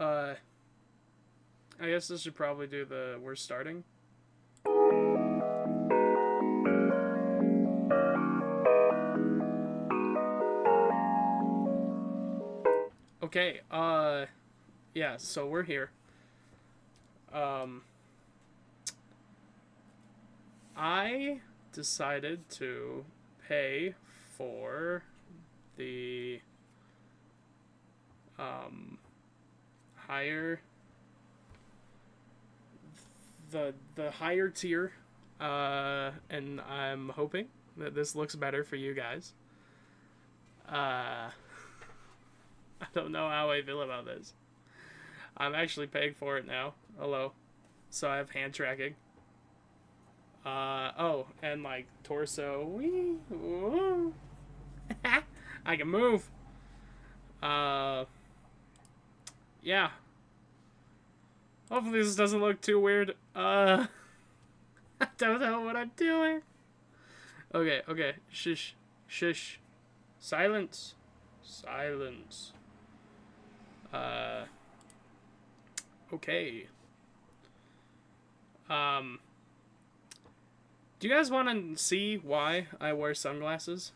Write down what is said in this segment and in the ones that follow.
I guess this should probably do the we're starting. Okay, yeah, so we're here. Um, I decided to pay for the, higher, the higher tier, and I'm hoping that this looks better for you guys. I don't know how I feel about this. I'm actually paying for it now. Hello. So I have hand tracking. Oh, and like torso. Wee. Ooh. I can move. Yeah. Hopefully this doesn't look too weird. I don't know what I'm doing. Okay, okay. Shush. Shush. Silence. Silence. Okay. Do you guys want to see why I wear sunglasses?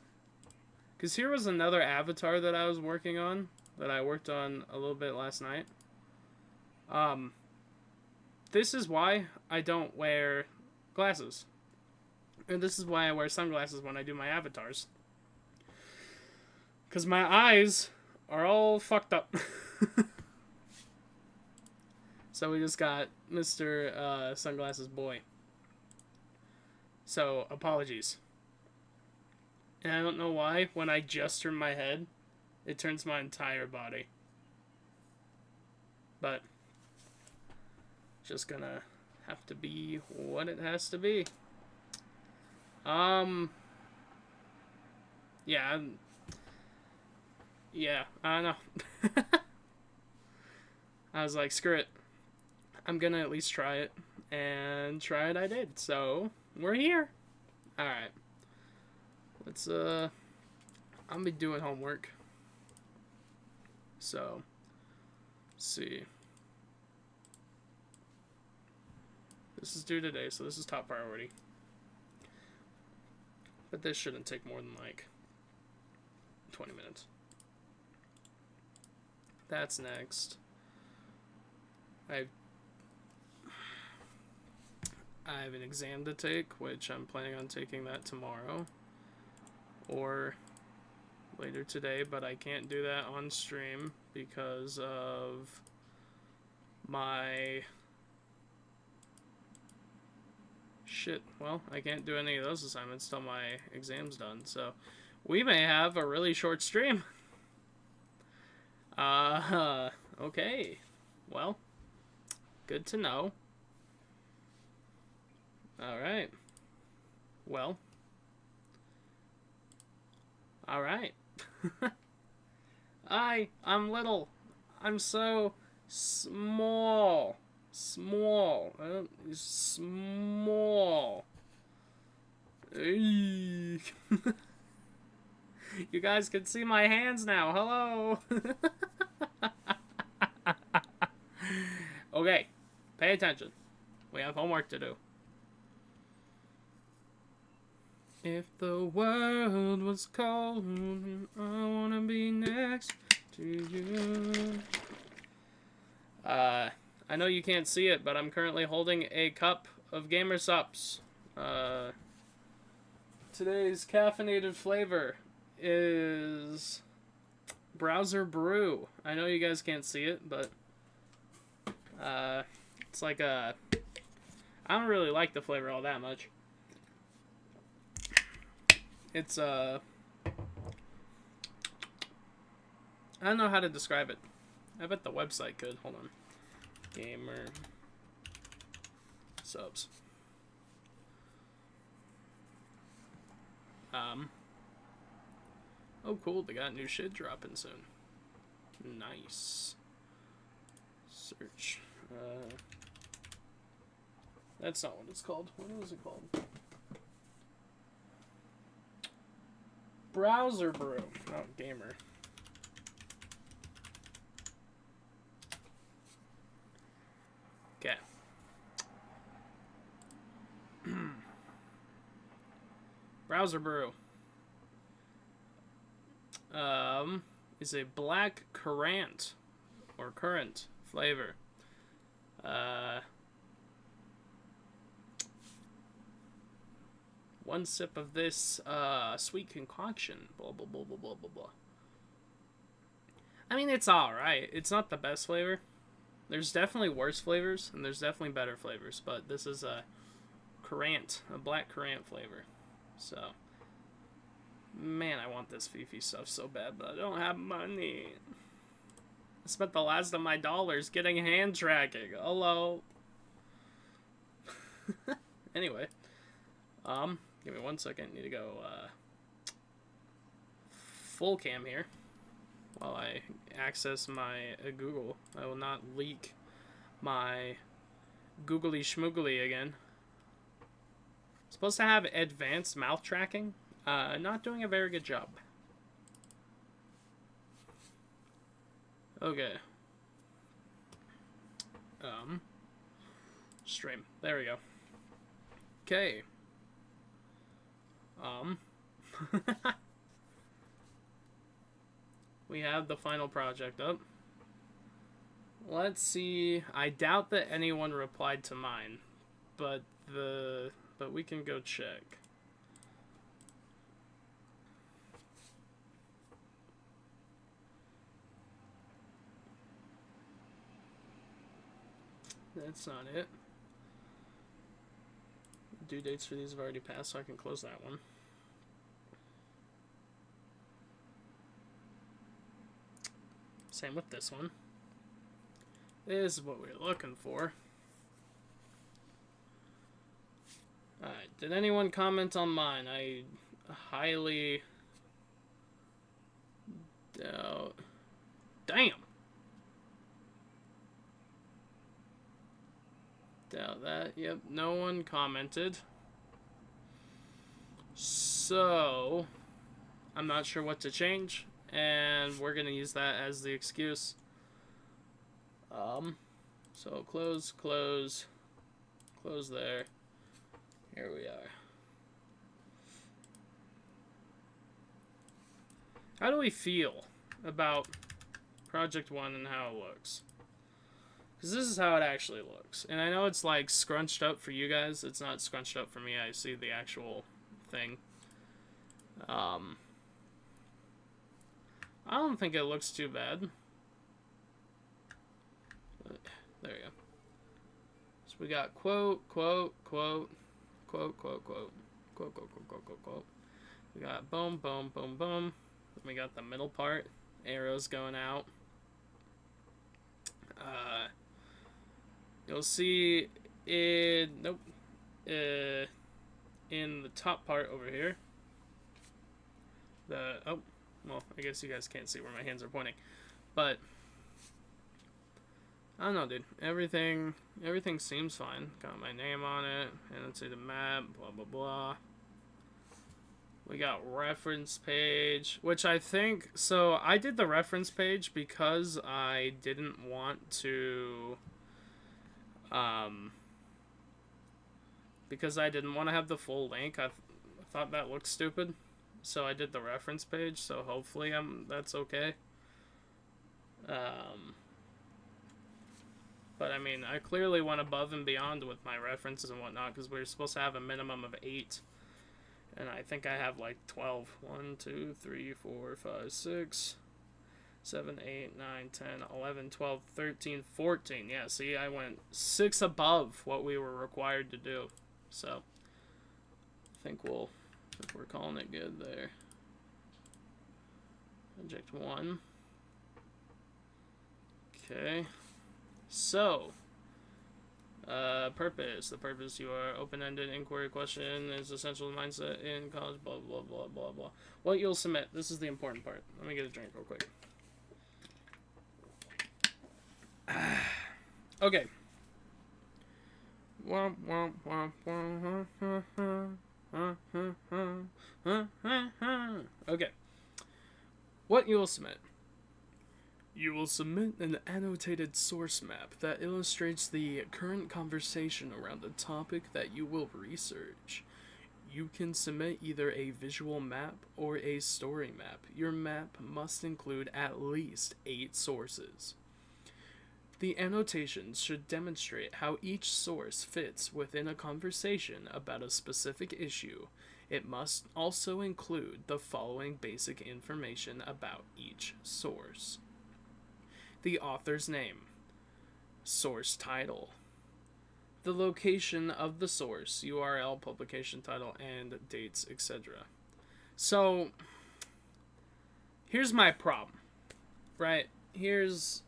Because here was another avatar that I was working on, that I worked on a little bit last night. This is why I don't wear glasses. And this is why I wear sunglasses when I do my avatars. Because my eyes are all fucked up. So we just got Mr. Sunglasses Boy. So, apologies. And I don't know why, when I just turn my head, it turns my entire body. But, just gonna have to be what it has to be. Yeah. Yeah, I don't know. I was like, screw it. I'm gonna at least try it. And try it I did. So, we're here. Alright. Let's, I'm gonna be doing homework. So, let's see. This is due today, so this is top priority. But this shouldn't take more than, like, 20 minutes. That's next. I have an exam to take, which I'm planning on taking that tomorrow. Or later today, but I can't do that on stream because of my... Shit, well, I can't do any of those assignments till my exam's done, so we may have a really short stream. Okay. Well, good to know. Alright. Well. Alright. I'm little. I'm so small. Small. Small. You guys can see my hands now. Hello. Okay. Pay attention. We have homework to do. If the world was cold, I wanna be next to you. I know you can't see it, but I'm currently holding a cup of Gamer Sups. Today's caffeinated flavor is Browser Brew. I know you guys can't see it, but it's like a... I don't really like the flavor all that much. It's I don't know how to describe it. I bet the website could. Hold on. Gamer Subs. Oh cool, they got new shit dropping soon. Nice. Search. That's not what it's called. What is it called? Browser Brew. Oh, Gamer. Okay. Browser brew. Is a black currant or currant flavor. One sip of this sweet concoction. Blah blah blah blah blah blah blah. I mean, it's alright. It's not the best flavor. There's definitely worse flavors, and there's definitely better flavors, but this is a currant, a black currant flavor. So, man, I want this Fifi stuff so bad, but I don't have money. I spent the last of my dollars getting hand tracking. Hello. Anyway, give me 1 second. Need to go full cam here while I access my Google. I will not leak my googly schmoogly again. Supposed to have advanced mouth tracking. Not doing a very good job. Okay. Stream. There we go. Okay. We have the final project up. Let's see. I doubt that anyone replied to mine, but we can go check. That's not it. Due dates for these have already passed, so I can close that one. Same with this one. This is what we're looking for. Alright, did anyone comment on mine? I highly doubt. Damn! Doubt that. Yep, no one commented. So, I'm not sure what to change, and we're gonna use that as the excuse. So close there. Here we are. How do we feel about Project 1 and how it looks? Because this is how it actually looks. And I know it's like scrunched up for you guys. It's not scrunched up for me. I see the actual thing. I don't think it looks too bad. But there you go. So we got quote. We got boom. Then we got the middle part. Arrows going out. You'll see in in the top part over here. Well, I guess you guys can't see where my hands are pointing, but I don't know, dude. Everything seems fine. Got my name on it, and let's see the map. Blah blah blah. We got reference page, which I think, so I did the reference page because I didn't want to, because I didn't want to have the full link. I thought that looked stupid, so I did the reference page, so hopefully that's okay. But I mean, I clearly went above and beyond with my references and whatnot, because we were supposed to have a minimum of 8. And I think I have like 12. 1, 2, 3, 4, 5, 6, 7, 8, 9, 10, 11, 12, 13, 14. Yeah, see, I went 6 above what we were required to do. So, I think we're calling it good there. Project 1. Okay. So, purpose. The purpose, you are open-ended inquiry question is essential mindset in college, blah, blah, blah, blah, blah. What you'll submit. This is the important part. Let me get a drink real quick. Okay. Okay. What you will submit. You will submit an annotated source map that illustrates the current conversation around the topic that you will research. You can submit either a visual map or a story map. Your map must include at least 8 sources. The annotations should demonstrate how each source fits within a conversation about a specific issue. It must also include the following basic information about each source: the author's name, source title, the location of the source, URL, publication title, and dates, etc. So, here's my problem, right? Here's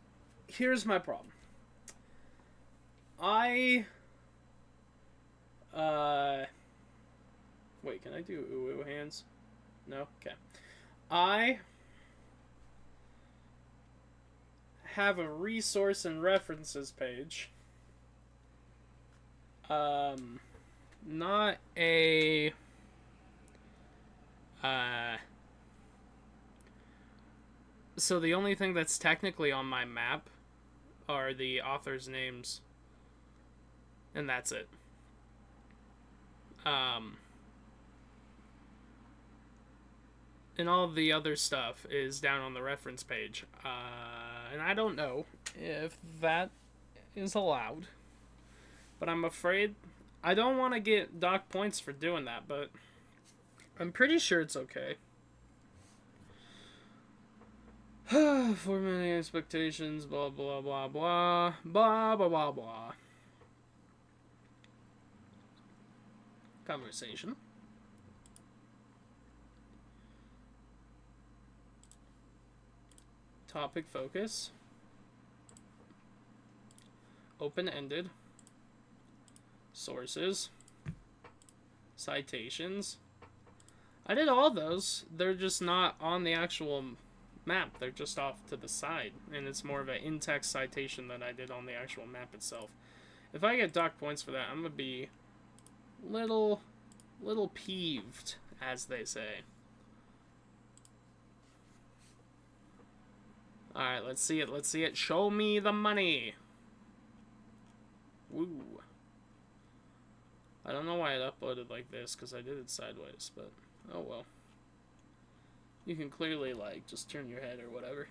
my problem. Wait, can I do ooh hands? No? Okay. I have a resource and references page. Not a so the only thing that's technically on my map are the authors' names, and that's it. And all of the other stuff is down on the reference page. And I don't know if that is allowed, but I'm afraid I don't want to get dock points for doing that, but I'm pretty sure it's okay. Formatting expectations, blah, blah, blah, blah, blah, blah, blah, blah. Conversation. Topic focus. Open-ended. Sources. Citations. I did all those. They're just not on the actual map. They're just off to the side. And it's more of an in-text citation than I did on the actual map itself. If I get dock points for that, I'm going to be little peeved, as they say. Alright, let's see it. Let's see it. Show me the money. Woo. I don't know why it uploaded like this, because I did it sideways, but oh well. You can clearly, like, just turn your head or whatever.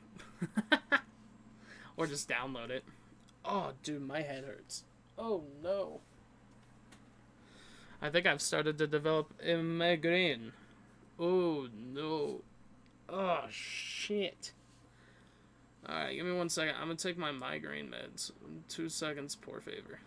Or just download it. Oh, dude, my head hurts. Oh, no. I think I've started to develop a migraine. Oh, no. Oh, shit. Alright, give me 1 second. I'm gonna take my migraine meds. 2 seconds, poor favor.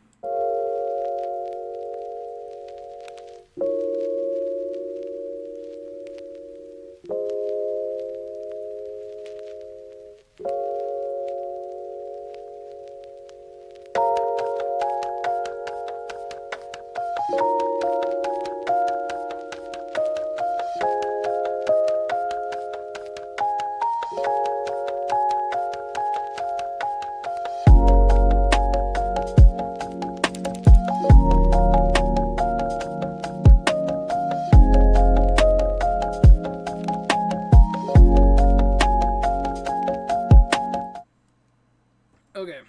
Okay,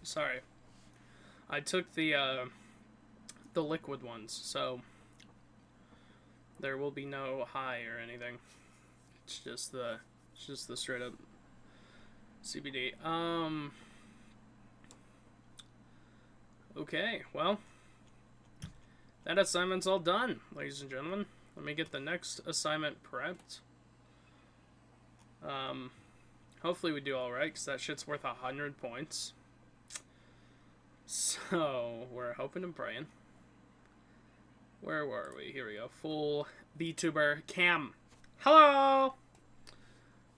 sorry. I took the liquid ones, so there will be no high or anything. It's just the straight up CBD. Okay, well, that assignment's all done, ladies and gentlemen. Let me get the next assignment prepped. Hopefully we do alright, because that shit's worth 100 points. So, we're hoping and praying. Where were we? Here we go. Full VTuber cam. Hello!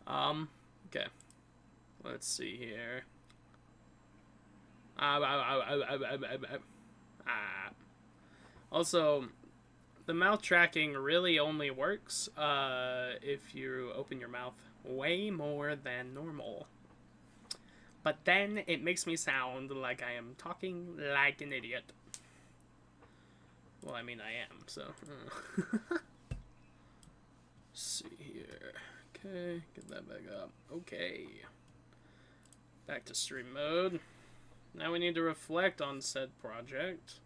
Okay. Let's see here. Also, the mouth tracking really only works if you open your mouth way more than normal. But then it makes me sound like I am talking like an idiot. Well, I mean, I am, so. Let's see here. Okay, get that back up. Okay. Back to stream mode. Now we need to reflect on said project.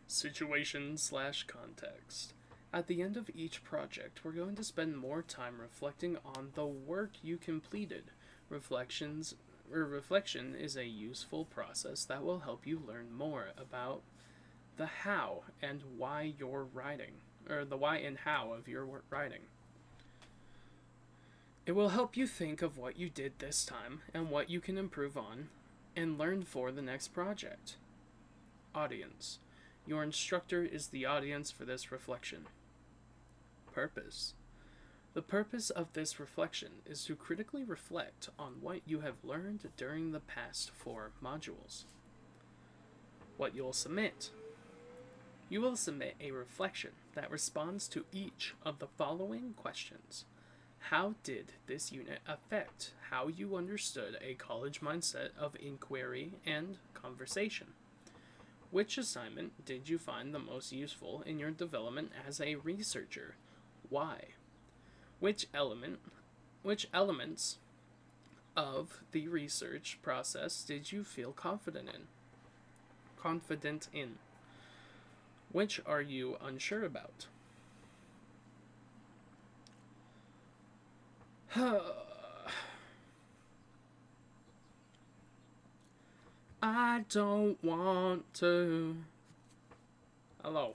Situation/context. At the end of each project, we're going to spend more time reflecting on the work you completed. Reflection is a useful process that will help you learn more about the how and why you're writing, or the why and how of your writing. It will help you think of what you did this time and what you can improve on and learn for the next project. Audience. Your instructor is the audience for this reflection. Purpose. The purpose of this reflection is to critically reflect on what you have learned during the past 4 modules. What you'll submit. You will submit a reflection that responds to each of the following questions. How did this unit affect how you understood a college mindset of inquiry and conversation? Which assignment did you find the most useful in your development as a researcher? Why? Which elements of the research process did you feel confident in? Which are you unsure about? I don't want to. Hello.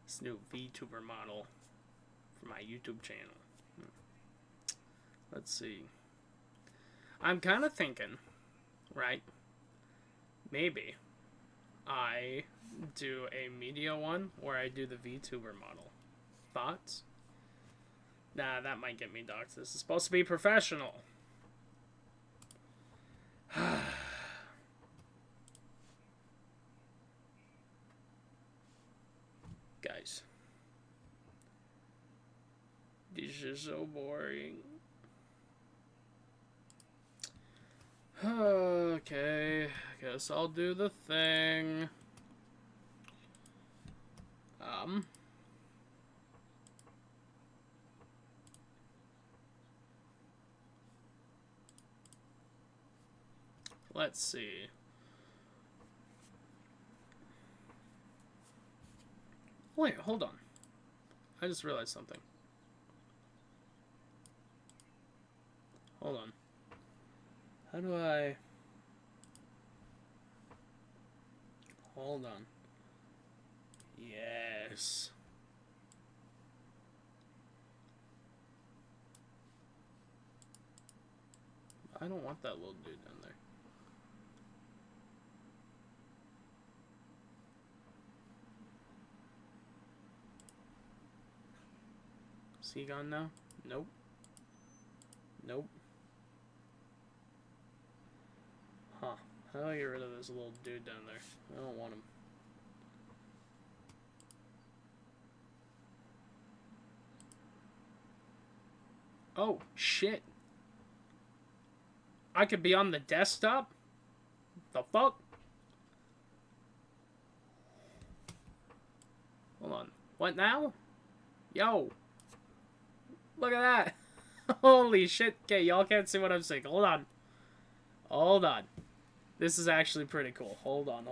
This new VTuber model for my YouTube channel. Let's see. I'm kind of thinking, right? Maybe I do a media one where I do the VTuber model. Thoughts? Nah, that might get me doxxed. This is supposed to be professional. Guys. This is so boring. Okay, guess I'll do the thing. Let's see. Wait, hold on. I just realized something. Hold on. How do I... Hold on. Yes. I don't want that little dude down there. Is he gone now? Nope. Nope. Huh. How do I get rid of this little dude down there? I don't want him. Oh, shit. I could be on the desktop? The fuck? Hold on. What now? Yo. Look at that. Holy shit. Okay, y'all can't see what I'm saying. Hold on. Hold on. This is actually pretty cool. Hold on.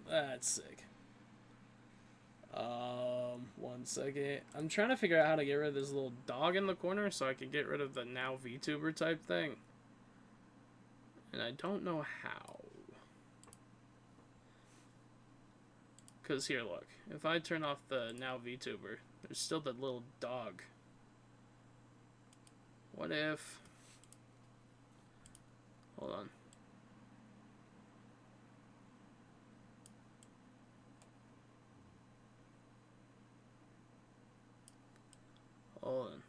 That's sick. 1 second. I'm trying to figure out how to get rid of this little dog in the corner so I can get rid of the now VTuber type thing. And I don't know how. Because here, look. If I turn off the now VTuber, there's still the little dog. What if... Hold on. Hold on.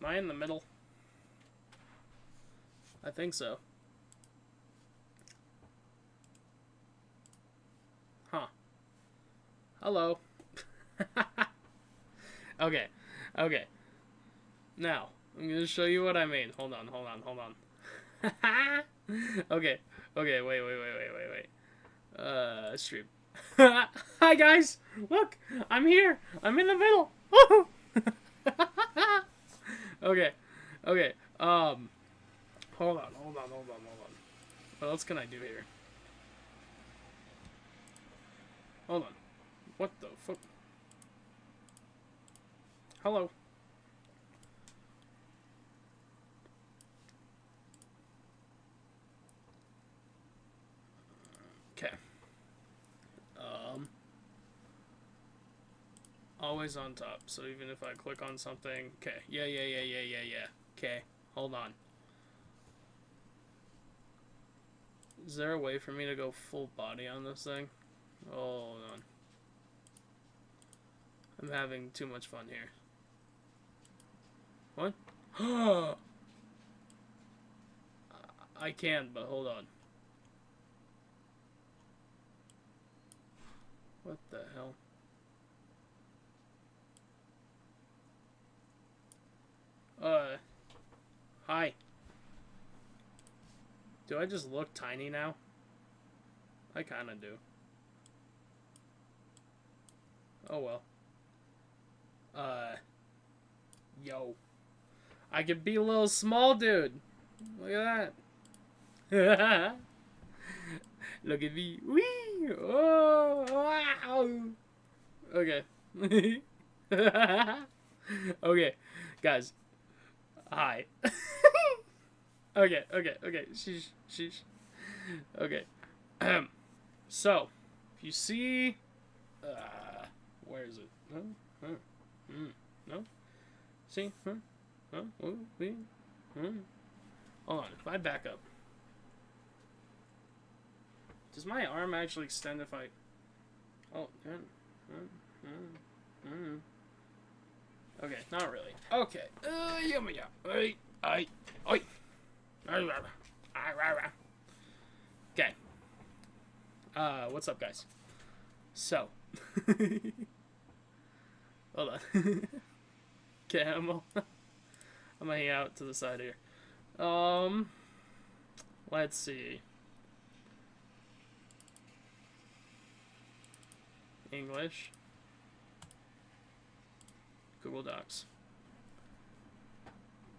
I in the middle? I think so. Huh. Hello. Okay. Okay. Now, I'm gonna show you what I mean. Hold on. Okay. Okay, wait. Stream. Hi, guys! Look! I'm here! I'm in the middle! Okay. Okay. Hold on. What else can I do here? Hold on. What the fuck? Hello. Okay. Always on top, so even if I click on something... Okay. Yeah. Okay. Hold on. Is there a way for me to go full body on this thing? Hold on. I'm having too much fun here. What? I can, but hold on. What the hell? Hi. Do I just look tiny now? I kinda do. Oh well. Yo. I could be a little small dude. Look at that. Look at me. Whee! Oh, wow. Okay. Okay. Guys. Hi. Okay. Sheesh. Okay. So, if you see... where is it? No? See? Hold on, if I back up. Does my arm actually extend if I... Oh, okay, not really. Okay. Okay. What's up, guys? So. Hold on. Okay, I'm gonna hang out to the side here. Let's see. English. Google Docs.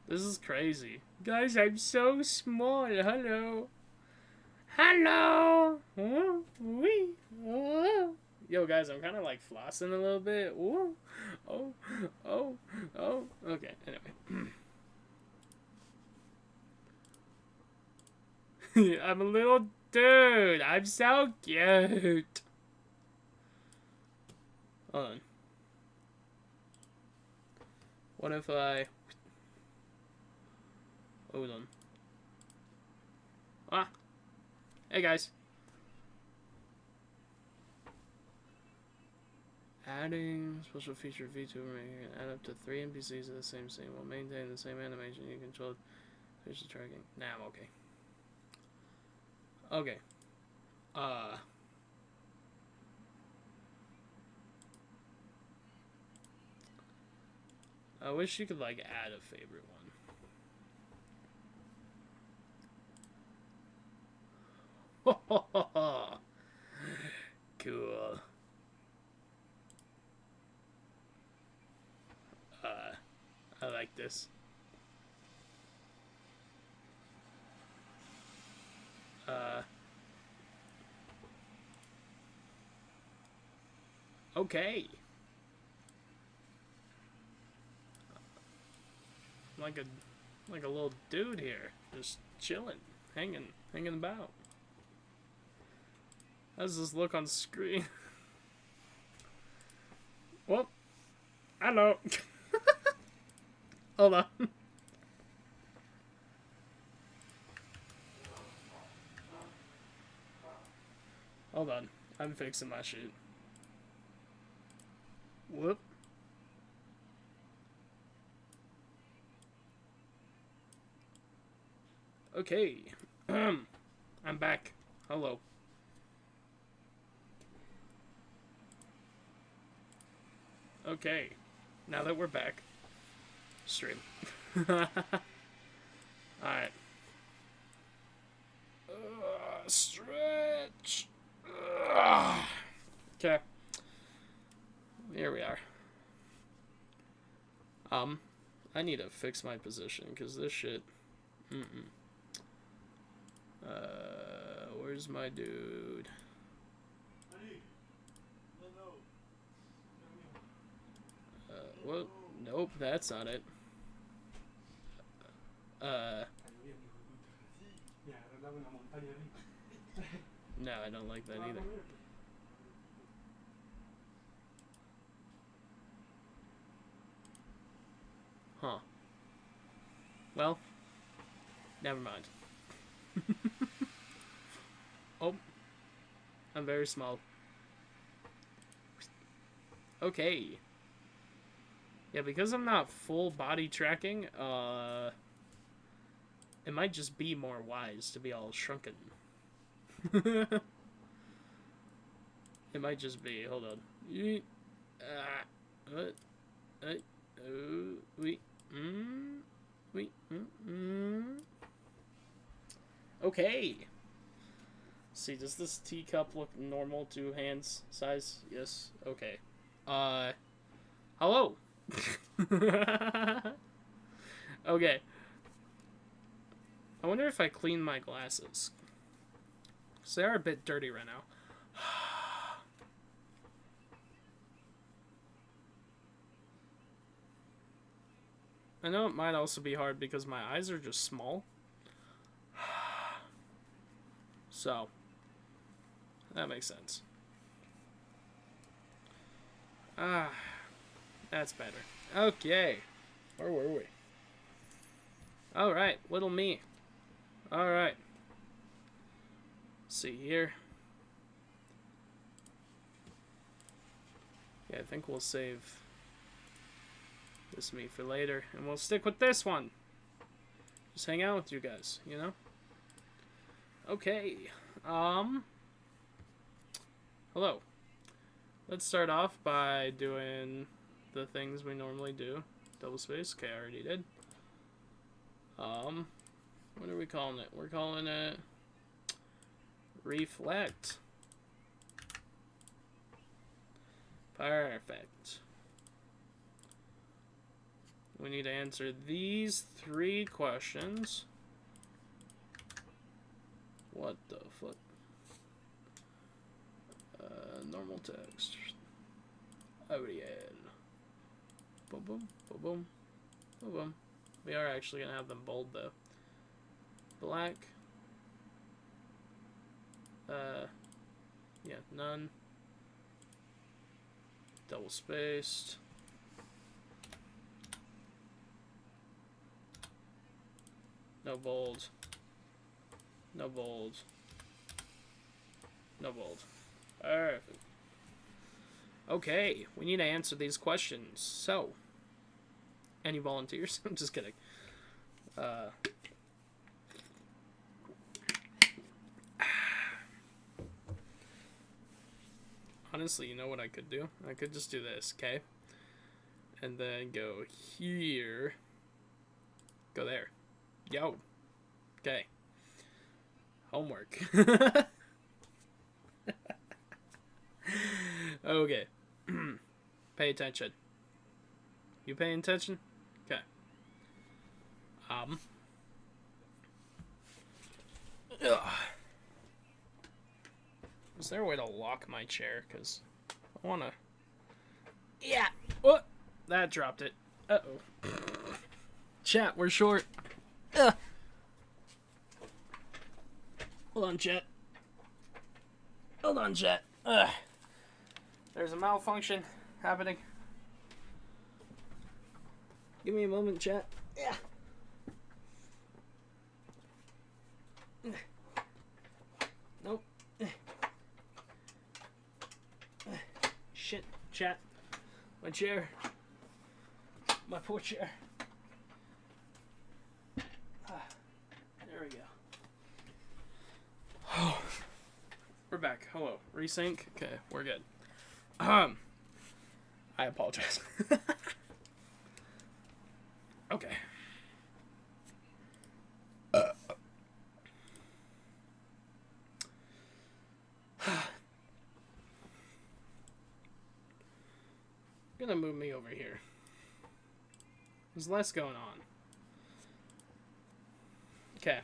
This is crazy. Guys, I'm so small. Hello. Yo, guys, I'm kind of like flossing a little bit. Ooh. Oh. Okay, anyway. I'm a little dude. I'm so cute. Hold on. What if I... Hold on. Ah. Hey, guys. Adding special feature V2 making it add up to 3 NPCs of the same scene while maintaining the same animation. You control facial tracking. Nah, I'm okay. Okay. I wish you could like add a favorite one. Cool. I like this. Okay. Like a little dude here, just chilling, hanging about. How does this look on screen? Well, hello. Hold on. Hold on. I'm fixing my shit. Whoop. Okay. I'm back. Hello. Okay. Now that we're back. Stream. Alright. Stretch. Okay. Here we are. I need to fix my position, because this shit... where's my dude? What? Nope, that's not it. No, I don't like that either. Huh. Well, never mind. Oh, I'm very small. Okay. Yeah, because I'm not full body tracking, it might just be more wise to be all shrunken. It might just be. Hold on. What? Okay. See, does this teacup look normal to hands size? Yes. Okay. Hello. Okay. I wonder if I clean my glasses. Because they are a bit dirty right now. I know it might also be hard because my eyes are just small. So, that makes sense. That's better. Okay. Where were we? Alright, little me. Alright. See here. Yeah, I think we'll save this me for later, and we'll stick with this one. Just hang out with you guys, you know? Okay. Hello. Let's start off by doing the things we normally do. Double space. Okay, I already did. What are we calling it? We're calling it reflect. Perfect. We need to answer these 3 questions. What the fuck? Normal text. Arial. Boom, boom, boom, boom, boom, boom. We are actually gonna have them bold though. Black. Yeah, none. Double spaced. No bold. No bold. No bold. Perfect. Okay, we need to answer these questions. So, any volunteers? I'm just kidding. Honestly, you know what I could do? I could just do this, okay? And then go here. Go there. Yo. Okay. Homework. Okay. Pay attention. You paying attention? Okay. Is there a way to lock my chair? Because I want to... Yeah! Oh! That dropped it. Uh-oh. Chat, we're short. Hold on, chat. Hold on, chat. There's a malfunction happening. Give me a moment, chat. Yeah. Nope. Shit, chat. My chair. My poor chair. There we go. back. Hello. Resync. Okay, we're good. I apologize. Okay. Gonna move me over here. There's less going on. Okay.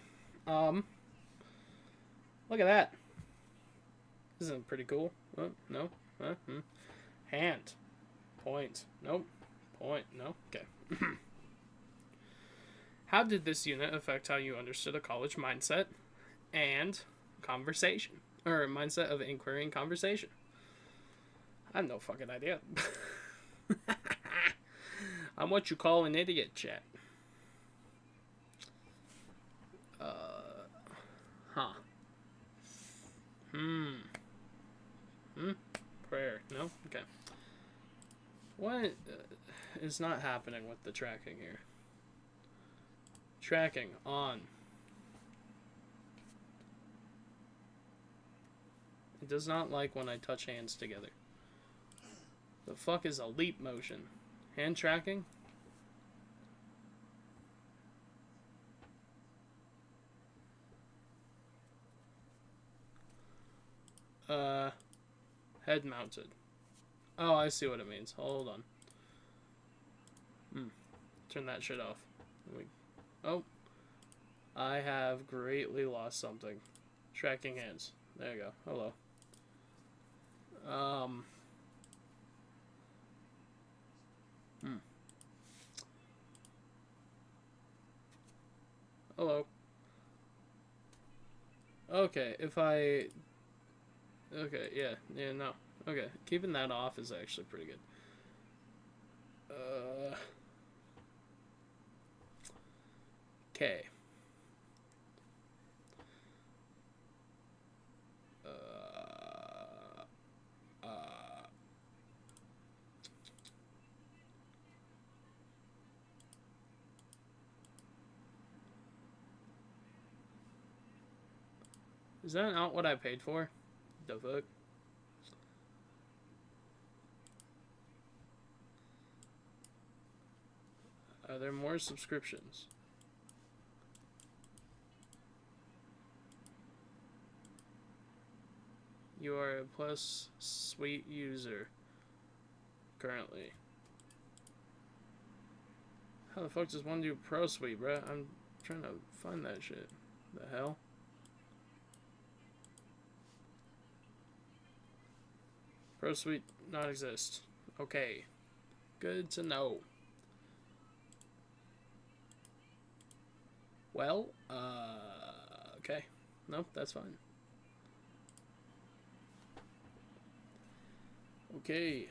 Look at that. Isn't pretty cool? No? Hand. Point. Nope. Point. No? Okay. How did this unit affect how you understood a college mindset and conversation? Or mindset of inquiry and conversation? I have no fucking idea. I'm what you call an idiot, chat. Prayer. No? Okay. What is not happening with the tracking here? Tracking on. It does not like when I touch hands together. The fuck is a leap motion? Hand tracking? Head mounted. Oh, I see what it means. Hold on. Turn that shit off. Oh. I have greatly lost something. Tracking hands. There you go. Hello. Hello. Okay, if I... Okay, yeah, no. Okay, keeping that off is actually pretty good. Okay. Is that not what I paid for? The fuck? Are there more subscriptions? You are a Plus Suite user currently. How the fuck does one do Pro Suite, bruh? I'm trying to find that shit. The hell? Pro Suite not exist. Okay. Good to know. Well, okay. Nope, that's fine. Okay.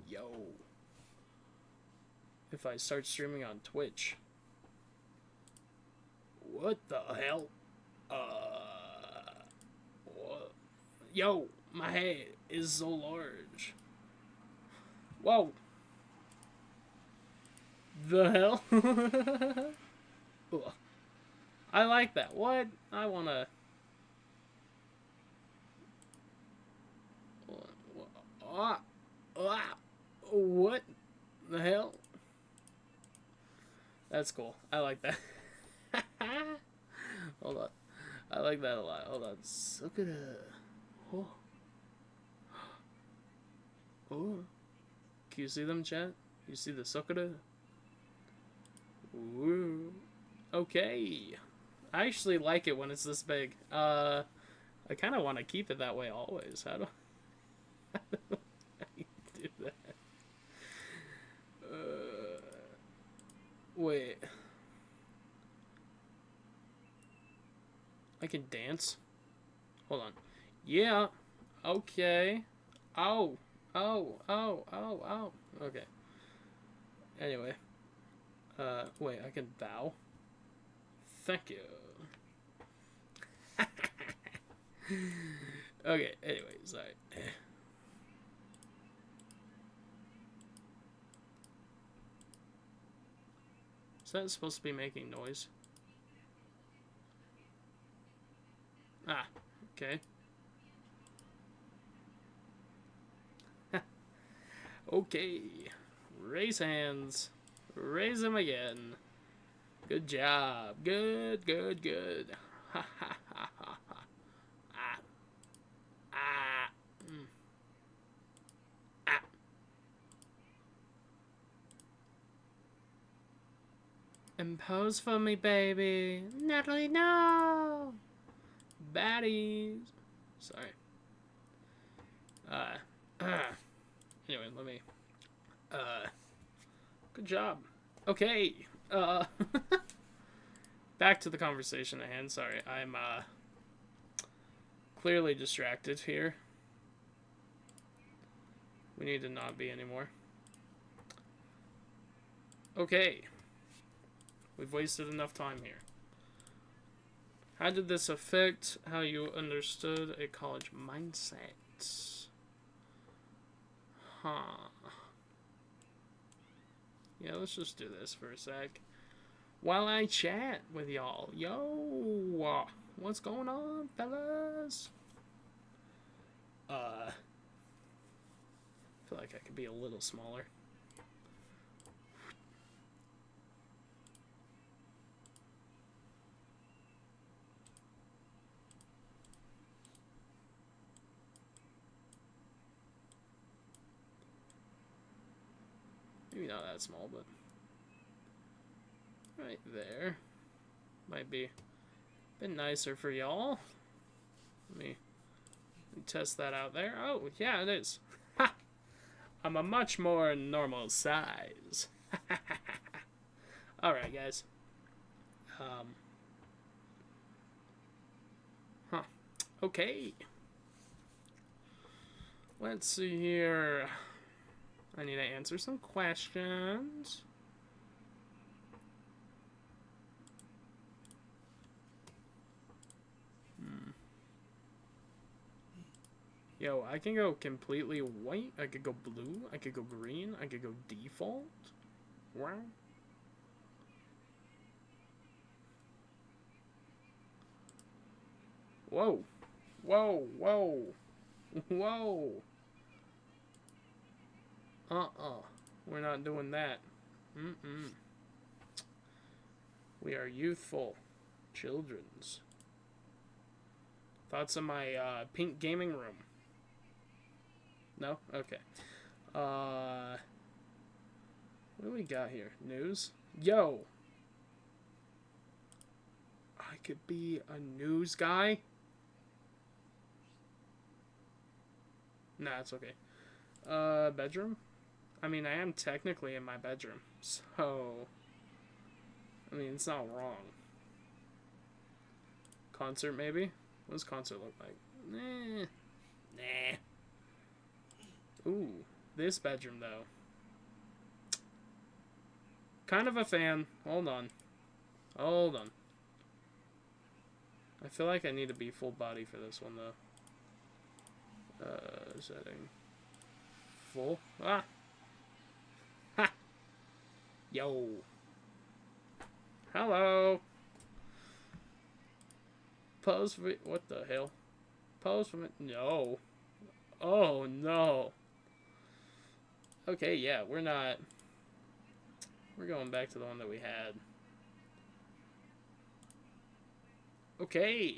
Yo. If I start streaming on Twitch. What the hell? What? Yo, my head is so large. Whoa. The hell? I like that. What? I wanna... What the hell? That's cool. I like that. Hold on. I like that a lot. Hold on. Sakura. Oh. Oh. Can you see them, chat? You see the Sakura? Ooh. Okay. I actually like it when it's this big. I kind of want to keep it that way always. How do I do that? Wait. I can dance? Hold on. Yeah. Okay. Oh. Okay. Anyway. Wait, I can bow? Thank you. Okay, anyway, sorry. Is that supposed to be making noise? Ah, okay. Okay. Raise hands. Raise them again. Good job. Good, good, good. Ha ha ha ha ha. Ah. Ah. Mm. Ah. Impose for me, baby. Natalie, no! Baddies. Sorry. Anyway, let me. Good job. Okay. Back to the conversation at hand. Sorry, I'm clearly distracted here. We need to not be anymore. Okay. We've wasted enough time here. How did this affect how you understood a college mindset? Huh. Yeah, let's just do this for a sec. While I chat with y'all. Yo! What's going on, fellas? I feel like I could be a little smaller. Maybe not that small, but right there. Might be a bit nicer for y'all. Let me test that out there. Oh, yeah, it is. Ha! I'm a much more normal size. Alright, guys. Huh. Okay. Let's see here. I need to answer some questions. Yo, I can go completely white. I could go blue. I could go green. I could go default. Wow. Whoa. Whoa. Whoa. Whoa. We're not doing that. We are youthful. Children's. Thoughts on my pink gaming room? No? Okay. What do we got here? News? Yo! I could be a news guy? Nah, it's okay. Bedroom? I mean, I am technically in my bedroom, so... I mean, it's not wrong. Concert, maybe? What does concert look like? Nah. Ooh, this bedroom, though. Kind of a fan. Hold on. Hold on. I feel like I need to be full body for this one, though. Setting. Full. Ah! Ha! Yo! Hello! Pose for me. What the hell? Pose for me. No. Oh, no. Okay, yeah, we're not... We're going back to the one that we had. Okay.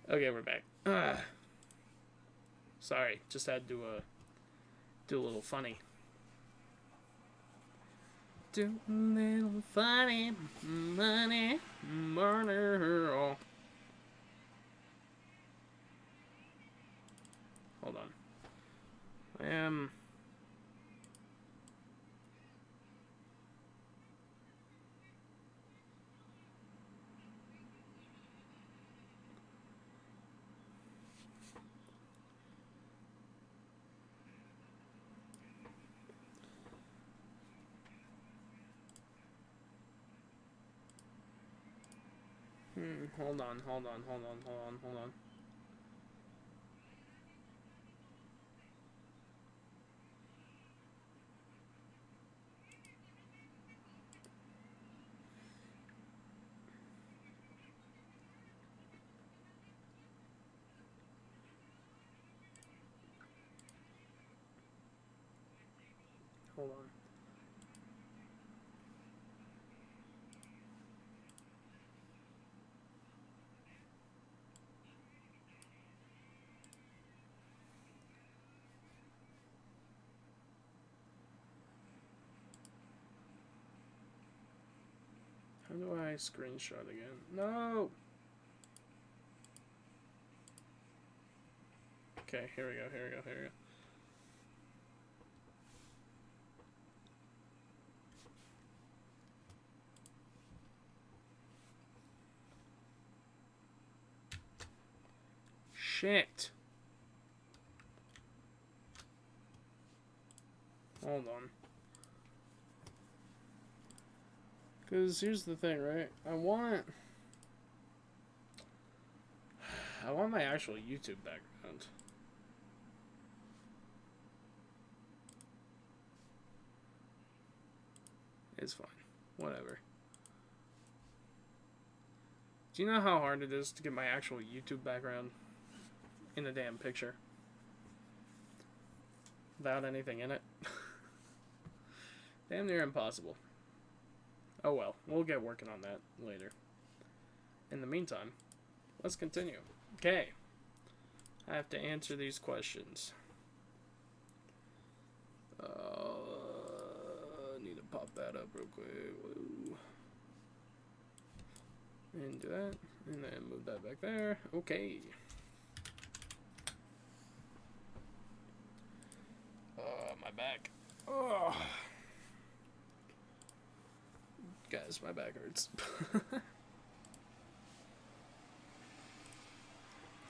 Okay, we're back. Sorry, just had to do a little funny. Do a little funny, money, murder. Hold on. I am... Hold on. Hold on. How do I screenshot again? No! Okay, here we go, here we go, here we go. Shit! Hold on. Because here's the thing, right? I want my actual YouTube background. It's fine. Whatever. Do you know how hard it is to get my actual YouTube background in a damn picture? Without anything in it? Damn near impossible. Oh well, we'll get working on that later. In the meantime, let's continue. Okay. I have to answer these questions. Need to pop that up real quick. Whoa. And do that. And then move that back there. Okay. My back. Oh. Guys, my back hurts.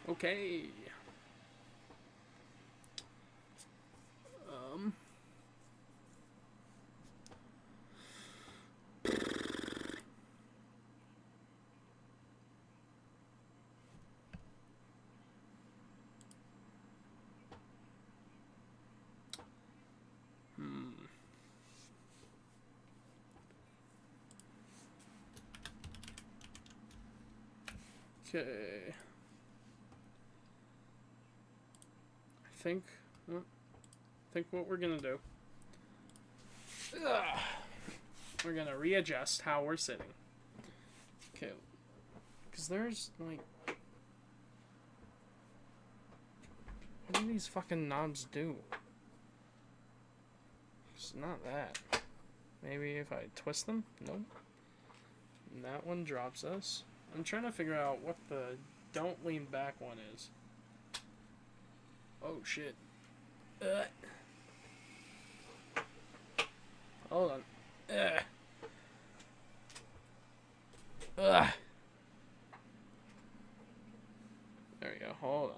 Okay. Okay. I think what we're gonna do. We're gonna readjust how we're sitting. Okay. Because there's like, what do these fucking knobs do? It's not that. Maybe if I twist them? Nope. And that one drops us. I'm trying to figure out what the don't lean back one is. Oh shit. Hold on. There we go. Hold on.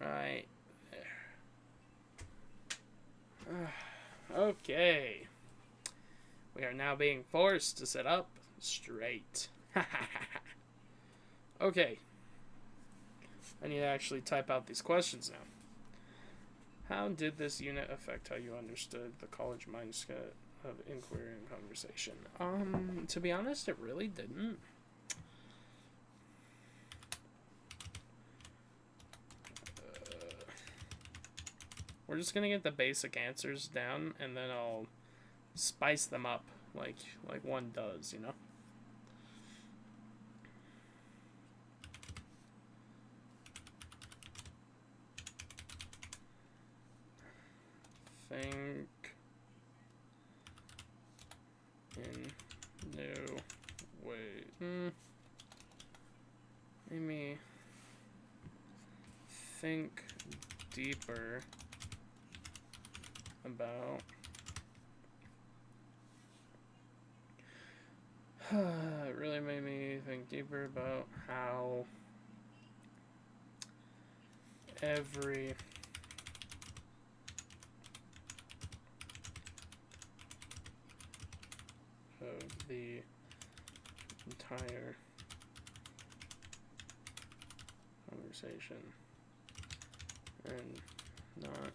Right there. Okay. We are now being forced to sit up straight. Okay. I need to actually type out these questions now. How did this unit affect how you understood the college mindset of inquiry and conversation? To be honest, it really didn't. We're just gonna get the basic answers down, and then I'll spice them up like one does, you know? Think in new ways. Maybe think deeper about it really made me think deeper about how every of the entire conversation and not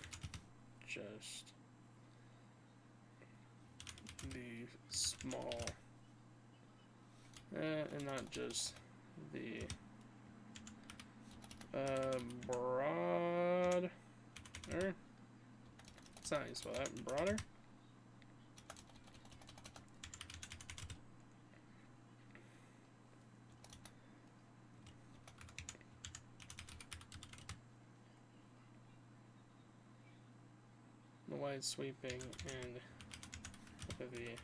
just the small and not just the broad That's how you spell that. Broader? The wide sweeping and heavy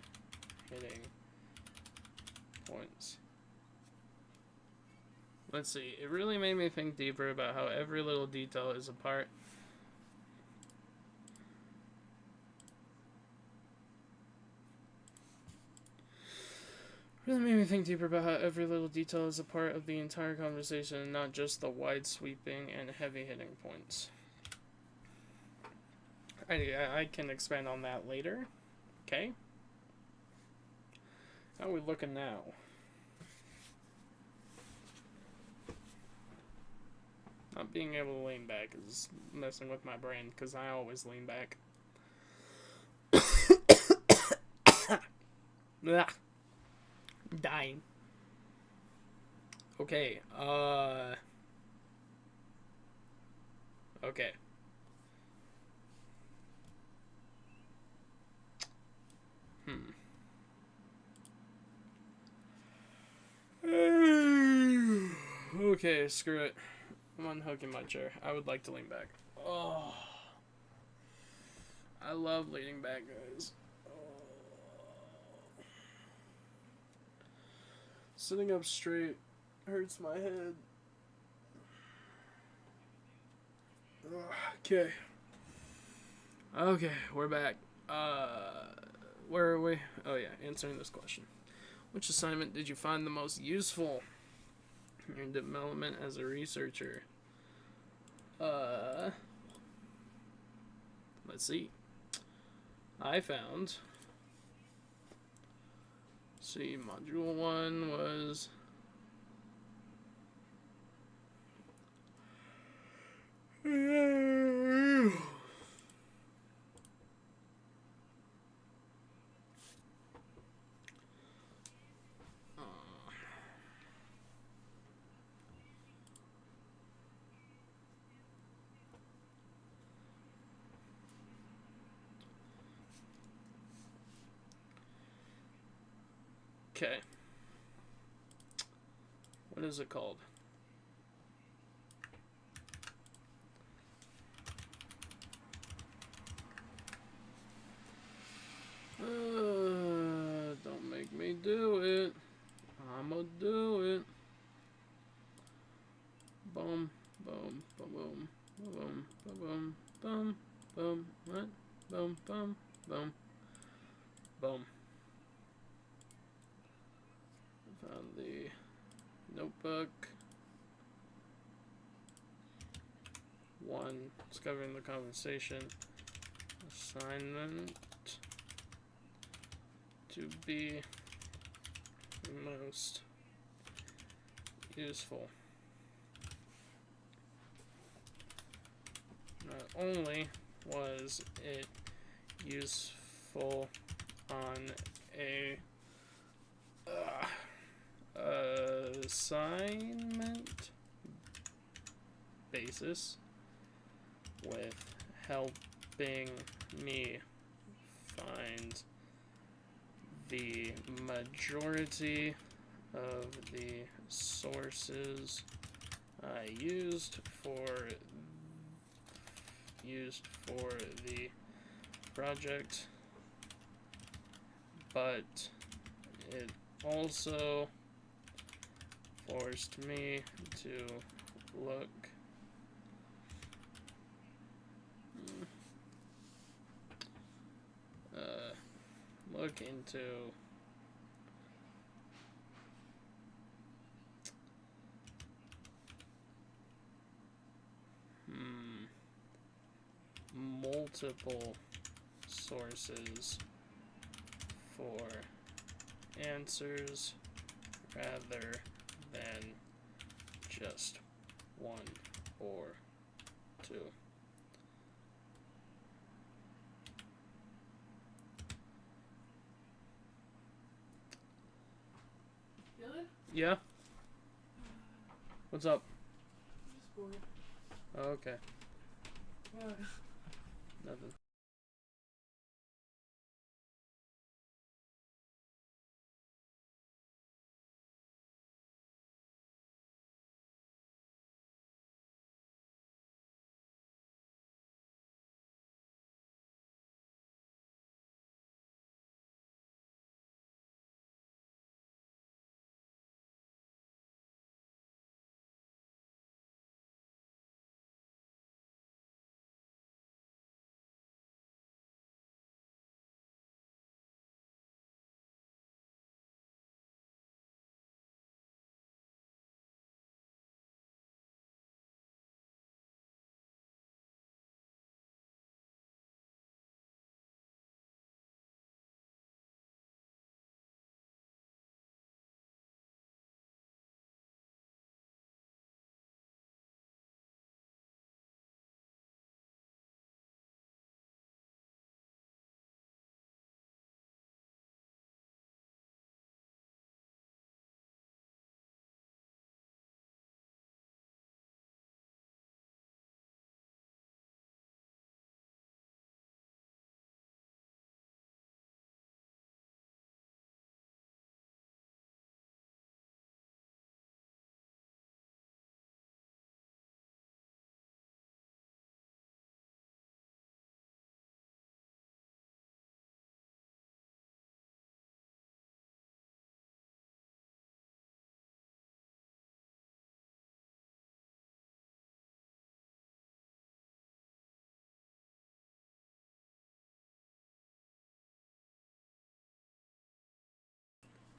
hitting points. Let's see. It really made me think deeper about how every little detail is a part. Really made me think deeper about how every little detail is a part of the entire conversation and not just the wide sweeping and heavy hitting points. I can expand on that later. Okay. How are we looking now? Not being able to lean back is messing with my brain because I always lean back. Dying. Okay, okay. Okay, screw it. I'm unhooking my chair. I would like to lean back. Oh. I love leaning back, guys. Oh. Sitting up straight hurts my head. Okay. Okay, we're back. Where are we? Oh yeah, answering this question. Which assignment did you find the most useful in your development as a researcher? Let's see. I found. See, module 1 was. Okay. What is it called? Don't make me do it. I'ma do it. Boom, boom, boom, boom, boom, boom, boom, what? Boom, boom, boom, boom. Found the notebook. 1, discovering the conversation. Assignment to be most useful. Not only was it useful on a assignment basis, with helping me find the majority of the sources I used for the project, but it also forced me to look into multiple sources for answers rather than just 1 or 2. Yeah? What's up? Just bored. Oh, okay. What? Nothing.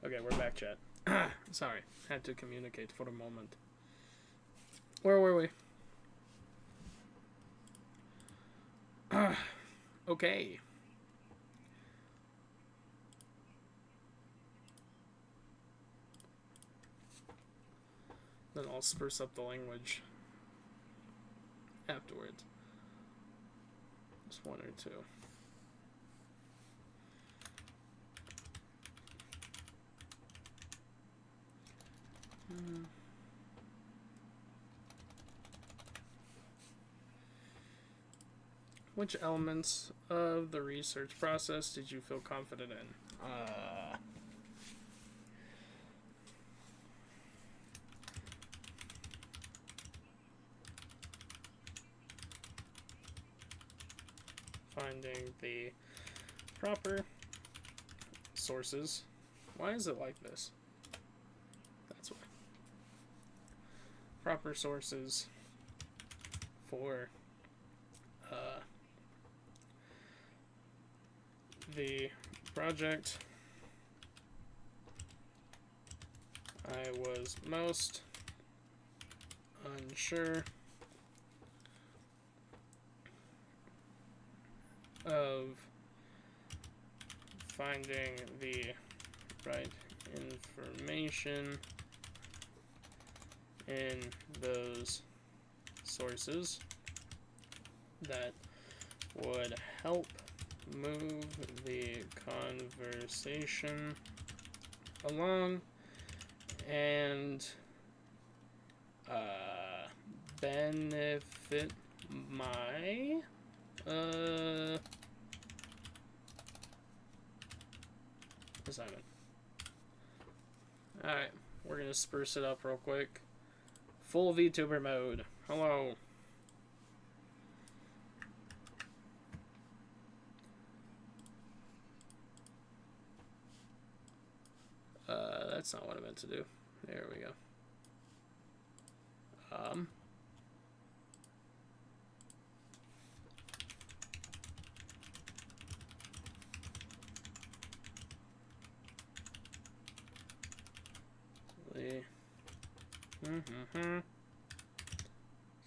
Okay, we're back, chat. Sorry, had to communicate for a moment. Where were we? Okay. Then I'll spruce up the language afterwards. Just one or two. Which elements of the research process did you feel confident in? Finding the proper sources. Why is it like this? That's why. Proper sources for the project I was most unsure of finding the right information in those sources that would help move the conversation along and benefit my assignment. Alright, we're gonna spruce it up real quick. Full VTuber mode. Hello. That's not what I meant to do. There we go.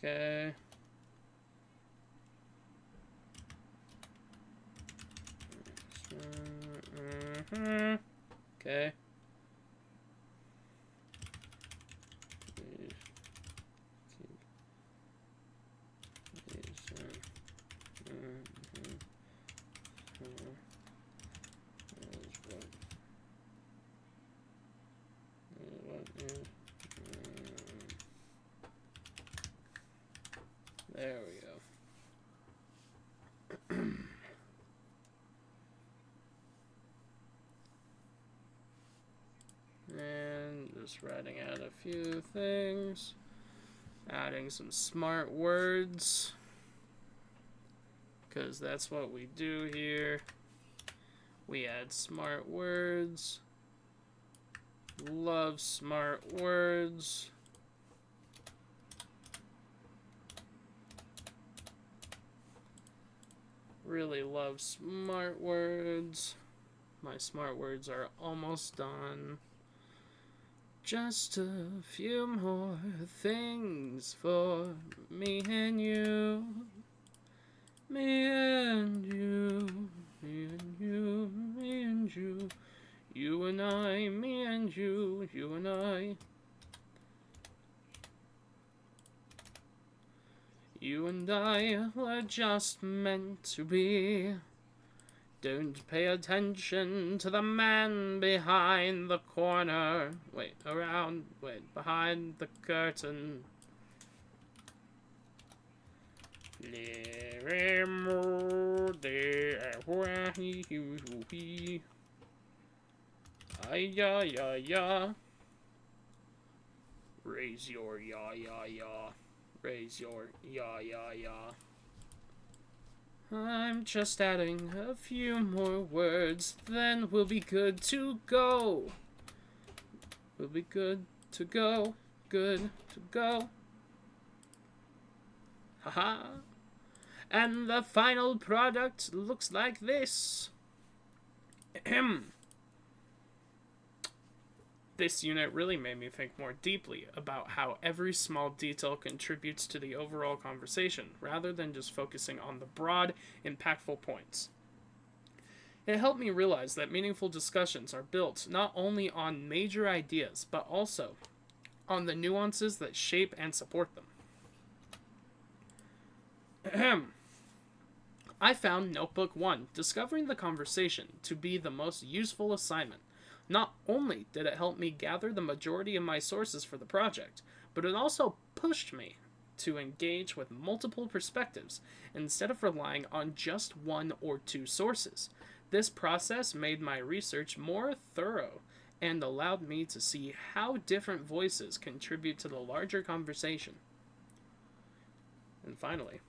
Okay. Okay. There we go. And just writing out a few things. Adding some smart words. Because that's what we do here. We add smart words. Love smart words. Really love smart words. My smart words are almost done. Just a few more things for me and you. Me and you. Me and you. Me and you. You and I. Me and you. You and I. You and I were just meant to be. Don't pay attention to the man behind the corner. Behind the curtain. Ya. Raise your ya. Raise your ya. I'm just adding a few more words, then we'll be good to go. We'll be good to go. Good to go. Haha. And the final product looks like this. This unit really made me think more deeply about how every small detail contributes to the overall conversation, rather than just focusing on the broad, impactful points. It helped me realize that meaningful discussions are built not only on major ideas, but also on the nuances that shape and support them. Ahem. I found Notebook 1, Discovering the Conversation, to be the most useful assignment. Not only did it help me gather the majority of my sources for the project, but it also pushed me to engage with multiple perspectives instead of relying on just one or two sources. This process made my research more thorough and allowed me to see how different voices contribute to the larger conversation. And finally,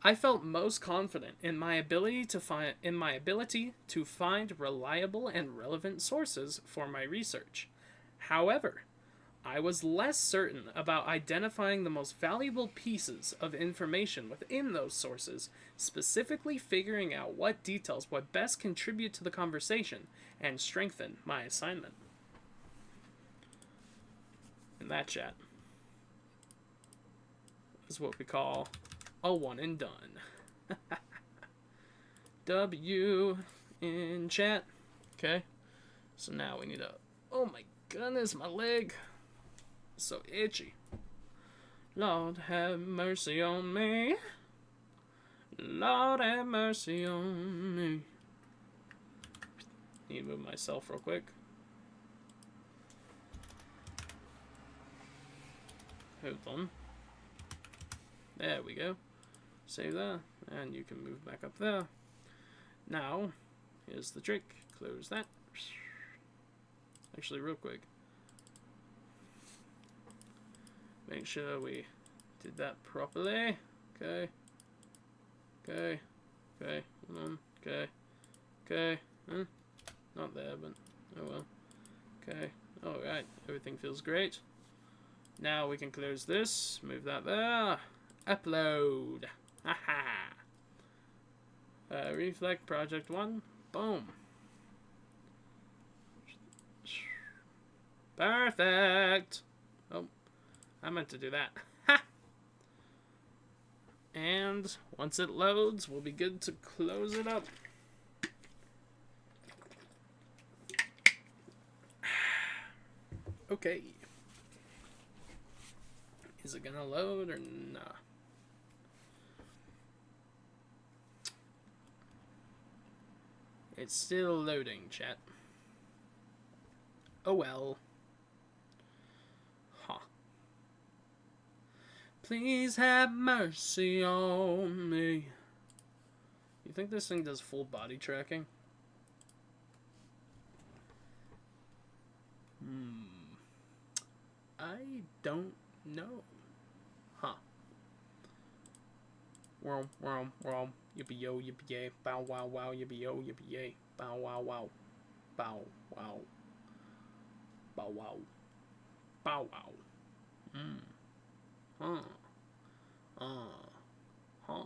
I felt most confident in my ability to find reliable and relevant sources for my research. However, I was less certain about identifying the most valuable pieces of information within those sources, specifically figuring out what details would best contribute to the conversation and strengthen my assignment. And that, chat, is what we call a one and done. W in chat. Okay. So now we need a... Oh my goodness, my leg. It's so itchy. Lord have mercy on me. Lord have mercy on me. Need to move myself real quick. Hold on. There we go. Save that, and you can move back up there. Now, here's the trick. Close that. Actually, real quick. Make sure we did that properly. Okay. Okay. Okay. Hold on. Okay. Okay. Not there, but oh well. Okay. Alright. Everything feels great. Now we can close this. Move that there. Upload. Haha. Reflect Project 1. Boom. Perfect. Oh, I meant to do that. Ha! And once it loads, we'll be good to close it up. Okay. Is it gonna load or nah? It's still loading, chat. Oh well. Huh. Please have mercy on me. You think this thing does full body tracking? I don't know. Huh. Worm, worm, worm. Yippee yo, yippee yay. Bow wow wow, yippee yo, yippee yay. Bow wow wow. Bow wow. Bow wow. Bow wow. Huh.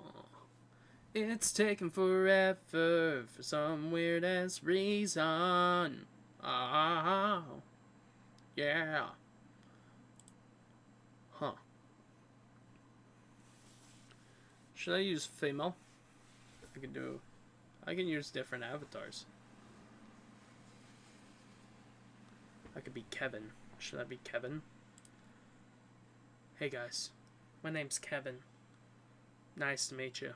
It's taking forever for some weird ass reason. Yeah. Huh. Should I use female? I can use different avatars. I could be Kevin. Should I be Kevin? Hey guys, my name's Kevin. Nice to meet you.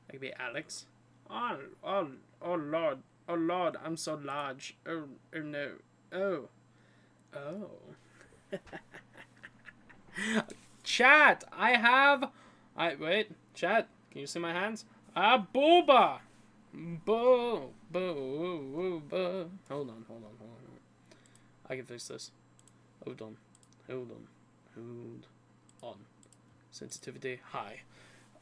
I could be Alex. Oh Lord, I'm so large. Oh no. Oh. Chat, wait, chat, can you see my hands? Booba! Hold on. I can fix this. Hold on. Sensitivity, high.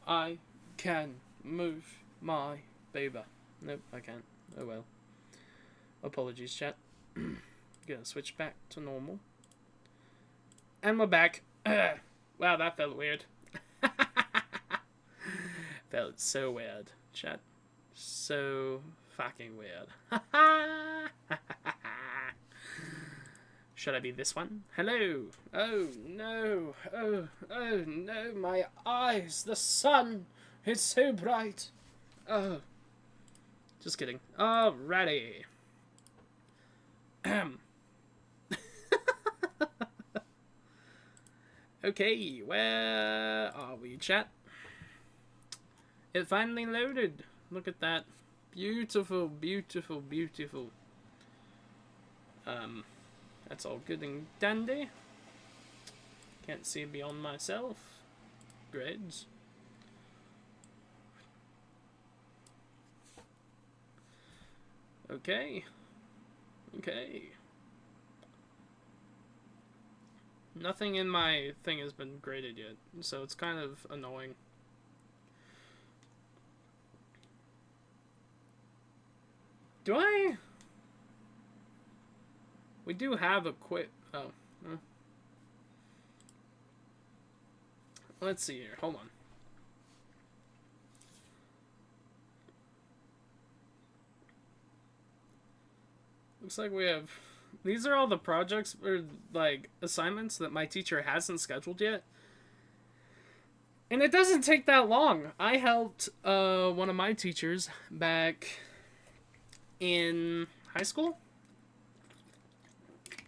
I can move my baby. Nope, I can't. Oh well. Apologies, chat. Gonna switch back to normal. And we're back. Wow, that felt weird. Felt so weird, chat. So fucking weird. Should I be this one? Hello. Oh no. Oh no. My eyes. The sun is so bright. Oh. Just kidding. Alrighty. Okay, where are we, chat? It finally loaded. Look at that. Beautiful, beautiful, beautiful. That's all good and dandy. Can't see beyond myself. Grades. Okay. Okay. Nothing in my thing has been graded yet, so it's kind of annoying. Do I? We do have a quick... Oh. Let's see here. Hold on. Looks like we have... These are all the projects, or, like, assignments that my teacher hasn't scheduled yet. And it doesn't take that long. I helped one of my teachers back in high school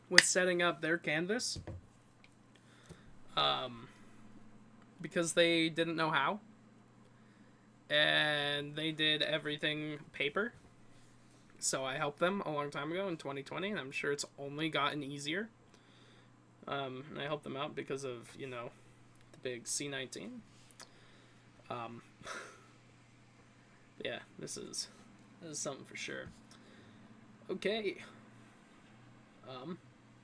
with setting up their Canvas. Because they didn't know how. And they did everything paper. So I helped them a long time ago in 2020, and I'm sure it's only gotten easier. And I helped them out because of, you know, the big C19. Yeah, this is something for sure. Okay.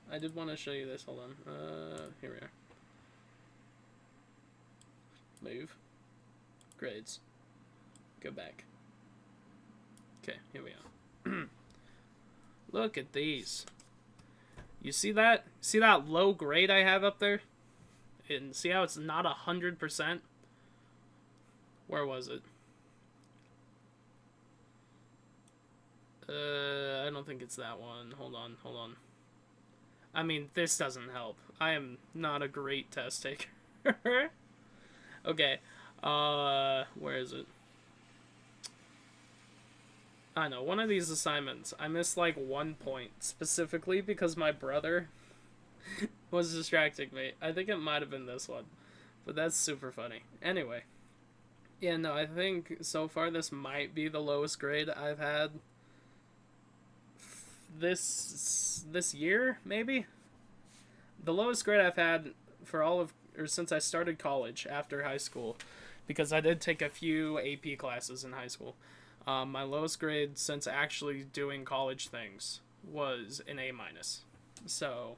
I did want to show you this. Hold on. Here we are. Move. Grades. Go back. Okay, here we are. Look at these. You see that? See that low grade I have up there? And see how it's not 100%? Where was it? I don't think it's that one. Hold on. I mean, this doesn't help. I am not a great test taker. Okay. Where is it? I know, one of these assignments, I missed like 1 point, specifically because my brother was distracting me. I think it might have been this one, but that's super funny. Anyway, yeah, no, I think so far this might be the lowest grade I've had this year, maybe? The lowest grade I've had for since I started college after high school, because I did take a few AP classes in high school. My lowest grade since actually doing college things was an A-. So,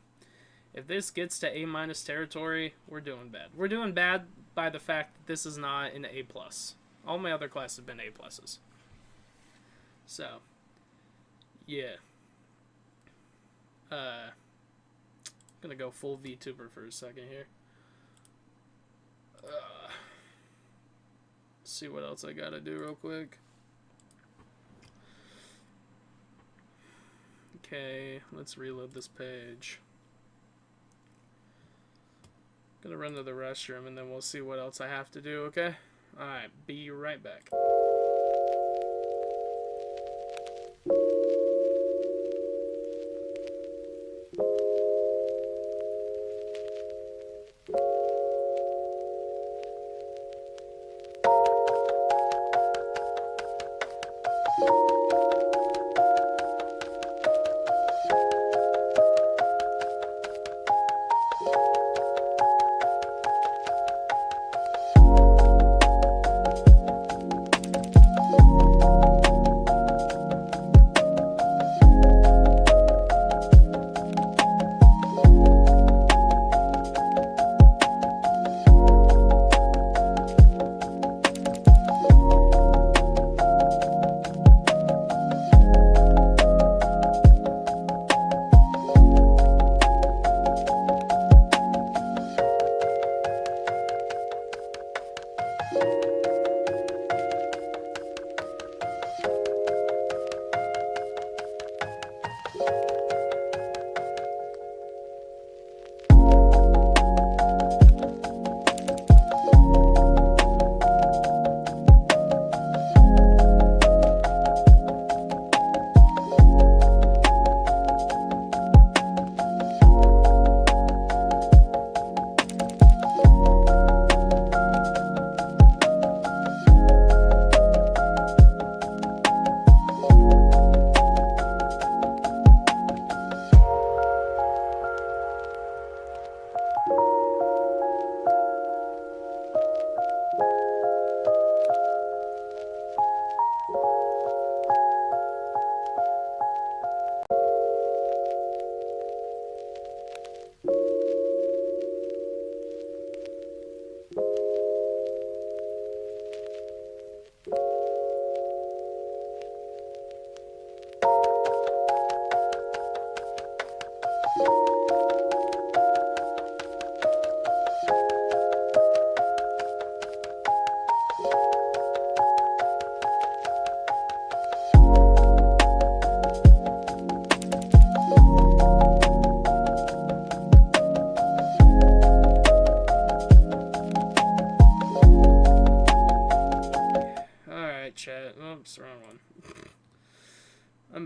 if this gets to A- territory, we're doing bad. We're doing bad by the fact that this is not an A+. All my other classes have been A+. So, yeah. Gonna go full VTuber for a second here. See what else I gotta do real quick. Okay, let's reload this page. Gonna run to the restroom and then we'll see what else I have to do, okay? Alright, be right back.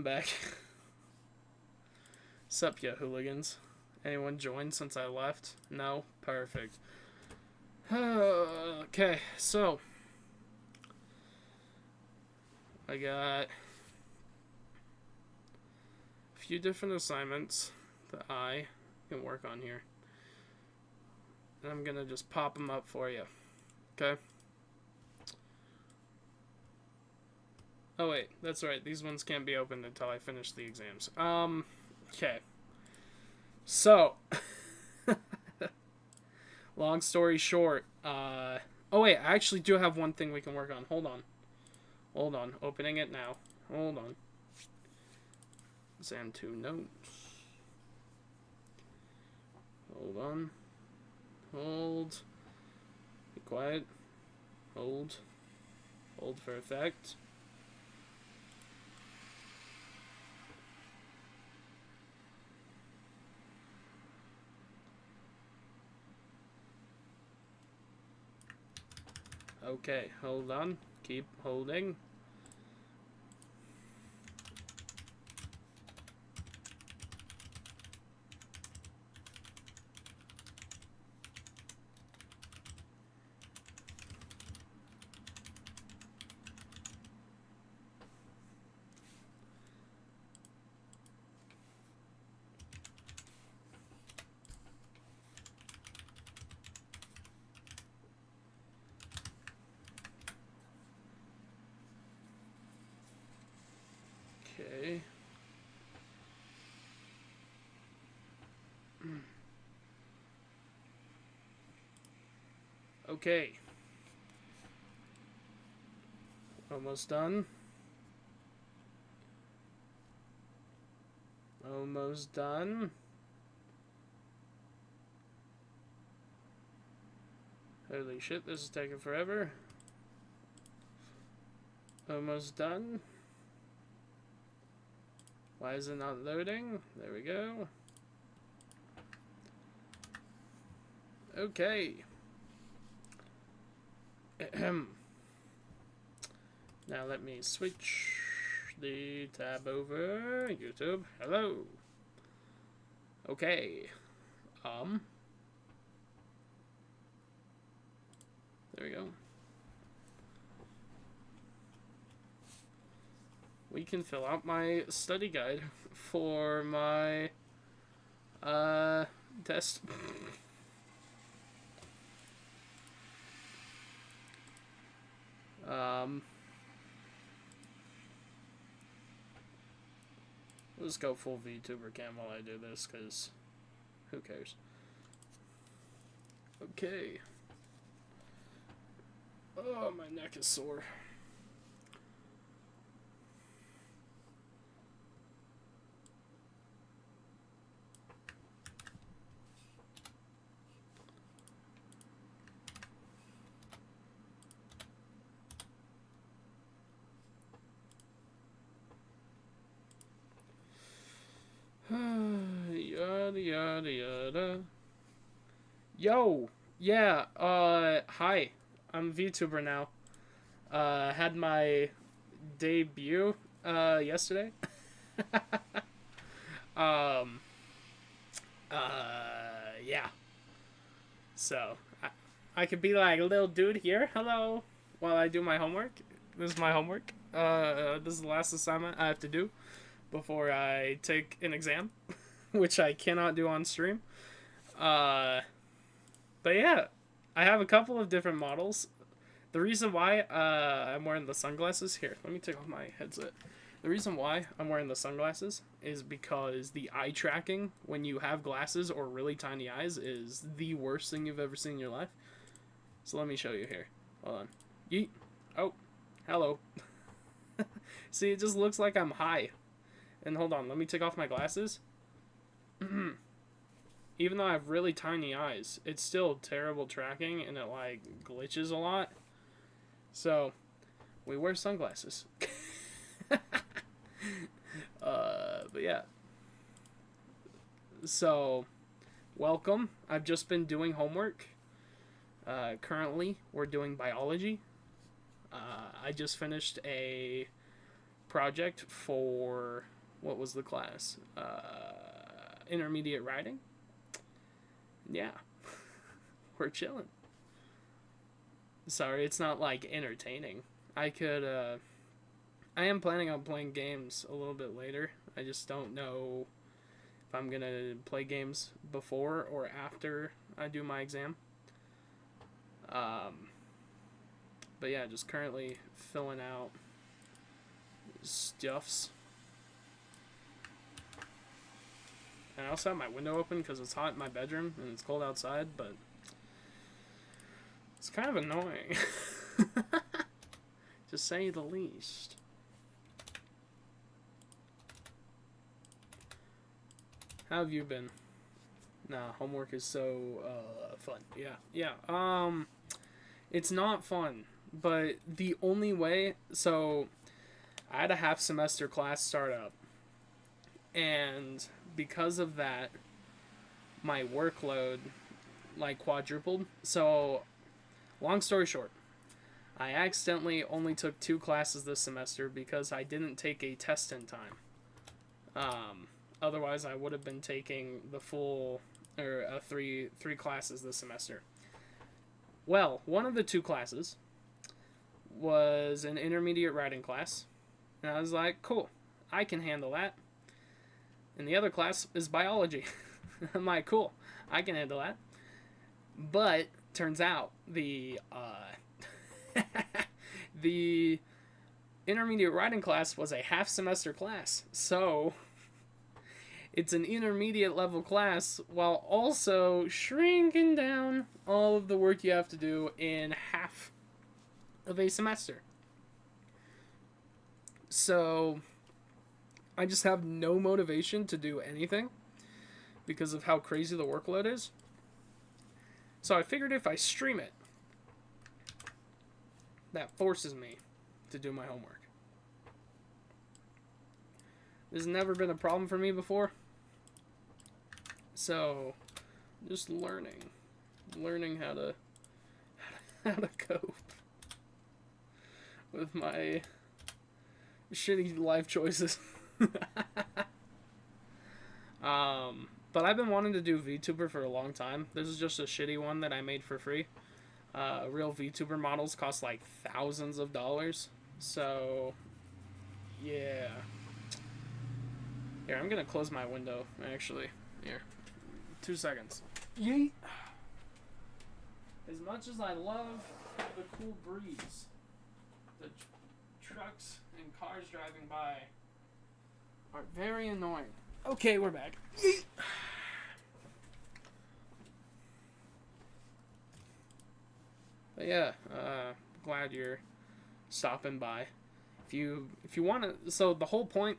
I'm back. Sup, ya hooligans? Anyone joined since I left? No? Perfect. Okay, so I got a few different assignments that I can work on here. And I'm gonna just pop them up for you. Okay? Oh wait, that's right. These ones can't be opened until I finish the exams. Okay. So, long story short, oh wait, I actually do have one thing we can work on. Hold on. Opening it now. Hold on. Exam 2 notes. Hold on. Hold. Be quiet. Hold. Hold for effect. Okay, hold on. Keep holding. Okay. Okay. Almost done. Almost done. Holy shit, this is taking forever. Almost done. Why is it not loading? There we go. Okay. Now let me switch the tab over. YouTube. Hello. Okay. There we go. We can fill out my study guide for my test. Let's go full VTuber cam while I do this, because who cares? Okay. Oh, my neck is sore. Yada yada yada. Yo, yeah, hi. I'm VTuber now. Had my debut, yesterday. Yeah. So, I could be like a little dude here, hello, while I do my homework. This is my homework. This is the last assignment I have to do before I take an exam, which I cannot do on stream. But yeah, I have a couple of different models. The reason why I'm wearing the sunglasses here, let me take off my headset. The reason why I'm wearing the sunglasses is because the eye tracking when you have glasses or really tiny eyes is the worst thing you've ever seen in your life. So let me show you here. Hold on. Yeet. Oh, hello. See, it just looks like I'm high. And hold on, let me take off my glasses. Even though I have really tiny eyes, it's still terrible tracking and it like glitches a lot. So, we wear sunglasses. But yeah. So, welcome. I've just been doing homework. Currently, we're doing biology. I just finished a project for what was the class? Intermediate riding? Yeah. We're chilling. Sorry, it's not like entertaining. I am planning on playing games a little bit later. I just don't know if I'm gonna play games before or after I do my exam. But yeah, just currently filling out stuffs. And I also have my window open because it's hot in my bedroom and it's cold outside, but it's kind of annoying. To say the least. How have you been? Nah, homework is so fun. Yeah. It's not fun, but the only way. So, I had a half semester class start up, and because of that, my workload like quadrupled. So, long story short, I accidentally only took 2 classes this semester because I didn't take a test in time. Otherwise, I would have been taking the full or three classes this semester. Well, one of the 2 classes was an intermediate writing class, and I was like, cool, I can handle that. And the other class is biology. I'm like, cool, I can handle that. But turns out the the intermediate writing class was a half semester class, so it's an intermediate level class while also shrinking down all of the work you have to do in half of a semester. So I just have no motivation to do anything because of how crazy the workload is. So I figured if I stream it, that forces me to do my homework. This has never been a problem for me before. So, just learning how to cope with my shitty life choices. But I've been wanting to do VTuber for a long time. This is just a shitty one that I made for free. Real VTuber models cost like thousands of dollars. So, yeah. Here, I'm gonna close my window, actually. Here. 2 seconds. Yeet! As much as I love the cool breeze, the trucks and cars driving by are very annoying. Okay, we're back. Yeet! But yeah, glad you're stopping by. If you want to, so the whole point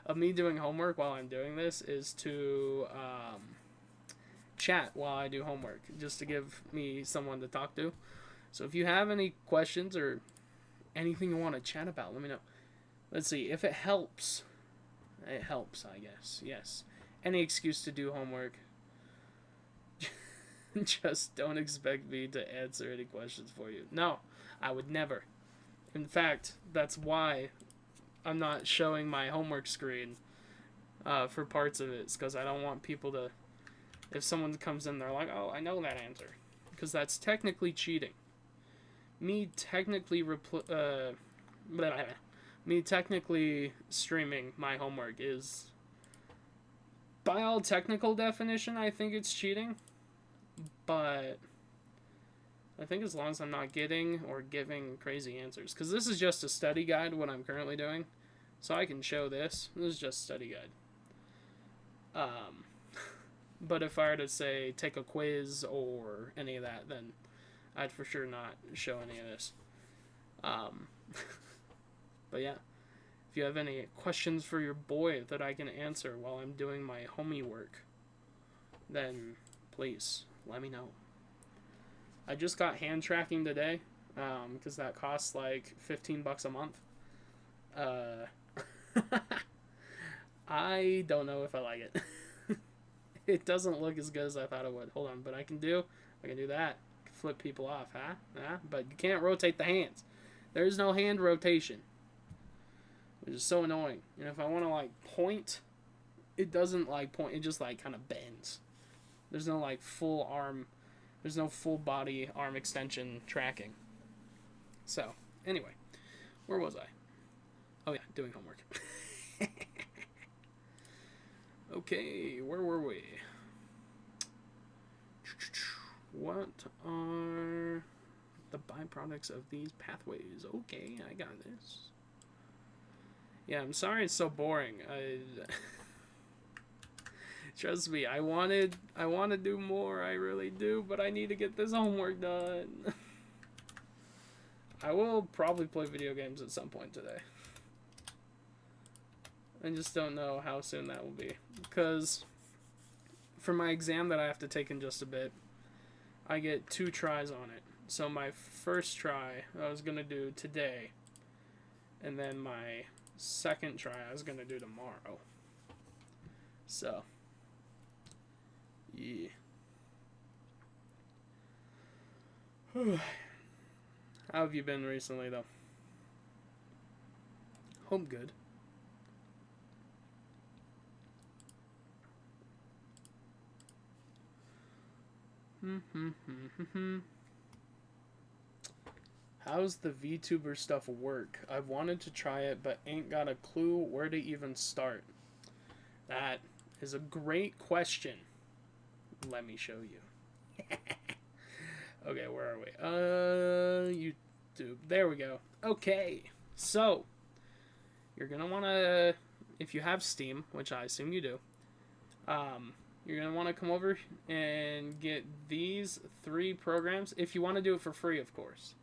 of me doing homework while I'm doing this is to chat while I do homework, just to give me someone to talk to. So if you have any questions or anything you want to chat about, let me know. Let's see, if it helps, I guess, yes. Any excuse to do homework. Just don't expect me to answer any questions for you. No, I would never. In fact, that's why I'm not showing my homework screen for parts of it. It's because I don't want people to... If someone comes in, they're like, oh, I know that answer. Because that's technically cheating. Me technically streaming my homework is... By all technical definition, I think it's cheating. But I think as long as I'm not getting or giving crazy answers. Because this is just a study guide, what I'm currently doing. So I can show this. This is just a study guide. But if I were to say take a quiz or any of that, then I'd for sure not show any of this. But yeah. If you have any questions for your boy that I can answer while I'm doing my homie work, then please let me know. I just got hand tracking today, because that costs like $15 a month. I don't know if I like it. It doesn't look as good as I thought it would. Hold on, but I can do that. I can flip people off, huh? But you can't rotate the hands. There's no hand rotation. which is so annoying. And if I want to like point, it doesn't like point. It just like kind of bends. There's no like full arm. There's no full body arm extension tracking. So anyway, where was I? Oh yeah, doing homework. Okay, where were we? What are the byproducts of these pathways? Okay, I got this. Yeah, I'm sorry it's so boring. Trust me, I want to do more, I really do, but I need to get this homework done. I will probably play video games at some point today. I just don't know how soon that will be. Because for my exam that I have to take in just a bit, I get 2 tries on it. So my first try I was going to do today. And then my second try I was going to do tomorrow. So, yeah. How have you been recently, though? Hope good. How's the VTuber stuff work? I've wanted to try it, but ain't got a clue where to even start. That is a great question. Let me show you. Okay, where are we? YouTube. There we go. Okay, so you're gonna want to, if you have Steam, which I assume you do, you're going to want to come over and get these 3 programs. If you want to do it for free, of course.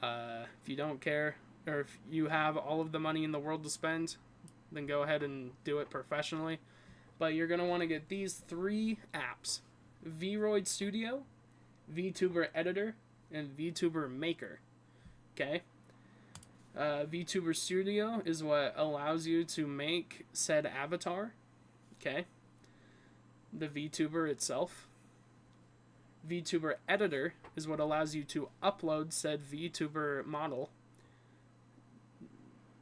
If you don't care, or if you have all of the money in the world to spend, then go ahead and do it professionally. But you're going to want to get these 3 apps. VRoid Studio, VTuber Editor, and VTuber Maker. Okay? VTuber Studio is what allows you to make said avatar. Okay? The VTuber itself. VTuber Editor is what allows you to upload said VTuber model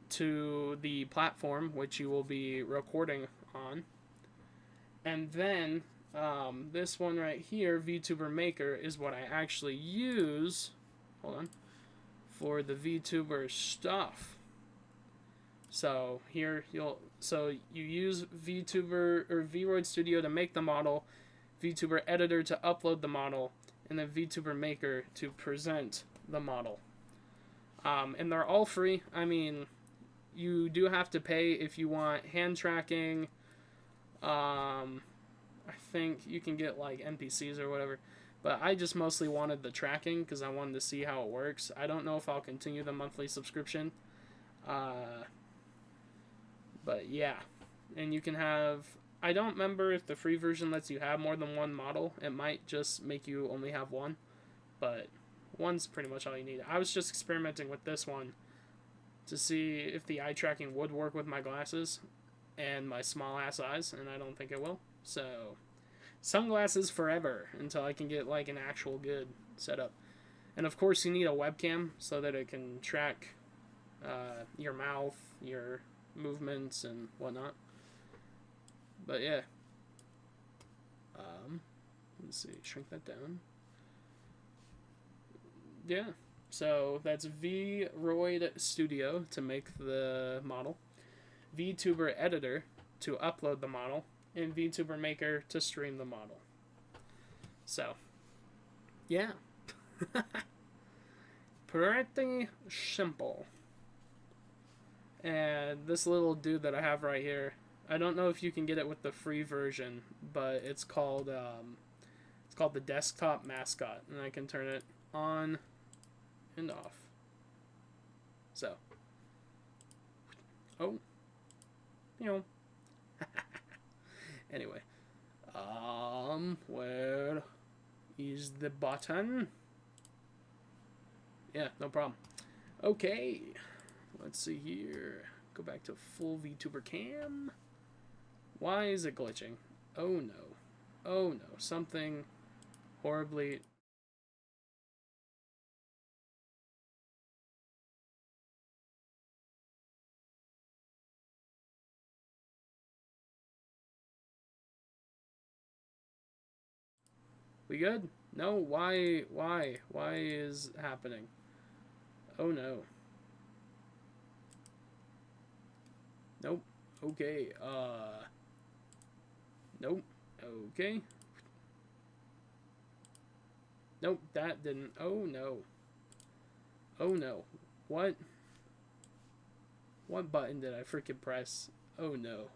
to the platform which you will be recording on. And then this one right here, VTuber Maker, is what I actually use, hold on, for the VTuber stuff. So here you use VTuber or VRoid Studio to make the model, VTuber Editor to upload the model, and then VTuber Maker to present the model. And they're all free. I mean, you do have to pay if you want hand tracking. I think you can get like NPCs or whatever. But I just mostly wanted the tracking because I wanted to see how it works. I don't know if I'll continue the monthly subscription. But yeah, and you can have, I don't remember if the free version lets you have more than 1 model. It might just make you only have 1, but 1's pretty much all you need. I was just experimenting with this one to see if the eye tracking would work with my glasses and my small ass eyes, and I don't think it will. So, sunglasses forever until I can get like an actual good setup. And of course you need a webcam so that it can track your mouth, your movements and whatnot. But yeah, let's see, shrink that down. Yeah, so that's VRoid Studio to make the model, VTuber Editor to upload the model, and VTuber Maker to stream the model. So yeah. Pretty simple. And this little dude that I have right here, I don't know if you can get it with the free version, but it's called the desktop mascot, and I can turn it on and off. So, oh, you know. Anyway, where is the button? Yeah, no problem. Okay. Let's see here. Go back to full VTuber cam. Why is it glitching? Oh no. Oh no. Something horribly We good? No? Why? Why? Why is happening? Oh no. Nope. Okay. Nope. Okay. Nope, that didn't. Oh no. Oh no. What? What button did I freaking press? Oh no.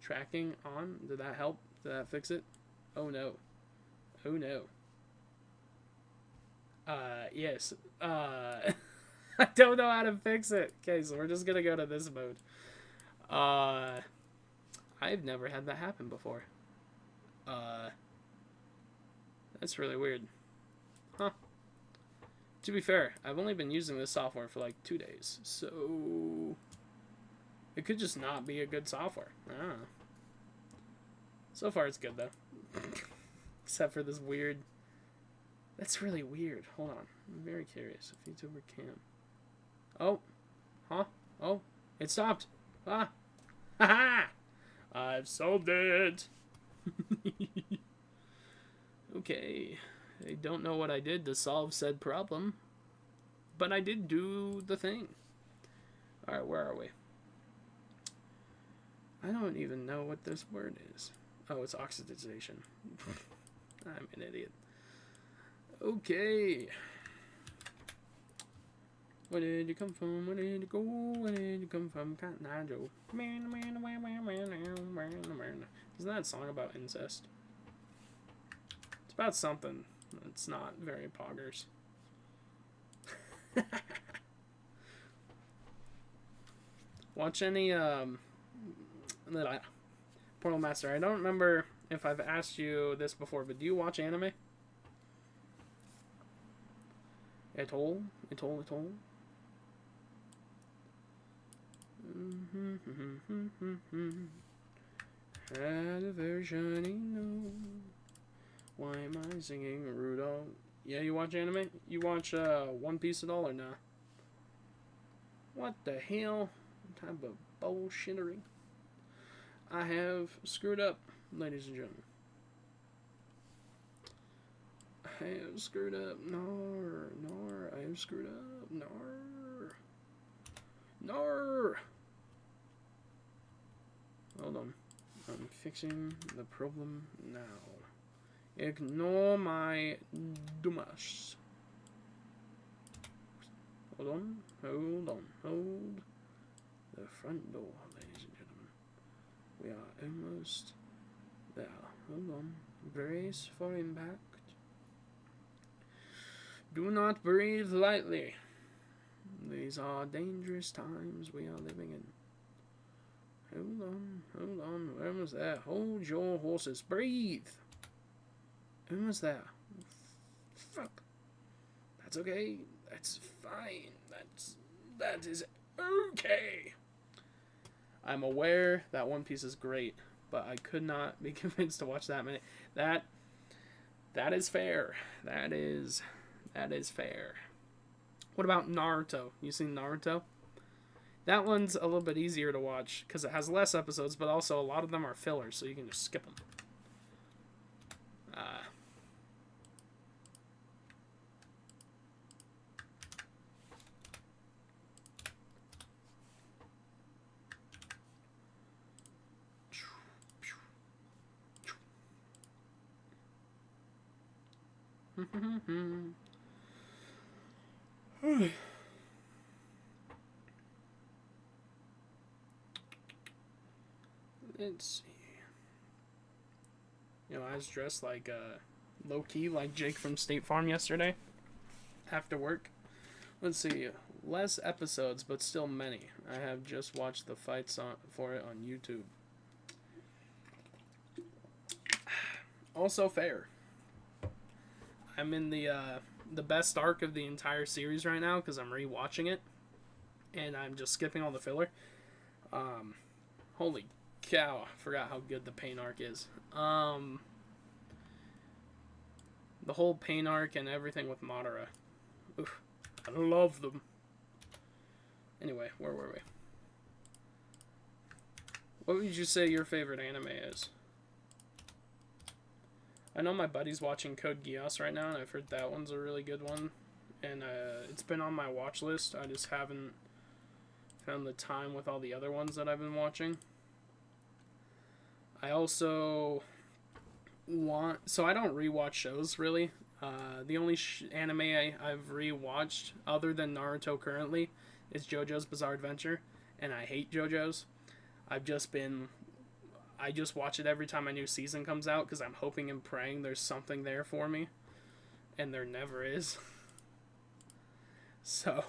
Tracking on? Did that help? Did that fix it? Oh no. Oh no. Yes. I don't know how to fix it. Okay, so we're just gonna go to this mode. I've never had that happen before. That's really weird. Huh. To be fair, I've only been using this software for like 2 days, so it could just not be a good software. I don't know. So far, it's good though. Except for this weird. That's really weird. Hold on. I'm very curious if YouTuber can. Oh. Huh? Oh. It stopped. Ah. Haha! I've solved it. Okay. I don't know what I did to solve said problem. But I did do the thing. Alright, where are we? I don't even know what this word is. Oh, it's oxidization. I'm an idiot. Okay. Where did you come from? Where did you go? Where did you come from? Cotton Eye Joe. Isn't that a song about incest? It's about something. It's not very poggers. Watch any Portal Master. I don't remember if I've asked you this before, but do you watch anime? At all? At all? At all? Had a very shiny nose. Why am I singing Rudolph? Yeah, you watch anime? You watch One Piece at all or nah? What the hell? What type of bullshittery? I have screwed up, ladies and gentlemen. I have screwed up. Nor. I have screwed up. Nor. Hold on. I'm fixing the problem now. Ignore my dumbass. Hold on. Hold the front door, ladies and gentlemen. We are almost there. Hold on. Brace for impact. Do not breathe lightly. These are dangerous times we are living in. Hold on. We're almost there. Hold your horses. Breathe. Almost there. Fuck. That's okay. That's fine. That is okay. I'm aware that One Piece is great, but I could not be convinced to watch that many. That is fair. That is fair. What about Naruto? You seen Naruto? That one's a little bit easier to watch because it has less episodes, but also a lot of them are fillers, so you can just skip them. Let's see. You know, I was dressed like low-key like Jake from State Farm yesterday after work. Let's see. Less episodes, but still many. I have just watched the fights for it on YouTube. Also fair. I'm in the best arc of the entire series right now because I'm rewatching it, and I'm just skipping all the filler. Holy cow! I forgot how good the Pain arc is. The whole Pain arc and everything with Madara. Oof, I love them. Anyway, where were we? What would you say your favorite anime is? I know my buddy's watching Code Geass right now, and I've heard that one's a really good one. And it's been on my watch list. I just haven't found the time with all the other ones that I've been watching. I also so I don't rewatch shows, really. The only anime I've rewatched, other than Naruto currently, is JoJo's Bizarre Adventure. And I hate JoJo's. I just watch it every time a new season comes out because I'm hoping and praying there's something there for me. And there never is. So,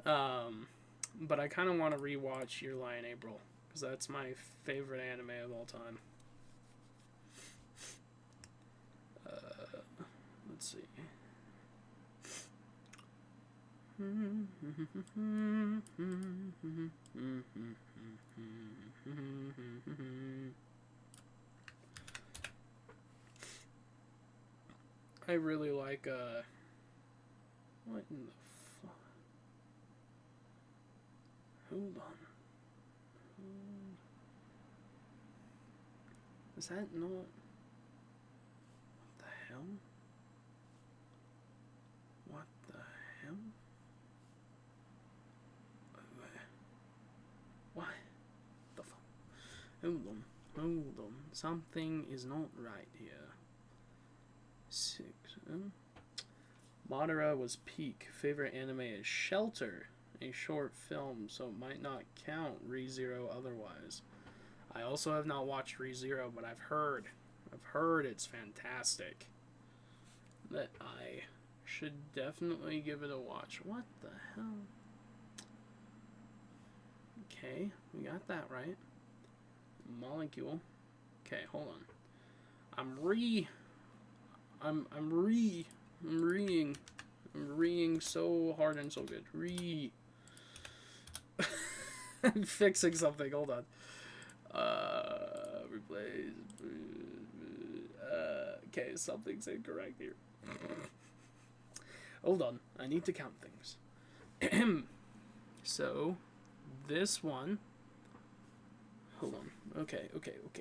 but I kind of want to rewatch Your Lie in April because that's my favorite anime of all time. Let's see. I really like, what in the fuck? Hold on. Is that not... What the hell? What the hell? What? The fuck? Hold on. Something is not right here. 6. Madara was peak. Favorite anime is Shelter, a short film, so it might not count ReZero otherwise. I also have not watched ReZero, but I've heard it's fantastic. That I should definitely give it a watch. What the hell? Okay, we got that right. Molecule. Okay, hold on. I'm reeing so hard and so good. I'm fixing something. Hold on. Replace. Okay, something's incorrect here. Hold on. I need to count things. So, this one. Hold on. Okay. Okay,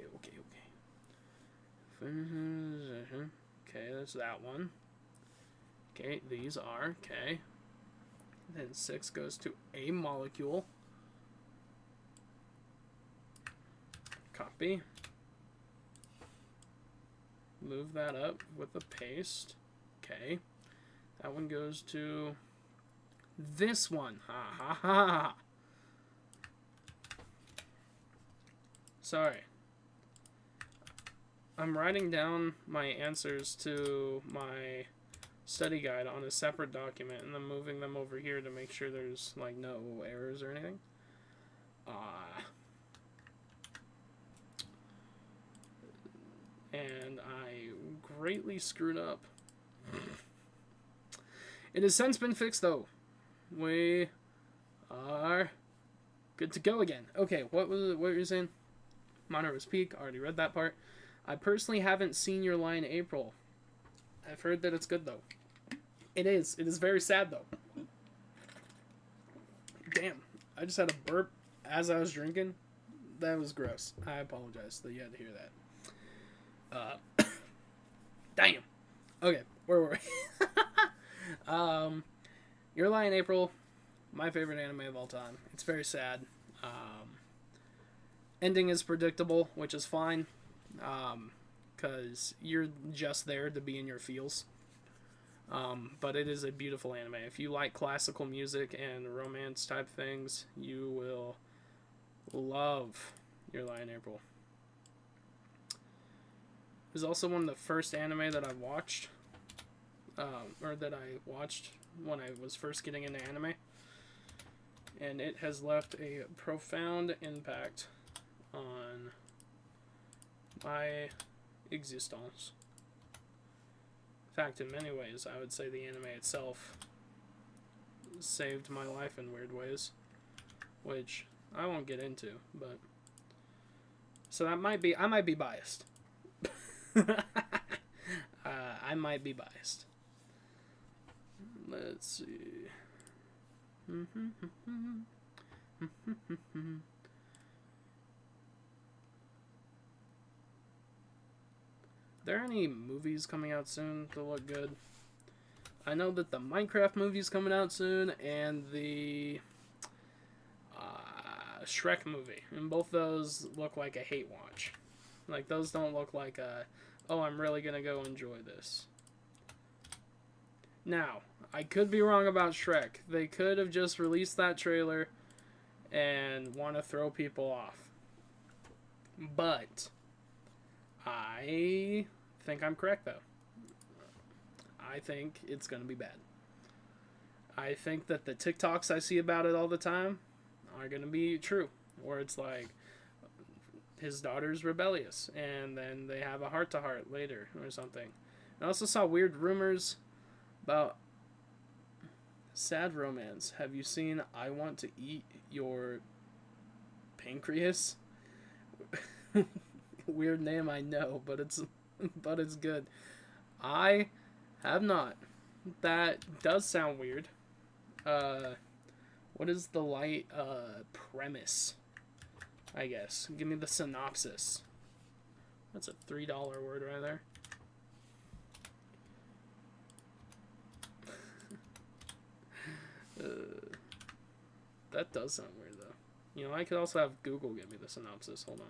that's that one. Okay, these are. Okay. Then 6 goes to a molecule. Copy. Move that up with the paste. Okay. That one goes to this one. Ha ha ha. Sorry. I'm writing down my answers to my study guide on a separate document and then moving them over here to make sure there's like no errors or anything. And I greatly screwed up. It has since been fixed though. We are good to go again. Okay, what were you saying? Monterey's Peak, already read that part. I personally haven't seen Your Lie in April. I've heard that it's good though. It is. It is very sad though. Damn, I just had a burp as I was drinking. That was gross. I apologize that you had to hear that. Damn. Okay, where were we? Your Lie in April, my favorite anime of all time. It's very sad. Ending is predictable, which is fine. Because you're just there to be in your feels. But it is a beautiful anime. If you like classical music and romance type things, you will love Your Lie in April. It was also one of the first anime that I watched, or that I watched when I was first getting into anime. And it has left a profound impact on my existence. In fact, in many ways, I would say the anime itself saved my life in weird ways, which I won't get into, but so I might be biased. I might be biased. Let's see. there any movies coming out soon that look good? I know that the Minecraft movie's coming out soon, and the Shrek movie. And both those look like a hate watch. Like, those don't look like a, oh, I'm really gonna go enjoy this. Now, I could be wrong about Shrek. They could have just released that trailer and want to throw people off. But I think I'm correct, though. I think it's going to be bad. I think that the TikToks I see about it all the time are going to be true. Where it's like, his daughter's rebellious, and then they have a heart-to-heart later or something. I also saw weird rumors about sad romance. Have you seen I Want to Eat Your Pancreas? Weird name, I know, but it's good. I have not. That does sound weird. What is the light premise? I guess. Give me the synopsis. That's a $3 word right there. That does sound weird, though. You know, I could also have Google give me the synopsis. Hold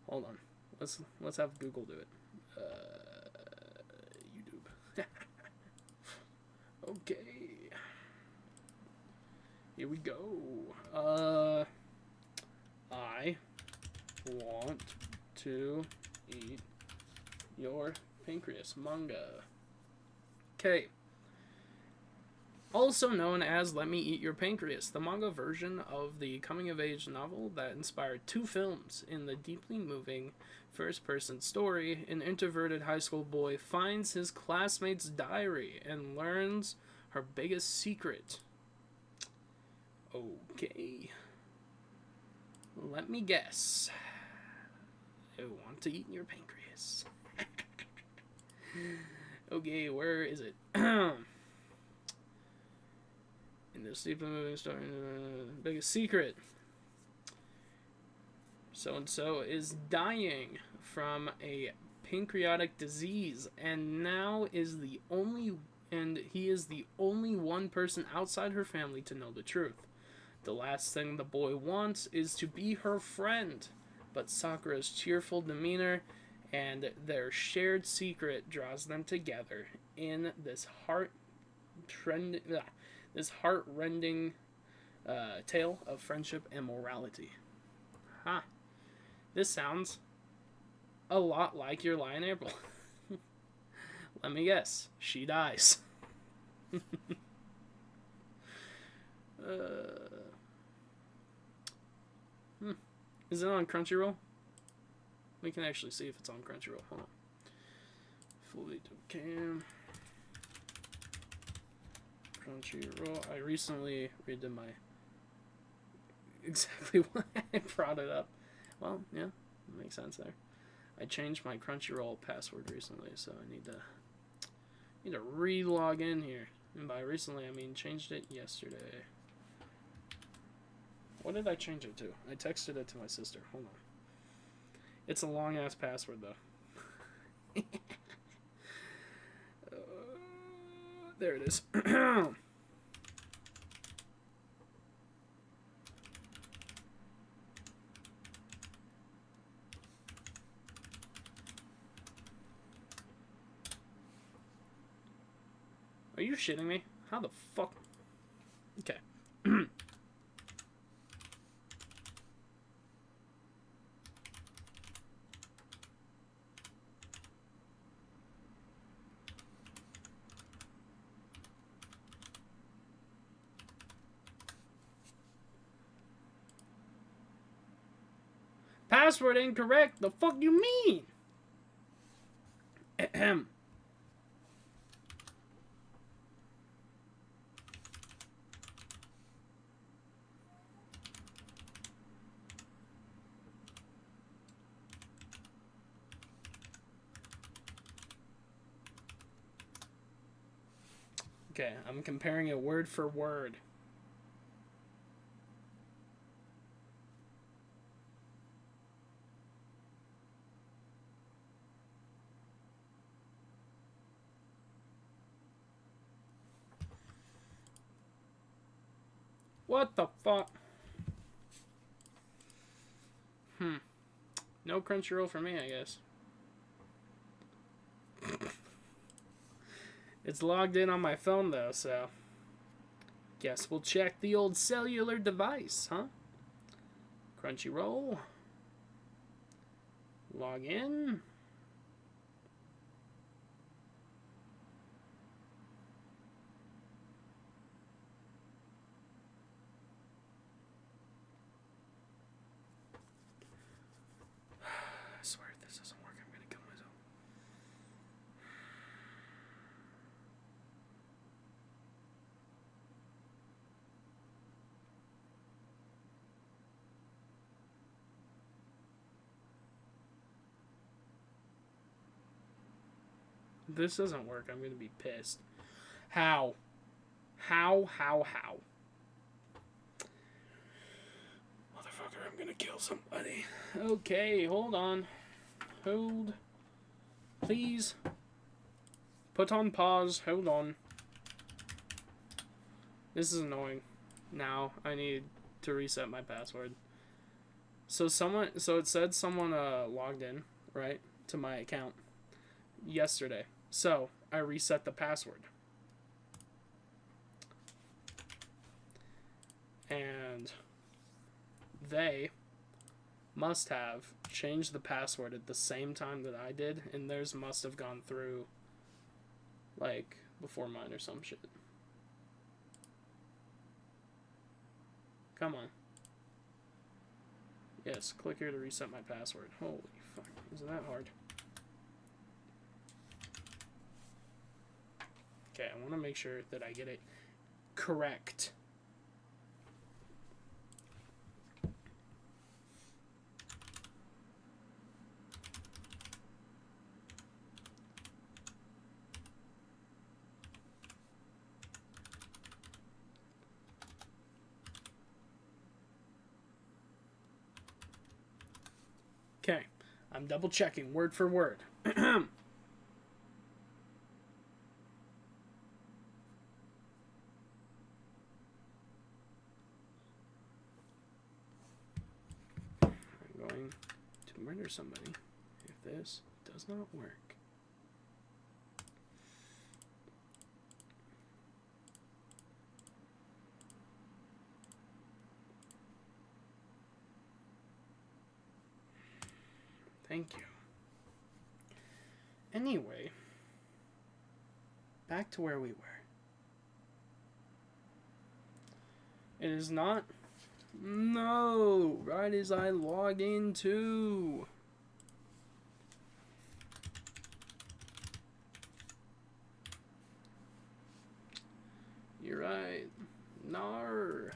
on. Let's have Google do it. YouTube. Okay. Here we go. I want to eat your pancreas. Manga. Okay. Also known as Let Me Eat Your Pancreas, the manga version of the coming-of-age novel that inspired 2 films. In the deeply moving first-person story, an introverted high school boy finds his classmate's diary and learns her biggest secret. Okay. Let me guess. I want to eat your pancreas. Okay, where is it? In the sleeping moving story, biggest secret. So-and-so is dying from a pancreatic disease, and now he is the only one person outside her family to know the truth. The last thing the boy wants is to be her friend, but Sakura's cheerful demeanor and their shared secret draws them together in this heart-rending tale of friendship and morality. Huh. This sounds a lot like Your Lie in April. Let me guess. She dies. Is it on Crunchyroll? We can actually see if it's on Crunchyroll. Hold on. Fully cam. Crunchyroll. I recently redid my exactly why I brought it up. Well, yeah, makes sense there. I changed my Crunchyroll password recently, so I need to re-log in here. And by recently, I mean changed it yesterday. What did I change it to? I texted it to my sister. Hold on. It's a long-ass password, though. There it is. Are you shitting me? How the fuck? Okay. Password incorrect? The fuck you mean? Ahem. Okay, I'm comparing it word for word. What the fuck? No Crunchyroll for me, I guess. It's logged in on my phone, though, so... Guess we'll check the old cellular device, huh? Crunchyroll. Log in. I swear if this doesn't work, I'm gonna kill myself. If this doesn't work, I'm gonna be pissed. How? How? Motherfucker, I'm gonna kill somebody. Okay, hold on. Hold. Please. Put on pause. Hold on. This is annoying. Now, I need to reset my password. So it said someone logged in, right, to my account yesterday. So, I reset the password. And they must have changed the password at the same time that I did, and theirs must have gone through, like, before mine or some shit. Come on. Yes, click here to reset my password. Holy fuck, isn't that hard? Okay, I want to make sure that I get it correct. Okay, I'm double checking word for word. I'm going to murder somebody if this does not work. Thank you. Anyway, back to where we were. It is not... No! Right as I log in too. You're right. Nar.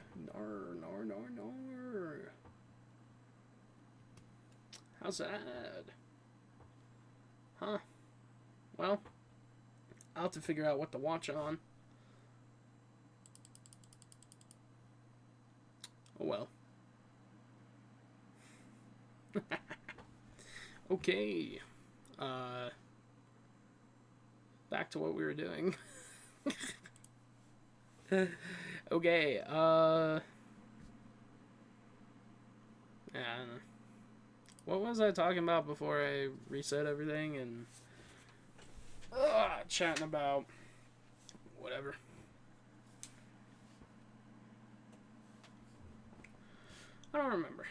How sad. Huh. Well, I'll have to figure out what to watch on. Oh well. Okay. Back to what we were doing. Okay, and what was I talking about before I reset everything and chatting about whatever. I don't remember.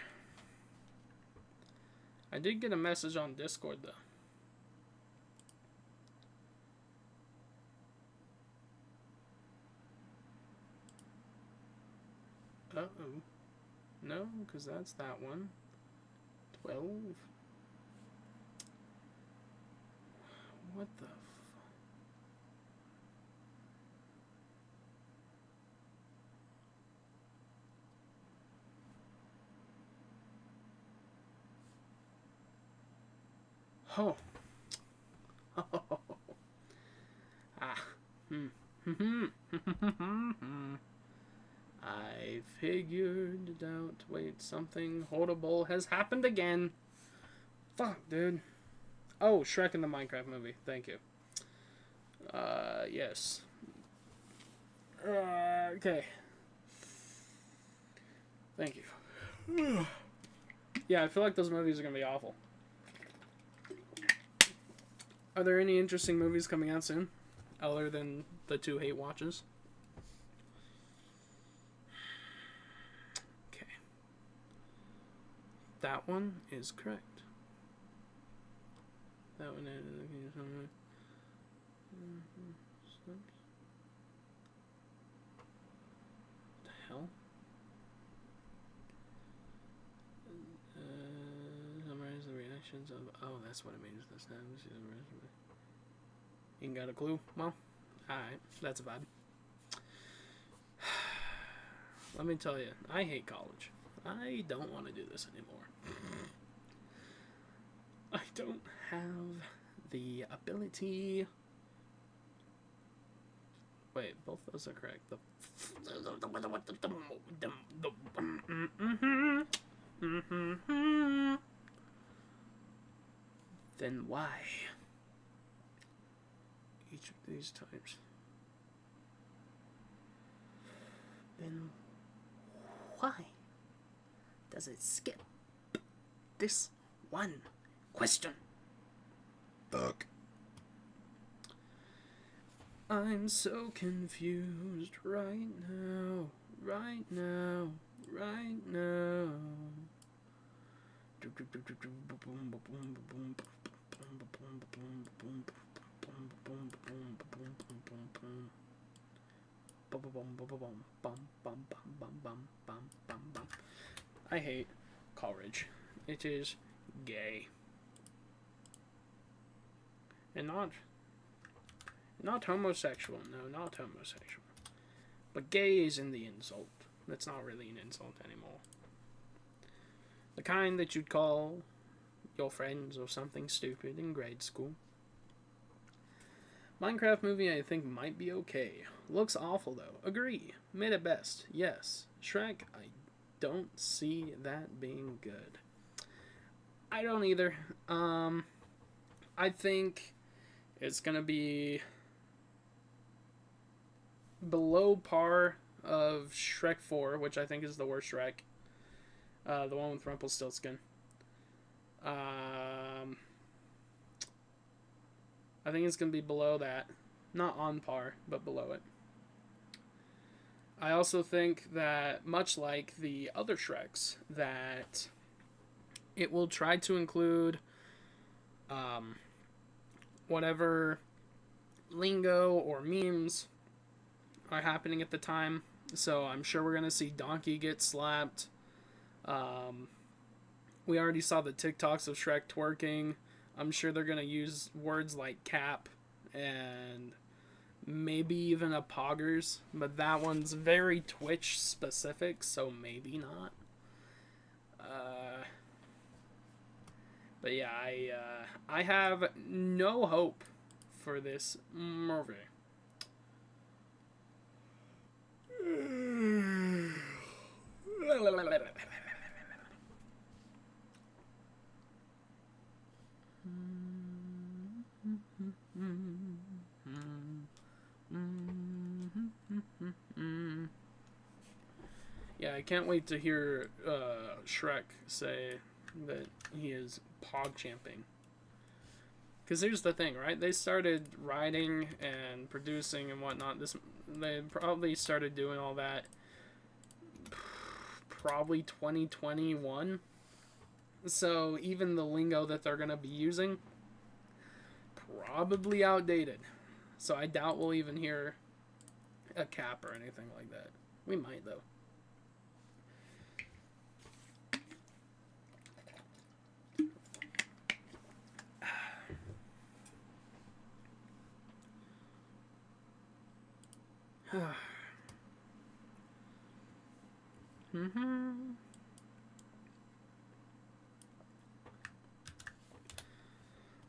I did get a message on Discord though. Uh-oh. No, because that's that one. 12. What the Oh. I figured it out. Wait, something horrible has happened again. Fuck, dude. Oh, Shrek in the Minecraft movie. Thank you. Yes. Okay. Thank you. Yeah, I feel like those movies are gonna be awful. Are there any interesting movies coming out soon, other than the 2 hate watches? Okay. That one is correct. That one is... What the hell? Summarize the reactions of... Oh, that's what it means this time. You ain't got a clue? Well, alright. That's a vibe. Let me tell you, I hate college. I don't want to do this anymore. I don't have the ability... Wait, both those are correct. Then why? Each of these types. Then why does it skip this one question? Fuck. I'm so confused right now, right now, right now. I hate college. It is gay. And not homosexual, no, not homosexual. But gay is in the insult. That's not really an insult anymore. The kind that you'd call your friends or something stupid in grade school. Minecraft movie I think might be okay. Looks awful though. Agree. Mid at best. Yes. Shrek, I don't see that being good. I don't either. I think it's gonna be below par of Shrek 4, which I think is the worst Shrek. The one with Rumpelstiltskin. I think it's going to be below that. Not on par, but below it. I also think that, much like the other Shreks, that it will try to include whatever lingo or memes are happening at the time. So I'm sure we're going to see Donkey get slapped. We already saw the TikToks of Shrek twerking. I'm sure they're going to use words like cap and maybe even a poggers. But that one's very Twitch specific, so maybe not. But yeah, I have no hope for this movie. Yeah, I can't wait to hear Shrek say that he is pog champing. Because here's the thing, right? They started writing and producing and whatnot. They probably started doing all that probably 2021. So even the lingo that they're going to be using, probably outdated. So I doubt we'll even hear a cap or anything like that. We might, though.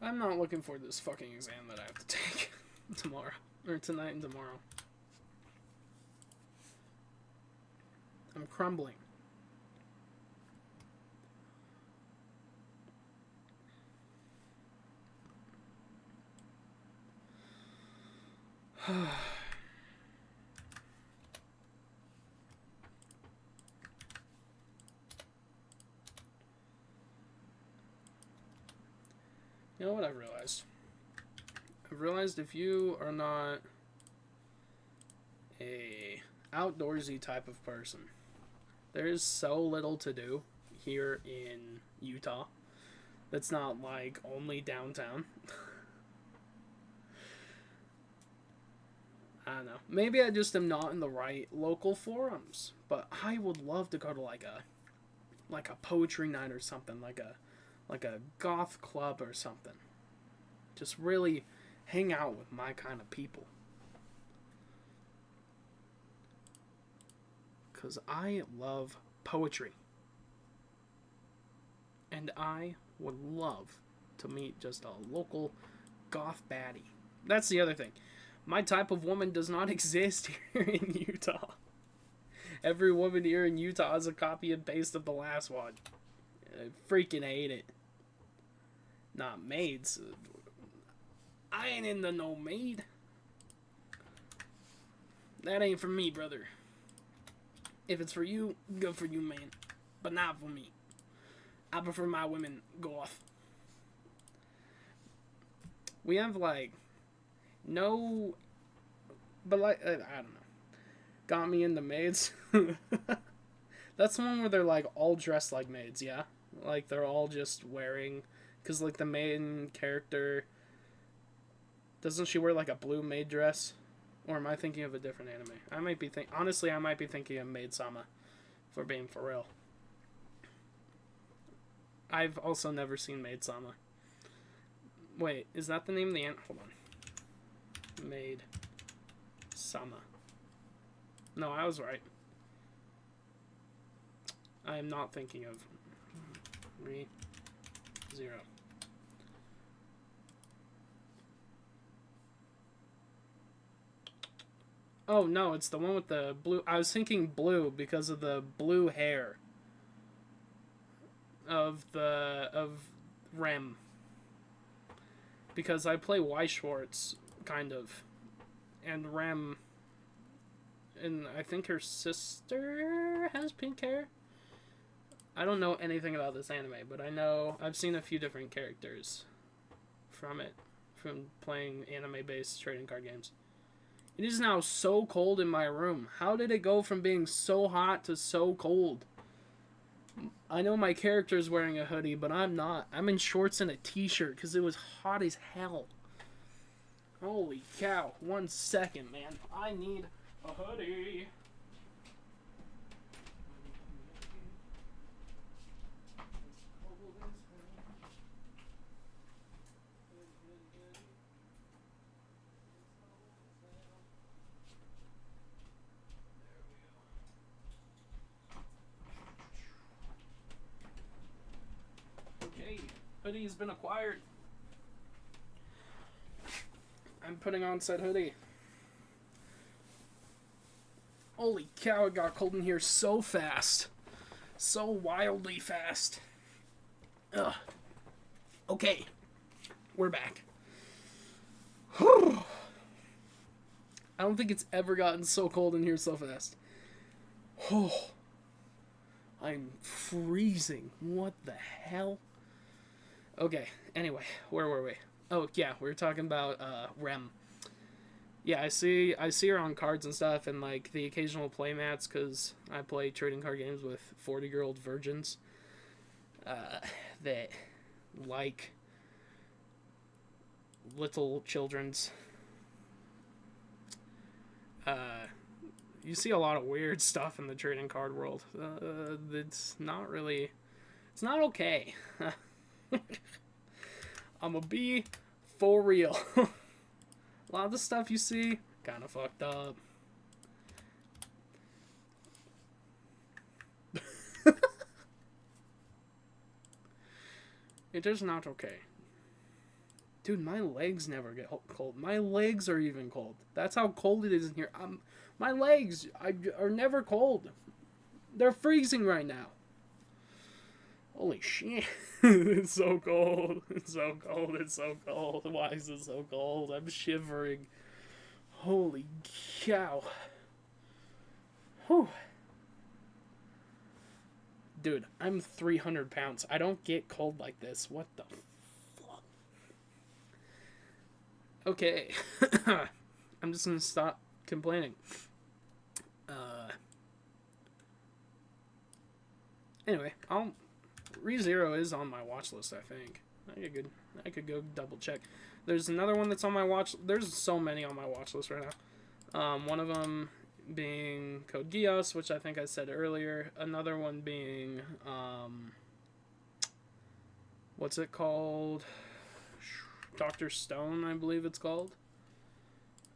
I'm not looking for this fucking exam that I have to take tomorrow, or tonight and tomorrow. I'm crumbling. You know what I've realized? I've realized if you are not a outdoorsy type of person, there is so little to do here in Utah that's not like only downtown. I don't know. Maybe I just am not in the right local forums, but I would love to go to like a poetry night or something, like a goth club or something. Just really hang out with my kind of people. Cause I love poetry. And I would love to meet just a local goth baddie. That's the other thing. My type of woman does not exist here in Utah. Every woman here in Utah is a copy and paste of the last one. I freaking hate it. Not maids. I ain't into no maid. That ain't for me, brother. If it's for you, good for you, man. But not for me. I prefer my women goth. We have like no, but like I don't know. Got me into maids. That's the one where they're like all dressed like maids, yeah. Like they're all just wearing, cause like the main character, doesn't she wear like a blue maid dress? Or am I thinking of a different anime? I might be honestly, I might be thinking of Maid Sama, for being for real. I've also never seen Maid Sama. Wait, is that the name of the anime? Hold on. Maid Sama. No, I was right. I am not thinking of Re:Zero. Oh no, it's the one with the blue. I was thinking blue because of the blue hair of Rem. Because I play Weiss Schwartz, kind of, and Rem, and I think her sister has pink hair. I don't know anything about this anime, but I know I've seen a few different characters from it, from playing anime-based trading card games. It is now so cold in my room. How did it go from being so hot to so cold? I know my character's wearing a hoodie, but I'm not. I'm in shorts and a t-shirt because it was hot as hell. Holy cow. 1 second, man. I need a hoodie. Hoodie has been acquired. I'm putting on said hoodie. Holy cow, it got cold in here so fast. So wildly fast. Ugh. Okay. We're back. I don't think it's ever gotten so cold in here so fast. Oh. I'm freezing. What the hell? Okay, anyway, where were we? Oh, yeah, we were talking about Rem. Yeah, I see her on cards and stuff, and like the occasional playmats, because I play trading card games with 40-year-old virgins that like little children's. You see a lot of weird stuff in the trading card world. It's not really... It's not okay. I'm gonna be for real. A lot of the stuff you see, kind of fucked up. It is not okay. Dude, my legs never get cold. My legs are even cold. That's how cold it is in here. My legs are never cold. They're freezing right now. Holy shit. It's so cold. It's so cold. It's so cold. Why is it so cold? I'm shivering. Holy cow. Whew. Dude, I'm 300 pounds. I don't get cold like this. What the fuck? Okay. I'm just gonna stop complaining. Anyway, ReZero is on my watch list, I think. I could go double check. There's another one that's on my watch. There's so many on my watch list right now. One of them being Code Geass, which I think I said earlier. Another one being what's it called? Dr. Stone, I believe it's called.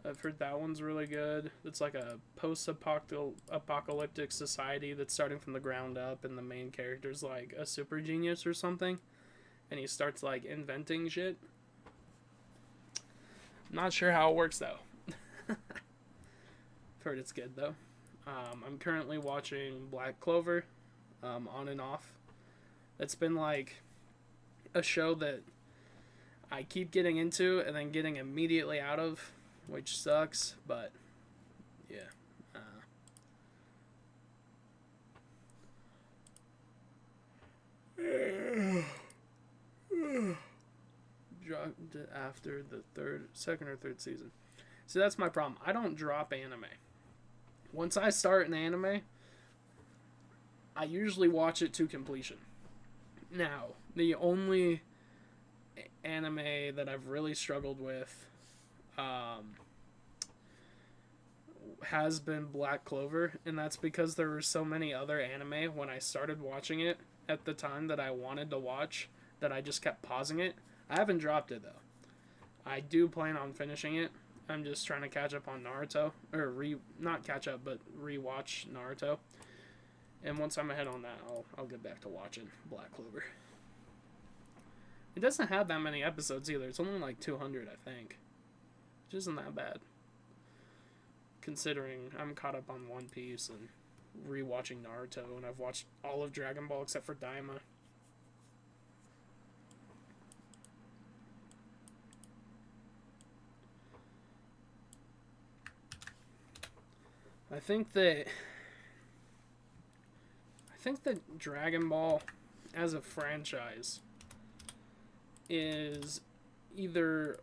I've heard that one's really good. It's like a post-apocalyptic society that's starting from the ground up, and the main character's like a super genius or something, and he starts like inventing shit. Not sure how it works though. I've heard it's good though. I'm currently watching Black Clover, on and off. It's been like a show that I keep getting into and then getting immediately out of, which sucks, but yeah. Dropped it after the second or third season. See, that's my problem. I don't drop anime. Once I start an anime, I usually watch it to completion. Now, the only anime that I've really struggled with has been Black Clover, and that's because there were so many other anime when I started watching it at the time that I wanted to watch that I just kept pausing it. I haven't dropped it though. I do plan on finishing it. I'm just trying to catch up on Naruto, or not catch up, but rewatch Naruto. And once I'm ahead on that, I'll get back to watching Black Clover. It doesn't have that many episodes either. It's only like 200, I think. Which isn't that bad. Considering I'm caught up on One Piece and rewatching Naruto, and I've watched all of Dragon Ball except for Daima. I think that Dragon Ball as a franchise is either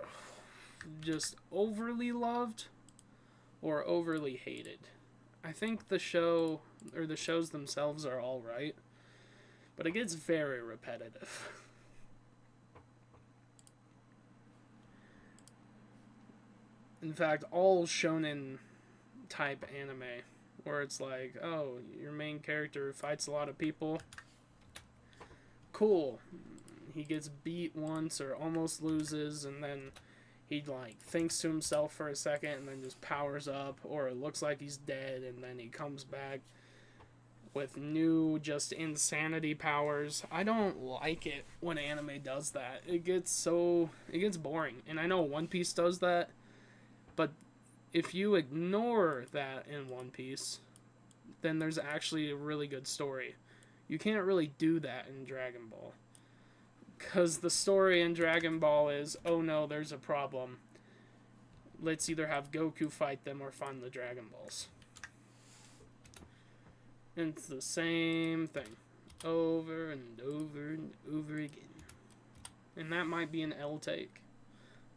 just overly loved or overly hated. I think the show, or the shows themselves, are all right, but it gets very repetitive. In fact, all shonen type anime, where it's like, oh, your main character fights a lot of people. Cool. He gets beat once or almost loses, and then he like thinks to himself for a second and then just powers up, or it looks like he's dead and then he comes back with new just insanity powers. I don't like it when anime does that. It gets boring. And I know One Piece does that, but if you ignore that in One Piece, then there's actually a really good story. You can't really do that in Dragon Ball. Because the story in Dragon Ball is, oh no, there's a problem. Let's either have Goku fight them or find the Dragon Balls. And it's the same thing. Over and over and over again. And that might be an L take.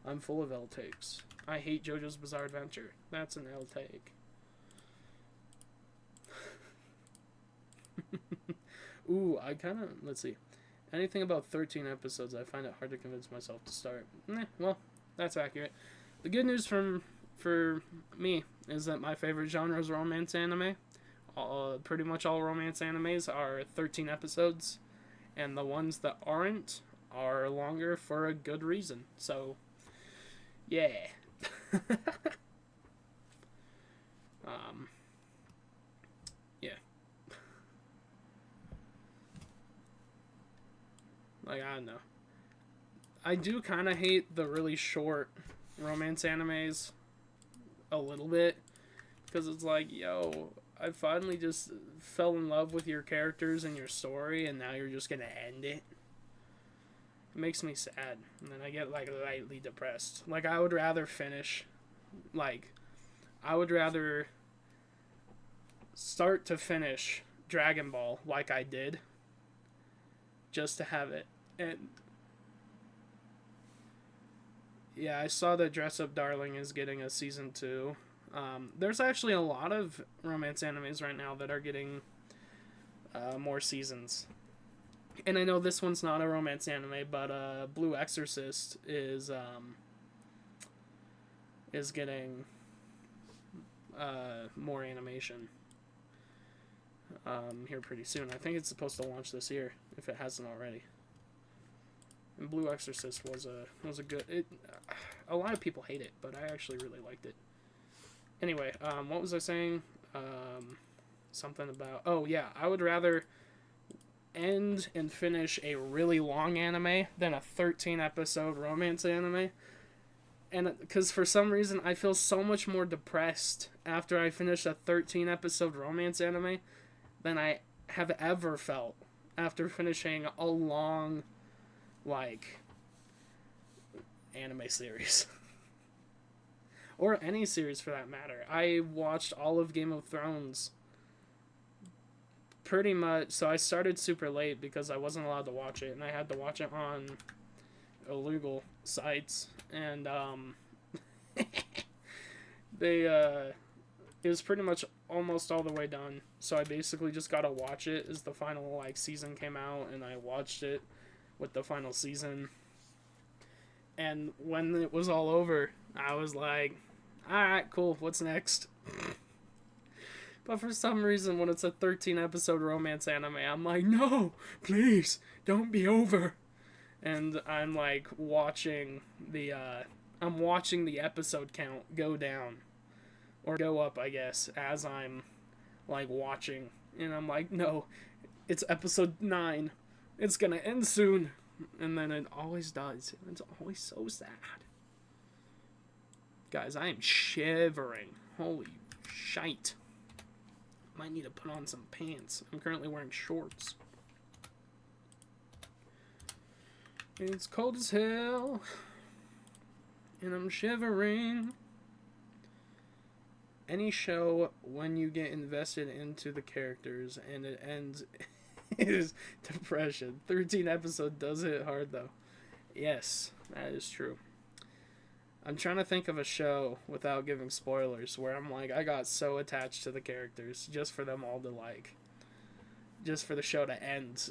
I'm full of L takes. I hate JoJo's Bizarre Adventure. That's an L take. Ooh, I kind of... Let's see. Anything about 13 episodes, I find it hard to convince myself to start. Well, that's accurate. The good news for me is that my favorite genre is romance anime. Pretty much all romance animes are 13 episodes, and the ones that aren't are longer for a good reason. So, yeah. Yeah. Like, I don't know. I do kind of hate the really short romance animes a little bit, because it's like, yo, I finally just fell in love with your characters and your story, and now you're just gonna end it. It makes me sad, and then I get like lightly depressed. Like, I would rather start to finish Dragon Ball like I did, just to have it end. Yeah, I saw that Dress Up Darling is getting a season 2. There's actually a lot of romance animes right now that are getting more seasons. And I know this one's not a romance anime, but Blue Exorcist is getting more animation here pretty soon. I think it's supposed to launch this year if it hasn't already. And Blue Exorcist was a good. A lot of people hate it, but I actually really liked it. Anyway, what was I saying? Something about. Oh yeah, I would rather end and finish a really long anime than a 13-episode romance anime. And because for some reason I feel so much more depressed after I finish a 13-episode romance anime than I have ever felt after finishing a long, like, anime series. Or any series for that matter. I watched all of Game of Thrones pretty much. So I started super late because I wasn't allowed to watch it, and I had to watch it on illegal sites. And it was pretty much almost all the way done. So I basically just got to watch it as the final like season came out, and I watched it with the final season. And when it was all over, I was like, alright, cool, what's next? But for some reason, when it's a 13-episode romance anime, I'm like, no, please, don't be over. And I'm like watching the episode count go down. Or go up, I guess, as I'm like watching. And I'm like, no, it's episode 9. It's gonna end soon. And then it always does. It's always so sad. Guys, I am shivering. Holy shite. Might need to put on some pants. I'm currently wearing shorts. It's cold as hell. And I'm shivering. Any show, when you get invested into the characters and it ends, is depression. 13 episode does hit hard, though. Yes, that is true. I'm trying to think of a show without giving spoilers where I'm like, I got so attached to the characters just for them all to like, just for the show to end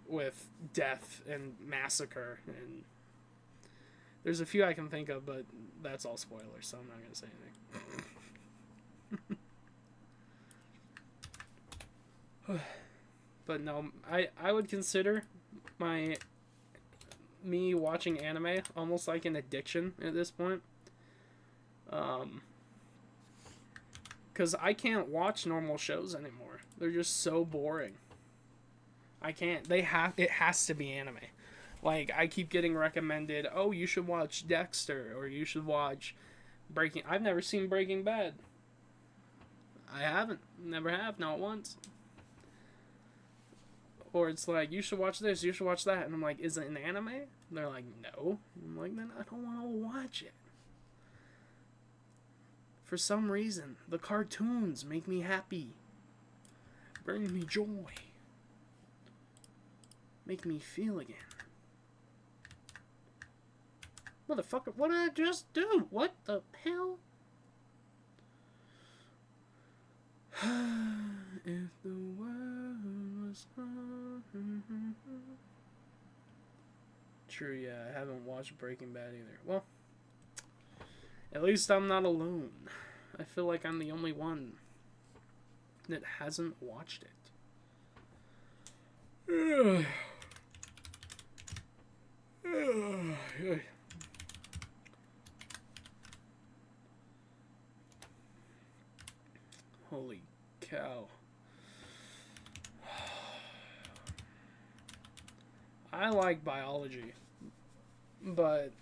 with death and massacre. And there's a few I can think of, but that's all spoilers, so I'm not going to say anything. But no, I would consider me watching anime almost like an addiction at this point. Because I can't watch normal shows anymore. They're just so boring. I can't. It has to be anime. Like, I keep getting recommended, oh, you should watch Dexter, or you should watch I've never seen Breaking Bad. I haven't. Never have. Not once. Or it's like, you should watch this, you should watch that. And I'm like, is it an anime? And they're like, no. I'm like, then I don't want to watch it. For some reason, the cartoons make me happy. Bring me joy. Make me feel again. Motherfucker, what did I just do? What the hell? If the world was true, yeah, I haven't watched Breaking Bad either. Well, at least I'm not alone. I feel like I'm the only one that hasn't watched it. Holy cow. I like biology, but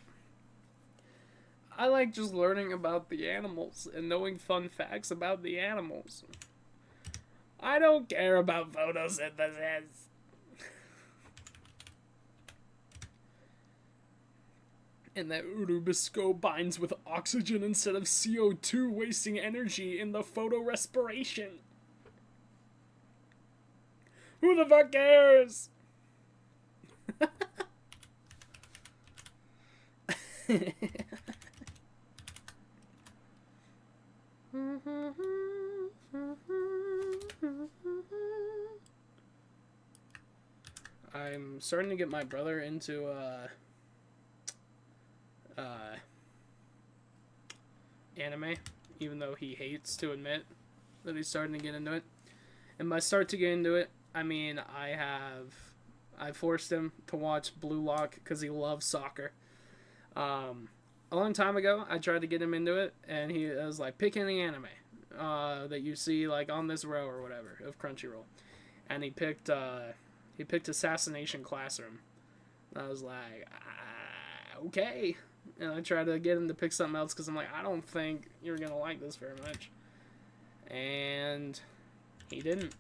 I like just learning about the animals and knowing fun facts about the animals. I don't care about photosynthesis. And that Urubisco binds with oxygen instead of CO2, wasting energy in the photorespiration. Who the fuck cares? I'm starting to get my brother into anime, even though he hates to admit that he's starting to get into it. And by start to get into it, I mean I forced him to watch Blue Lock because he loves soccer. A long time ago, I tried to get him into it, and he was like, pick any anime that you see like on this row or whatever of Crunchyroll, and he picked Assassination Classroom. And I was like, okay, and I tried to get him to pick something else because I'm like, I don't think you're gonna like this very much, and he didn't.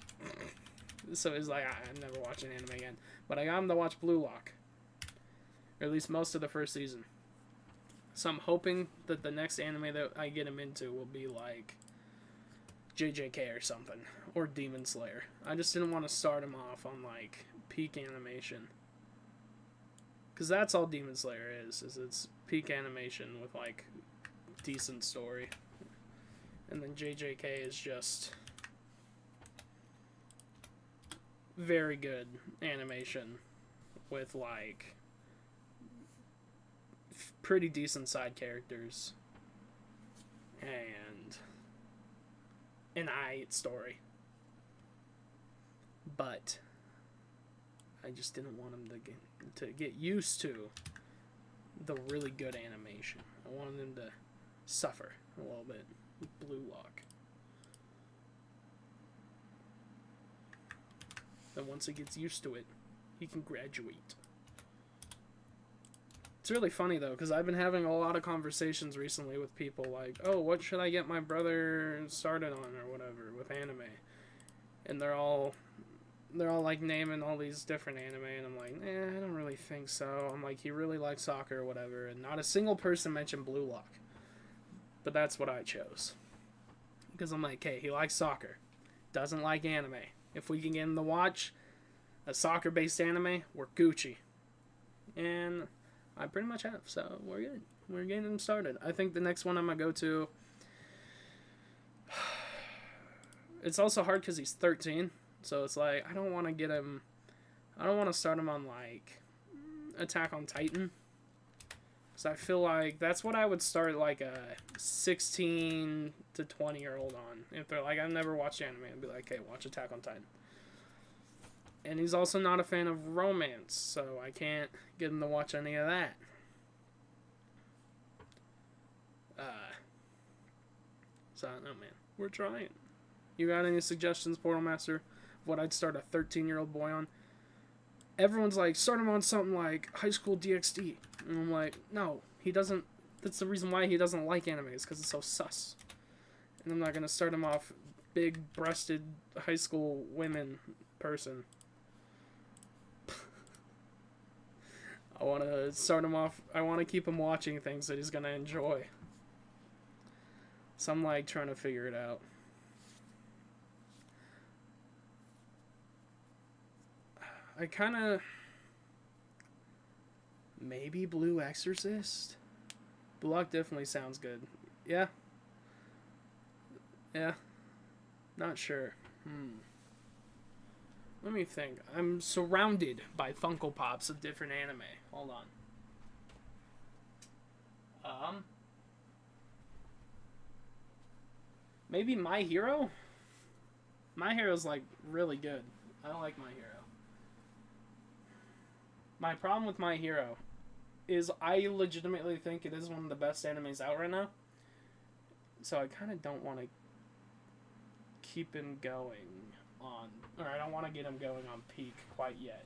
So he's like, I'm never watching anime again. But I got him to watch Blue Lock, or at least most of the first season. So I'm hoping that the next anime that I get him into will be like JJK or something, or Demon Slayer. I just didn't want to start him off on like peak animation, because that's all Demon Slayer is it's peak animation with like decent story, and then JJK is just very good animation with like pretty decent side characters and an aight story. But I just didn't want him to get used to the really good animation. I wanted him to suffer a little bit with Blue Lock. And once he gets used to it, he can graduate. It's really funny though, because I've been having a lot of conversations recently with people like, oh, what should I get my brother started on or whatever with anime? And they're all like naming all these different anime, and I'm like, I don't really think so. I'm like, he really likes soccer or whatever, and not a single person mentioned Blue Lock. But that's what I chose. Because I'm like, hey, he likes soccer, doesn't like anime. If we can get him to watch a soccer-based anime, we're Gucci. And I pretty much have, so we're good. We're getting him started. I think the next one I'm going to go to... It's also hard because he's 13, so it's like, I don't want to get him... I don't want to start him on, like, Attack on Titan. Because I feel like that's what I would start, like, a 16 to 20-year-old on. If they're like, I've never watched anime, I'd be like, hey, watch Attack on Titan. And he's also not a fan of romance, so I can't get him to watch any of that. So I don't know, man. We're trying. You got any suggestions, Portal Master, of what I'd start a 13-year-old boy on? Everyone's like, start him on something like High School DxD. And I'm like, no, he doesn't. That's the reason why he doesn't like anime, is because it's so sus. And I'm not going to start him off big-breasted high school women person. I want to start him off. I want to keep him watching things that he's going to enjoy. So I'm like trying to figure it out. I kind of... Maybe Blue Exorcist? Blue Lock definitely sounds good. Yeah. Yeah. Not sure. Let me think. I'm surrounded by Funko Pops of different anime. Hold on. Maybe My Hero? My Hero's like really good. I like My Hero. My problem with My Hero is I legitimately think it is one of the best animes out right now. So I kind of don't want to keep him going on, or I don't want to get him going on peak quite yet.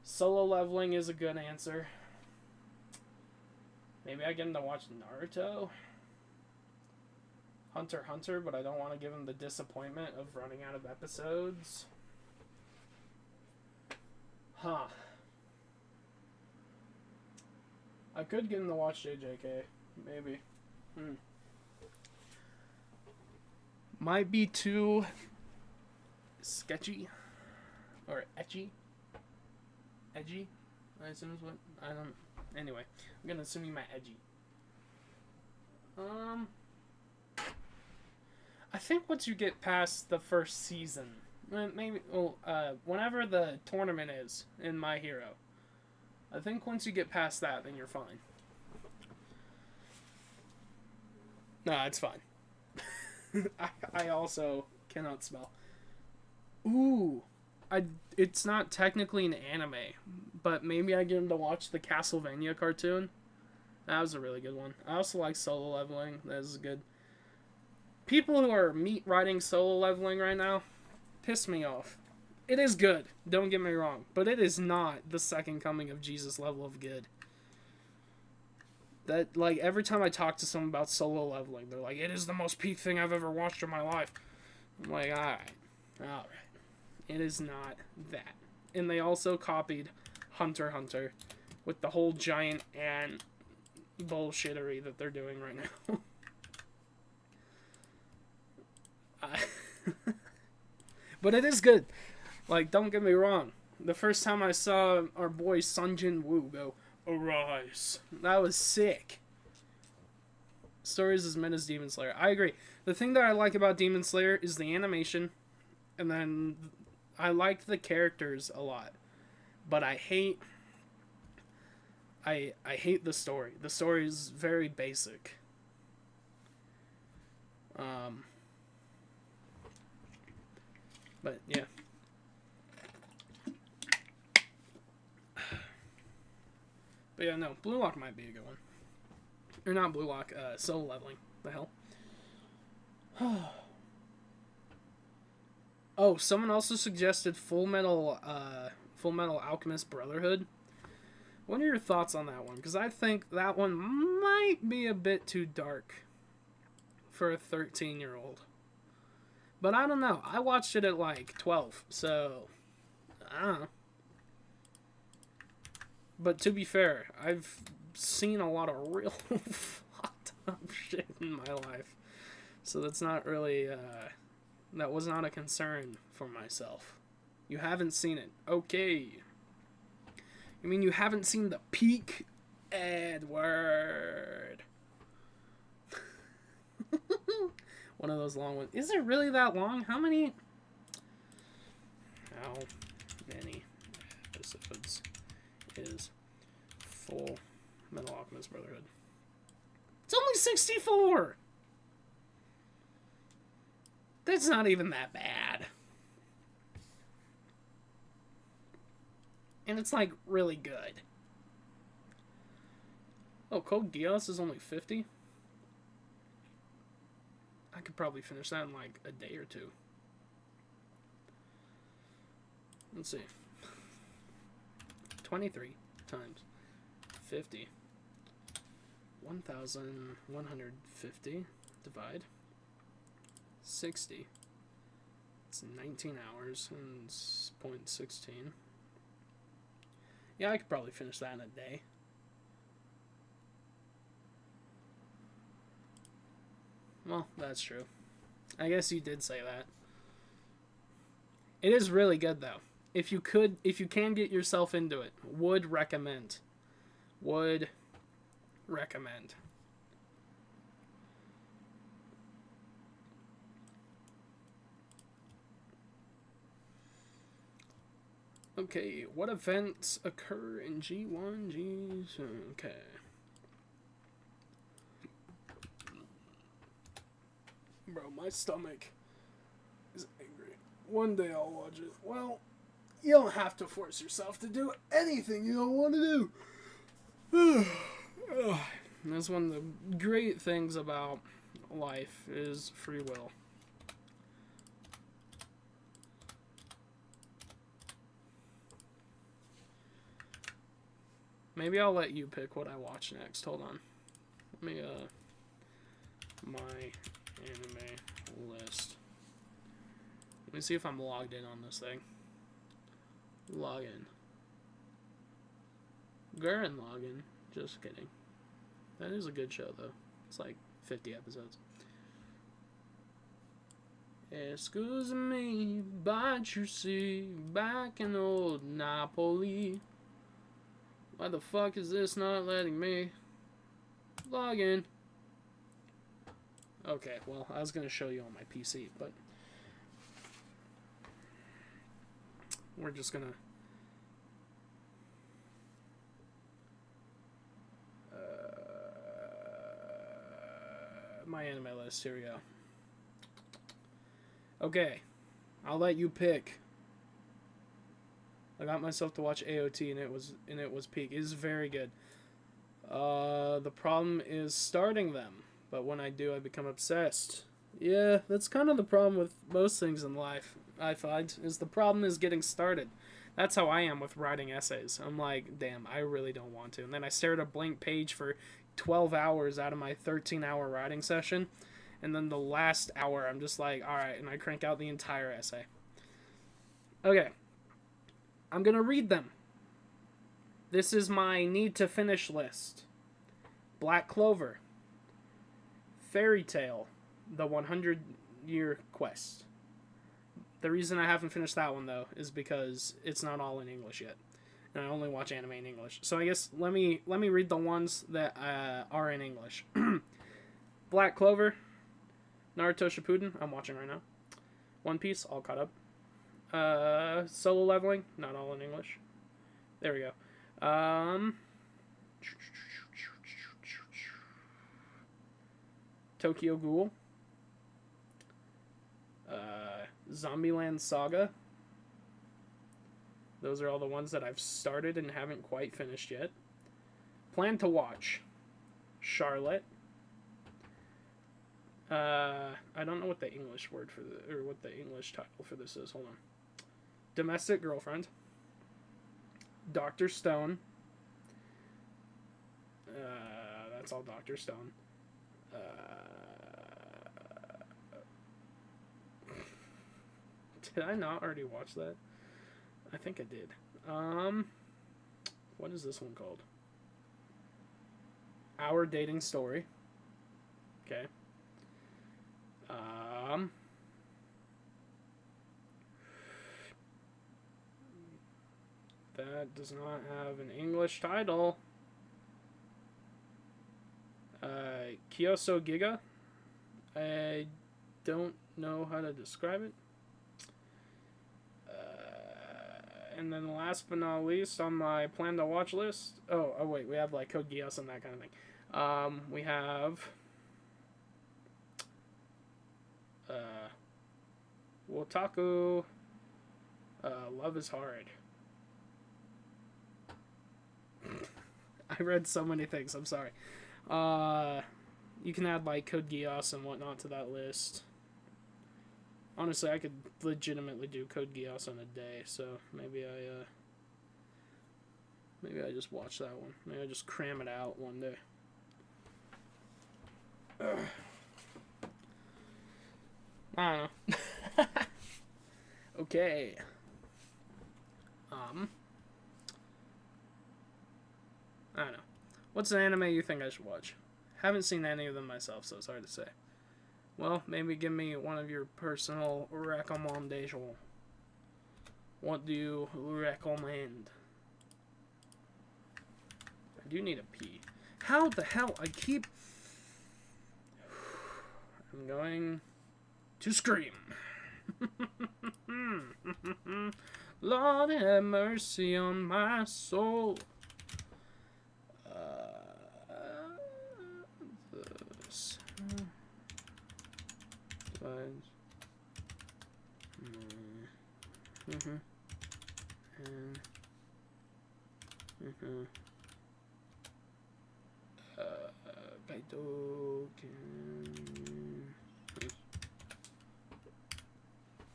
Solo Leveling is a good answer. Maybe I get him to watch Naruto. Hunter x Hunter, but I don't want to give him the disappointment of running out of episodes. Huh. I could get him to watch JJK. Maybe. Might be too sketchy. Or etchy. Edgy? I assume is what? I don't... Anyway. I'm gonna assume you meant edgy. I think once you get past the first season, maybe, well, whenever the tournament is in My Hero, I think once you get past that, then you're fine. Nah, it's fine. I also cannot smell. Ooh, it's not technically an anime, but maybe I get him to watch the Castlevania cartoon. That was a really good one. I also like Solo Leveling. That is good. People who are meat riding Solo Leveling right now piss me off. It is good, don't get me wrong, but it is not the second coming of Jesus level of good. That, like, every time I talk to someone about Solo Leveling, they're like, it is the most peak thing I've ever watched in my life. I'm like, alright. It is not that. And they also copied Hunter x Hunter with the whole giant ant bullshittery that they're doing right now. But it is good. Like, don't get me wrong. The first time I saw our boy Sun Jin Woo go, "Arise," that was sick. Stories as mid as Demon Slayer. I agree. The thing that I like about Demon Slayer is the animation, and then I like the characters a lot. But I hate the story. The story is very basic. But yeah. But yeah, no, Blue Lock might be a good one. Or not Blue Lock, Solo Leveling. The hell? Oh, someone also suggested Full Metal Alchemist Brotherhood. What are your thoughts on that one? Because I think that one might be a bit too dark for a 13-year-old. But I don't know. I watched it at like 12, so I don't know. But to be fair, I've seen a lot of real fucked up shit in my life. So that's not really, that was not a concern for myself. You haven't seen it. Okay. I mean, you haven't seen the peak, Edward. One of those long ones. Is it really that long? How many episodes is Full Metal Alchemist Brotherhood? It's only 64! That's not even that bad. And it's, like, really good. Oh, Code Geass is only 50? I could probably finish that in, like, a day or two. Let's see. 23 times 50. 1,150 divide 60. It's 19 hours and 0.16. Yeah, I could probably finish that in a day. Well, that's true. I guess you did say that. It is really good though. If you can get yourself into it, would recommend. Would recommend. Okay, what events occur in G1, G2? Okay. Bro, my stomach is angry. One day I'll watch it. Well, you don't have to force yourself to do anything you don't want to do. That's one of the great things about life is free will. Maybe I'll let you pick what I watch next. Hold on. Let me, my anime list. Let me see if I'm logged in on this thing. Log in. Gurren Lagann. Just kidding. That is a good show, though. It's like 50 episodes. Excuse me, but you see, back in old Napoli. Why the fuck is this not letting me log in? Okay, well, I was going to show you on my PC, but we're just going to... my anime list, here we go. Okay, I'll let you pick. I got myself to watch AOT, and it was peak. It is very good. The problem is starting them, but when I do, I become obsessed. Yeah, that's kind of the problem with most things in life, I find, is the problem is getting started. That's how I am with writing essays. I'm like, damn, I really don't want to. And then I stare at a blank page for 12 hours out of my 13-hour writing session. And then the last hour, I'm just like, alright, and I crank out the entire essay. Okay. I'm going to read them. This is my need to finish list. Black Clover. Fairy Tail. The 100-Year Quest. The reason I haven't finished that one, though, is because it's not all in English yet. And I only watch anime in English. So I guess let me read the ones that are in English. Black Clover. Naruto Shippuden, I'm watching right now. One Piece, all caught up. Solo Leveling, not all in English. There we go. Tokyo Ghoul. Zombieland Saga. Those are all the ones that I've started and haven't quite finished yet. Plan to watch. Charlotte. I don't know what the English word for what the English title for this is. Hold on. Domestic Girlfriend. Dr. Stone. That's all Dr. Stone. Did I not already watch that? I think I did. What is this one called? Our Dating Story. Okay. That does not have an English title. Kyoso Giga. I don't know how to describe it. And then last but not least on my plan to watch list. Oh wait, we have like Code Geass and that kind of thing. We have Wotaku. Love is Hard. I read so many things. I'm sorry. You can add like Code Geass and whatnot to that list. Honestly, I could legitimately do Code Geass in a day, so maybe I just watch that one. Maybe I just cram it out one day. I don't know. Okay. I don't know. What's an anime you think I should watch? Haven't seen any of them myself, so it's hard to say. Well, maybe give me one of your personal recommendations. What do you recommend? I do need a pee. How the hell? I'm going to scream. Lord have mercy on my soul.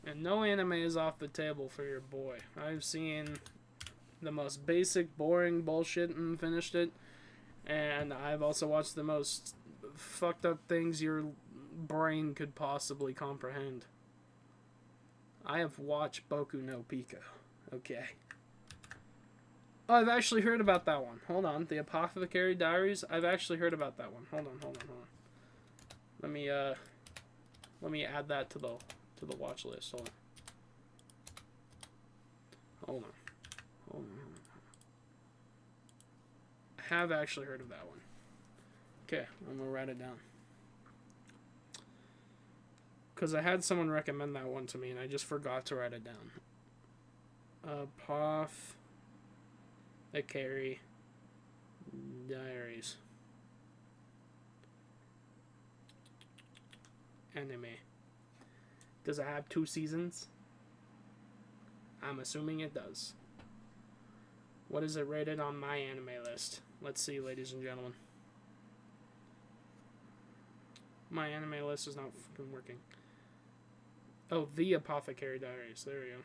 And no anime is off the table for your boy. I've seen the most basic, boring bullshit and finished it. And I've also watched the most fucked up things your brain could possibly comprehend. I have watched Boku no Pico. Okay. Oh, I've actually heard about that one. Hold on. The Apothecary Diaries. I've actually heard about that one. Hold on. Let me add that to the watch list. Hold on. I have actually heard of that one. Okay, I'm gonna write it down. Because I had someone recommend that one to me, and I just forgot to write it down. Apothecary Diaries. Anime. Does it have 2 seasons? I'm assuming it does. What is it rated on my anime list? Let's see, ladies and gentlemen. My anime list is not fucking working. Oh, The Apothecary Diaries. There we go.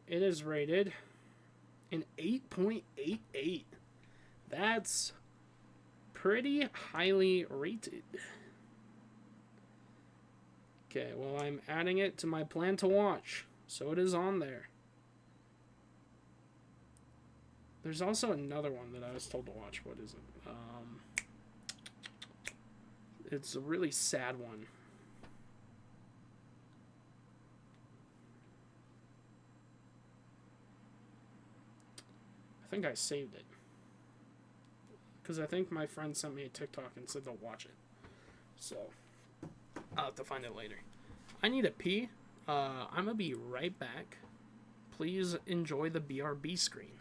It is rated an 8.88. That's pretty highly rated. Okay, well, I'm adding it to my plan to watch, so it is on there. There's also another one that I was told to watch. What is it? It's a really sad one. I think I saved it. Because I think my friend sent me a TikTok and said to watch it. So, I'll have to find it later. I need a pee. I'm going to be right back. Please enjoy the BRB screen.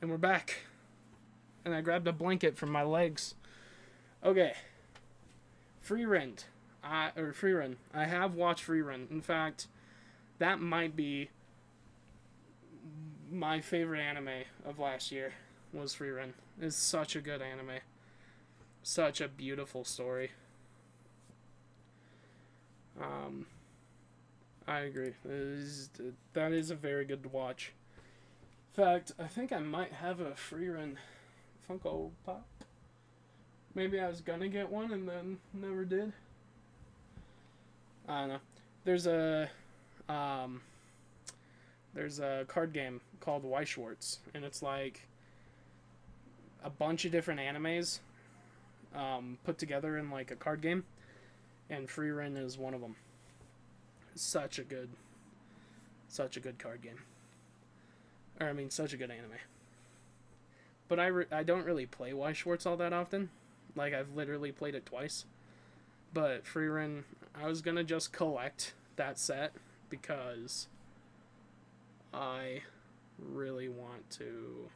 And we're back. And I grabbed a blanket from my legs. Okay. Frieren. I have watched Frieren. In fact, that might be my favorite anime of last year was Frieren. It's such a good anime. Such a beautiful story. I agree. That is a very good watch. In fact, I think I might have a Frieren Funko Pop. Maybe I was gonna get one and then never did. I don't know. There's a card game called Weiss Schwarz, and it's like a bunch of different animes put together in like a card game, and Frieren is one of them. Such a good card game. Or I mean, such a good anime. But I don't really play Weiss Schwarz all that often. Like, I've literally played it twice. But Frieren, I was gonna just collect that set because I really want to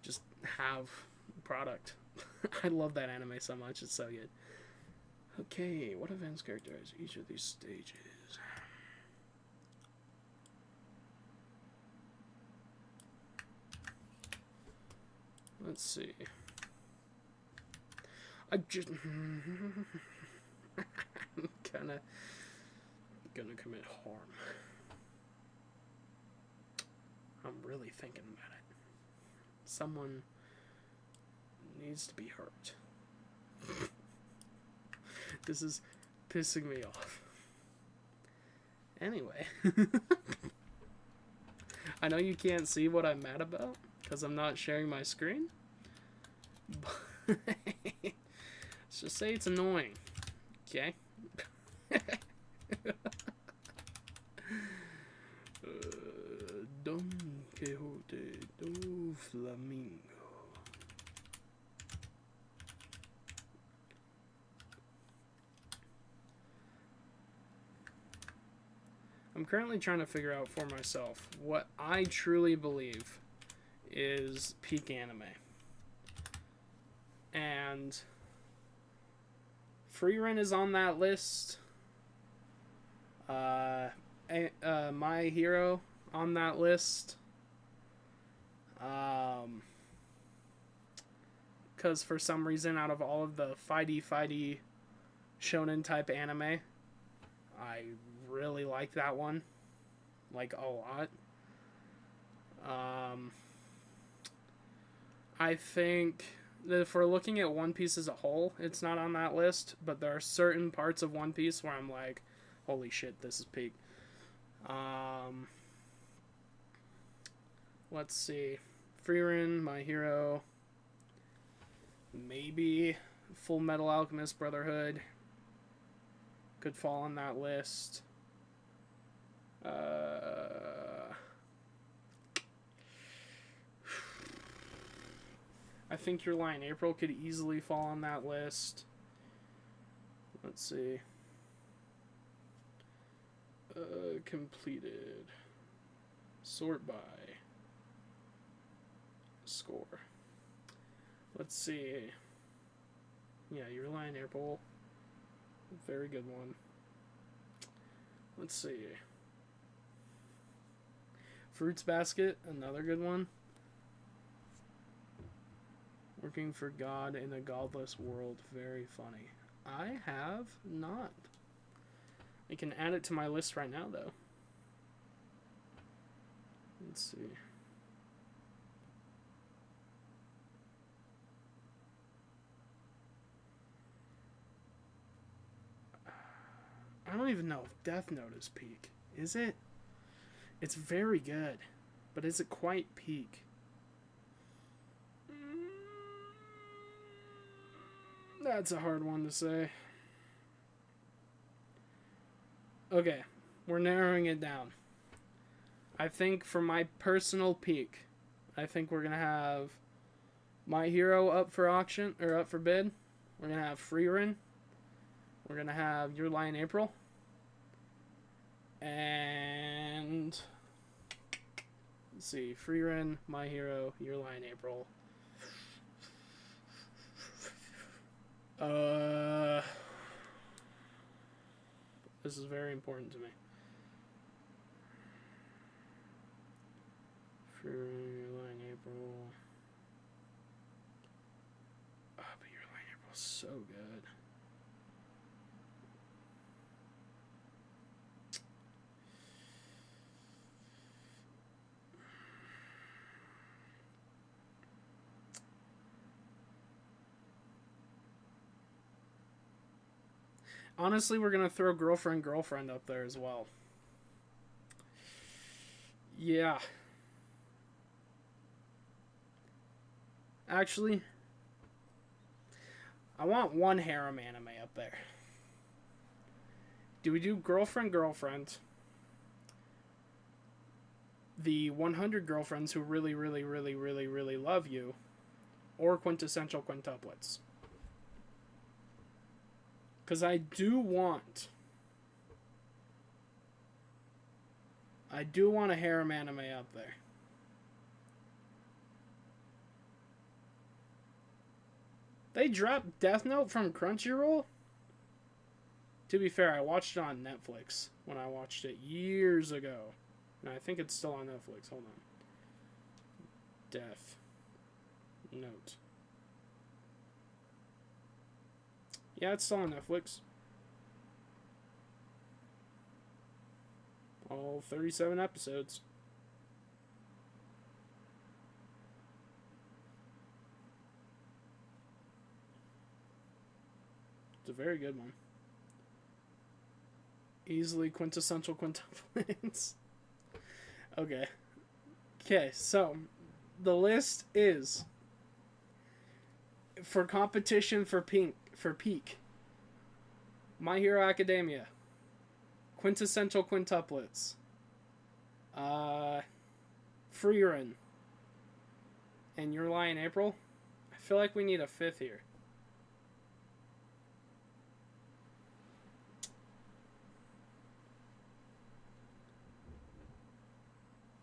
just have product. I love that anime so much. It's so good. Okay, what events characterize each of these stages? Let's see. I'm gonna commit harm. I'm really thinking about it. Someone needs to be hurt. This is pissing me off. Anyway. I know you can't see what I'm mad about because I'm not sharing my screen. But let's just say it's annoying. Okay? Don Quixote do Flamingo. I'm currently trying to figure out for myself what I truly believe is peak anime. And Frieren is on that list. My Hero on that list. Because for some reason, out of all of the fighty shonen type anime, I really like that one, like a lot. I think that if we're looking at One Piece as a whole, it's not on that list, but there are certain parts of One Piece where I'm like, holy shit, this is peak. Let's see. Frieren, My Hero, maybe Full Metal Alchemist Brotherhood could fall on that list. I think Your Lie in April could easily fall on that list. Let's see. Completed. Sort by score. Let's see. Yeah, Your Lie in April. Very good one. Let's see. Fruits Basket, another good one. Working for God in a godless world, very funny. I have not. I can add it to my list right now, though. Let's see. I don't even know if Death Note is peak. Is it? It's very good. But is it quite peak? That's a hard one to say. Okay, we're narrowing it down. I think for my personal peak, I think we're going to have My Hero up for auction, or up for bid. We're going to have Frieren. We're going to have Your Lie in April. And let's see, Frieren, My Hero, Your Lie in April. This is very important to me. Frieren, Your Lie in April. Oh, but Your Lie in April is so good. Honestly, we're going to throw Girlfriend up there as well. Yeah. Actually, I want one harem anime up there. Do we do Girlfriend? The 100 girlfriends who really, really, really, really, really love you, or quintessential quintuplets? Because I do want a harem anime up there. They dropped Death Note from Crunchyroll? To be fair, I watched it on Netflix when I watched it years ago. And I think it's still on Netflix. Hold on. Death Note. Yeah, it's still on Netflix. All 37 episodes. It's a very good one. Easily quintessential quintuplets. Okay. Okay, so the list is for competition for peak. My Hero Academia. Quintessential quintuplets. Frieren. And Your Lie in April. I feel like we need a fifth here.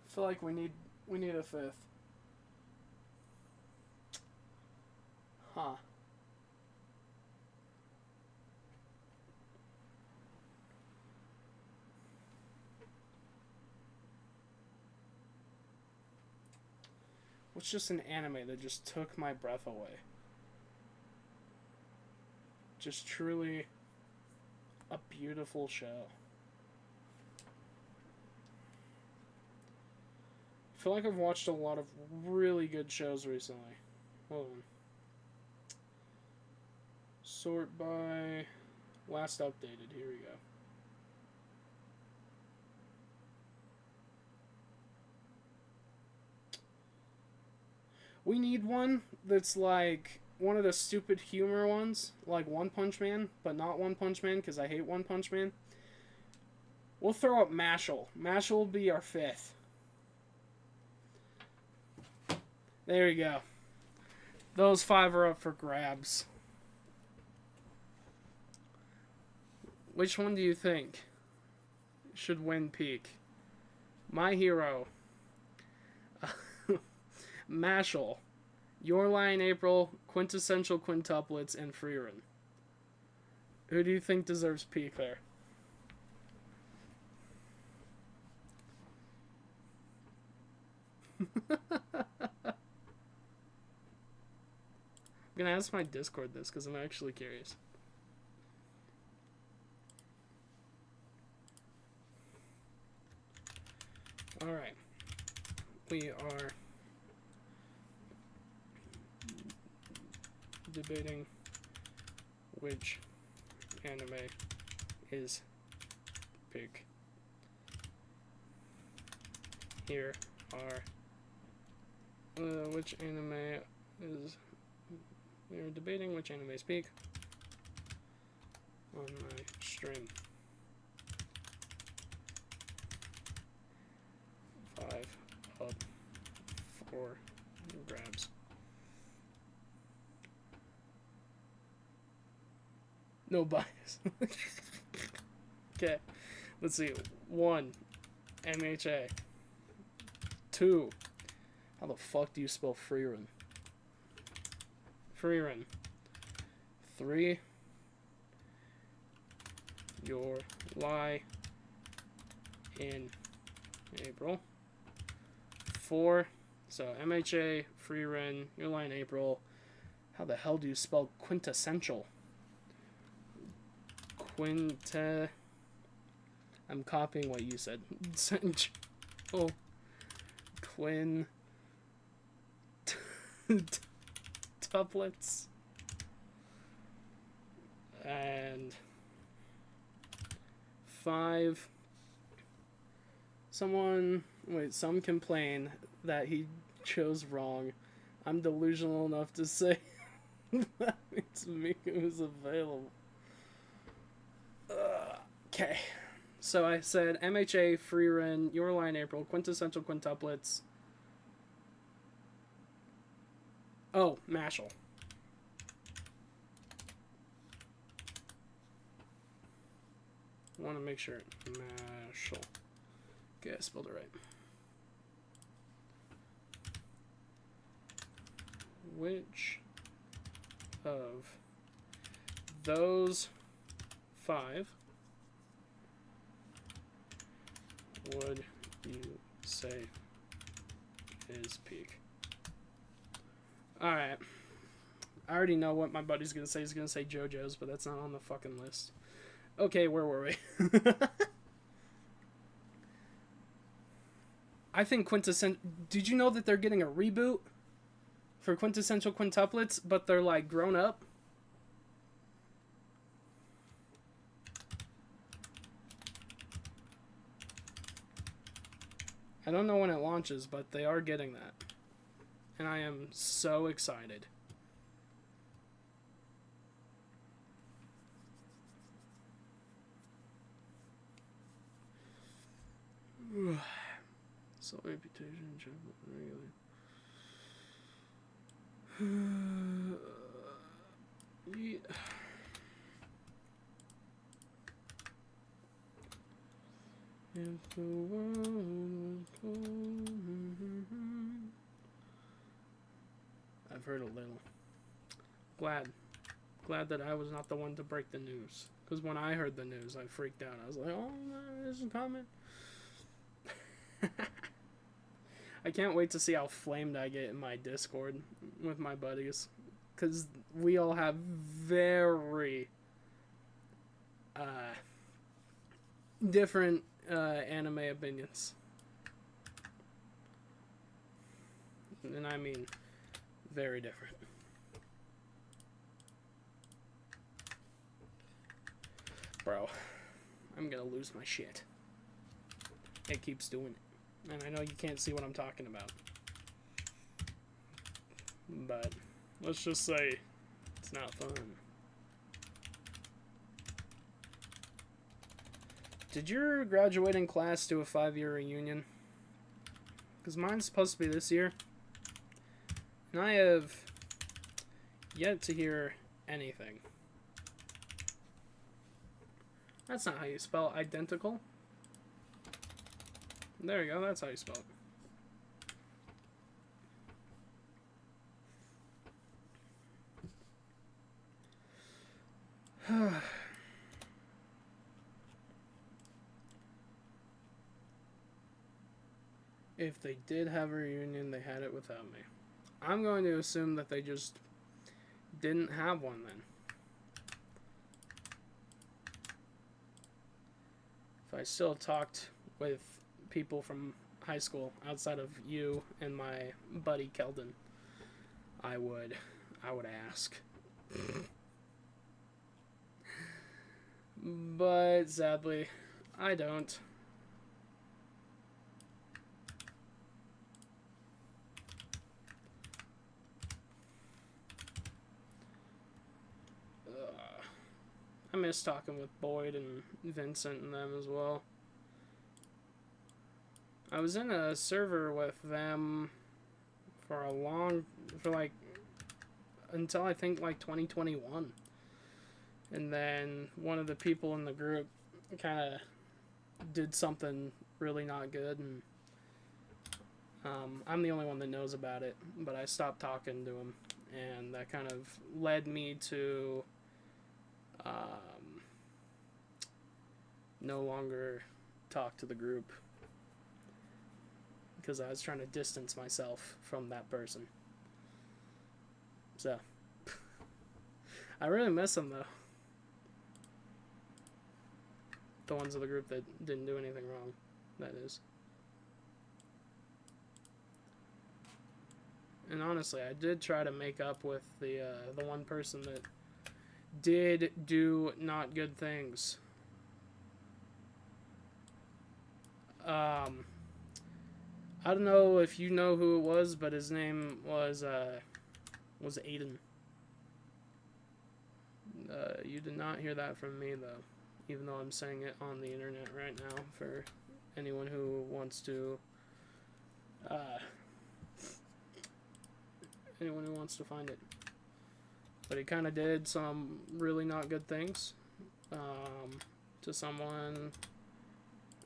I feel like we need a fifth. Huh. What's just an anime that just took my breath away? Just truly a beautiful show. I feel like I've watched a lot of really good shows recently. Hold on. Sort by last updated. Here we go. We need one that's like one of the stupid humor ones, like One Punch Man, but not One Punch Man because I hate One Punch Man. We'll throw up Mashle. Mashle will be our fifth. There you go. Those 5 are up for grabs. Which one do you think should win peak? My Hero, Mashle, Your Lie in April, Quintessential Quintuplets, and Frieren. Who do you think deserves peak there? I'm gonna ask my Discord this because I'm actually curious. Alright. We are debating which anime is peak. Here are which anime is. We are debating which anime is peak on my stream. 5 up for grabs. No bias. Okay, let's see. 1, MHA. 2, how the fuck do you spell Frieren? Frieren. 3, Your Lie in April. 4, so MHA, Frieren, Your Lie in April. How the hell do you spell quintessential? I'm copying what you said. Oh, tuplets. And 5. Some complain that he chose wrong. I'm delusional enough to say that it's Miku who's available. Okay. So I said MHA, Frieren, Your Lie in April, Quintessential Quintuplets. Oh, Mashle. Want to make sure. Mashle. Okay, I spelled it right. Which of those 5 would you say is peak? Alright. I already know what my buddy's gonna say. He's gonna say JoJo's, but that's not on the fucking list. Okay, where were we? I think Quintessential... Did you know that they're getting a reboot for Quintessential Quintuplets, but they're, like, grown up? I don't know when it launches, but they are getting that. And I am so excited. So reputation, regular. Yeah. If the world was cold. I've heard a little. Glad that I was not the one to break the news. Because when I heard the news, I freaked out. I was like, oh, no, this is coming. I can't wait to see how flamed I get in my Discord with my buddies. Because we all have very different anime opinions. And I mean very different. Bro, I'm gonna lose my shit. It keeps doing it. And I know you can't see what I'm talking about. But let's just say it's not fun. Did your graduating class do a 5-year reunion? Because mine's supposed to be this year. And I have yet to hear anything. That's not how you spell identical. There you go, that's how you spell it. If they did have a reunion, they had it without me. I'm going to assume that they just didn't have one then. If I still talked with people from high school outside of you and my buddy Keldon, I would ask. But sadly, I don't. I miss talking with Boyd and Vincent and them as well. I was in a server with them for until I think like 2021. And then one of the people in the group kind of did something really not good, and I'm the only one that knows about it, but I stopped talking to him, and that kind of led me to no longer talk to the group, because I was trying to distance myself from that person. So I really miss them though. The ones of the group that didn't do anything wrong, that is. And honestly, I did try to make up with the one person that did do not good things. I don't know if you know who it was, but his name was Aiden. You did not hear that from me though, even though I'm saying it on the internet right now for anyone who wants to find it. But he kind of did some really not good things to someone,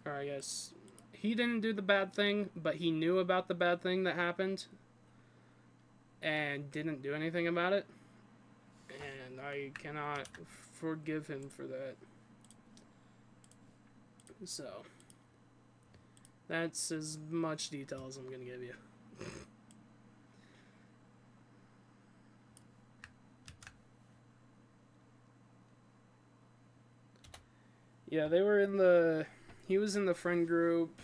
or I guess he didn't do the bad thing, but he knew about the bad thing that happened and didn't do anything about it. And I cannot forgive him for that. So that's as much detail as I'm going to give you. Yeah, he was in the friend group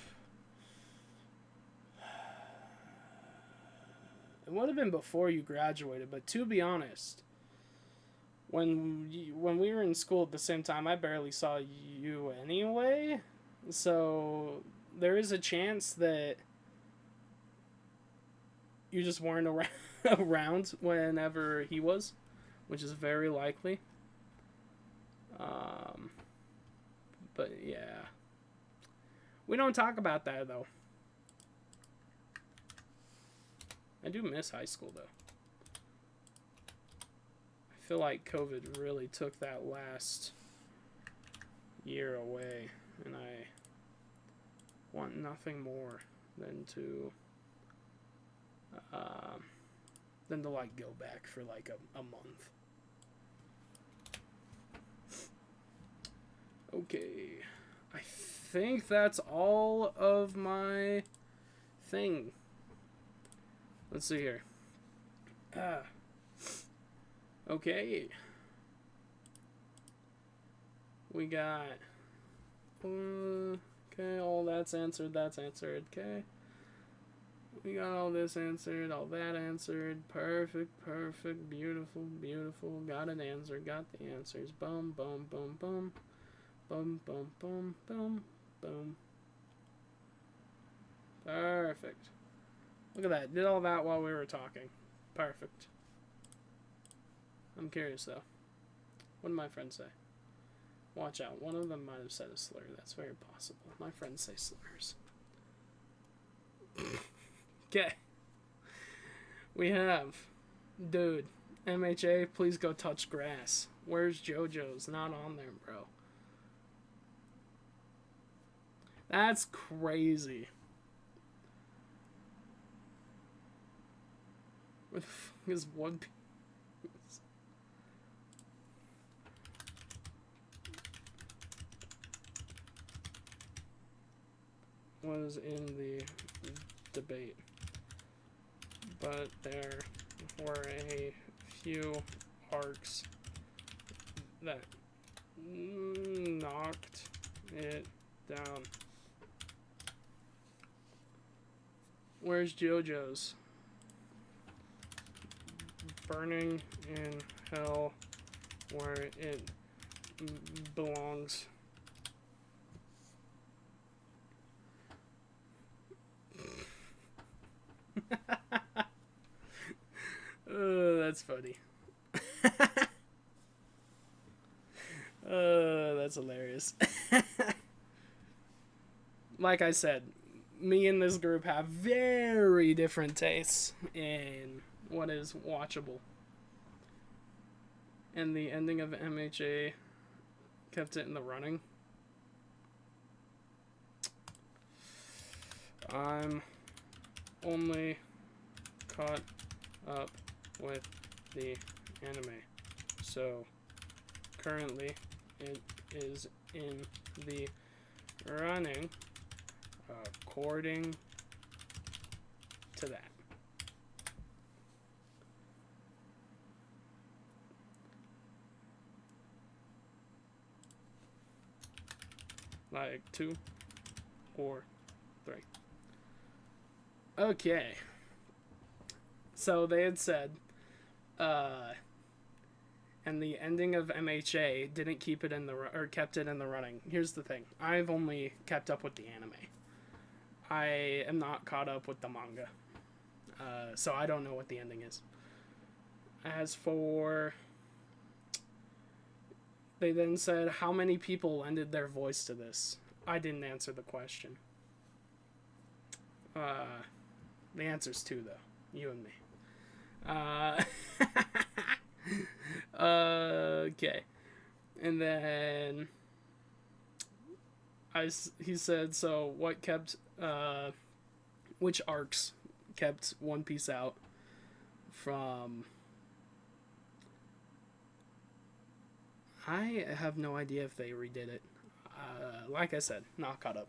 It would have been before you graduated, but to be honest, when we were in school at the same time, I barely saw you anyway. So there is a chance that you just weren't around whenever he was, which is very likely. But yeah, we don't talk about that though. I do miss high school though. I feel like COVID really took that last year away, and I want nothing more than to like go back for like a month. Okay, I think that's all of my thing. Let's see here. Okay. We got... okay, all that's answered, okay. We got all this answered, all that answered. Perfect, beautiful. Got an answer, got the answers. Boom. Perfect. Look at that. Did all that while we were talking. Perfect. I'm curious, though. What did my friends say? Watch out. One of them might have said a slur. That's very possible. My friends say slurs. Okay. We have... Dude. MHA, please go touch grass. Where's JoJo's? Not on there, bro. That's crazy. Where the fuck is One Piece? Was in the debate, but there were a few arcs that knocked it down. Where's JoJo's? Burning in hell where it belongs. Oh, that's funny. Oh, that's hilarious. Like I said, me and this group have very different tastes in what is watchable. And the ending of MHA kept it in the running. I'm only caught up with the anime, so currently it is in the running according to that. Like 2 or 3. Okay. So they had said, and the ending of MHA didn't keep it in the or kept it in the running. Here's the thing: I've only kept up with the anime. I am not caught up with the manga, so I don't know what the ending is. As for, they then said, how many people lended their voice to this? I didn't answer the question. The answer's 2 though. You and me. Okay. And then he said, so what kept, which arcs kept One Piece out from... I have no idea if they redid it. Like I said, not caught up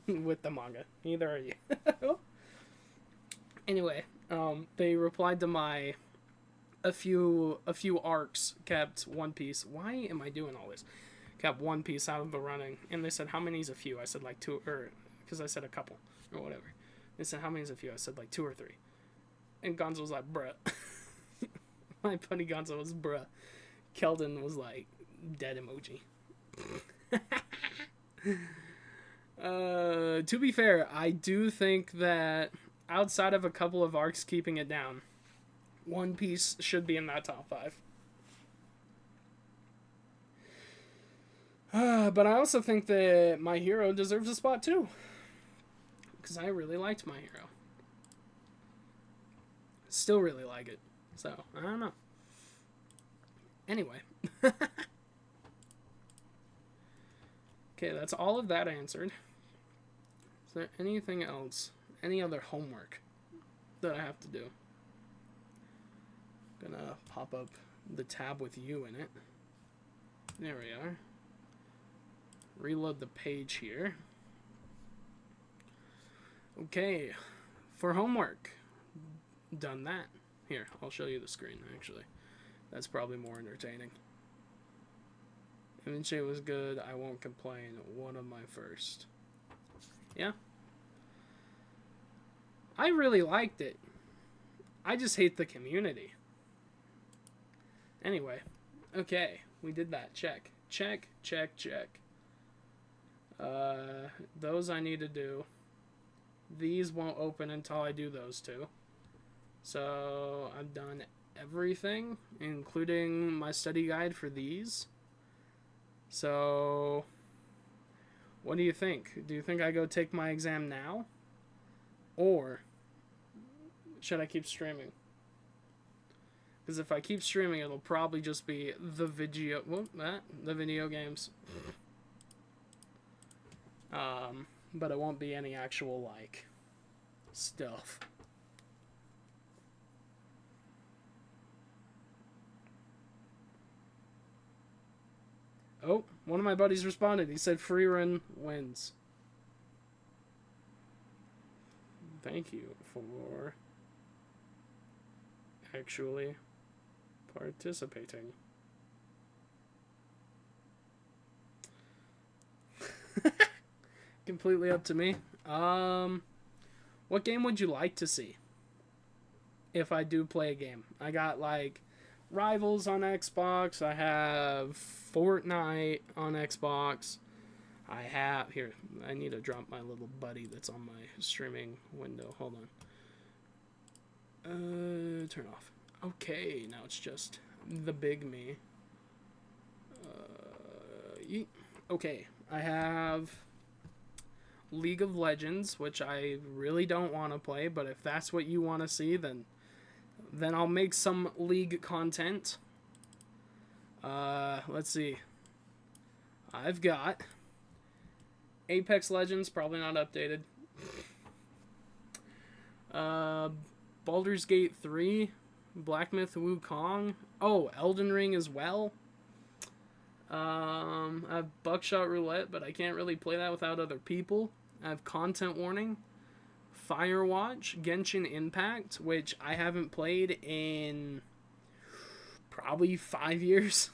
with the manga. Neither are you. Anyway, they replied to my a few arcs kept One Piece. Why am I doing all this? Kept One Piece out of the running, and they said, how many's a few? I said like 2, or because I said a couple or whatever. They said, how many's a few? I said like 2 or 3. And Gonzo was like, bruh. My buddy Gonzo was bruh. Keldon was like, dead emoji. To be fair, I do think that outside of a couple of arcs keeping it down, One Piece should be in that top 5. But I also think that My Hero deserves a spot too. Because I really liked My Hero. Still really like it. So, I don't know. Anyway. Okay, that's all of that answered. Is there anything else? Any other homework that I have to do? Gonna pop up the tab with you in it. There we are. Reload the page here. Okay, for homework. Done that. Here, I'll show you the screen, actually. That's probably more entertaining. Eventually it was good. I won't complain. One of my first. Yeah. I really liked it. I just hate the community. Anyway. Okay. We did that. Check. Check. Check. Check. Those I need to do. These won't open until I do those two. So I've done everything, including my study guide for these. So, what do you think? Do you think I go take my exam now? Or should I keep streaming? Because if I keep streaming, it'll probably just be the video games. But it won't be any actual, like, stuff. Oh, one of my buddies responded. He said Freerun wins. Thank you for actually participating. Completely up to me. What game would you like to see? If I do play a game. I got like Rivals on Xbox. I have Fortnite on Xbox. I have... Here, I need to drop my little buddy that's on my streaming window. Hold on. Turn off. Okay, now it's just the big me. Okay, I have League of Legends, which I really don't want to play, but if that's what you want to see, then I'll make some League content. Let's see. I've got Apex Legends, probably not updated. Baldur's Gate 3, Black Myth Wukong. Oh, Elden Ring as well. I have Buckshot Roulette, but I can't really play that without other people. I have Content Warning, Firewatch, Genshin Impact, which I haven't played in probably 5 years.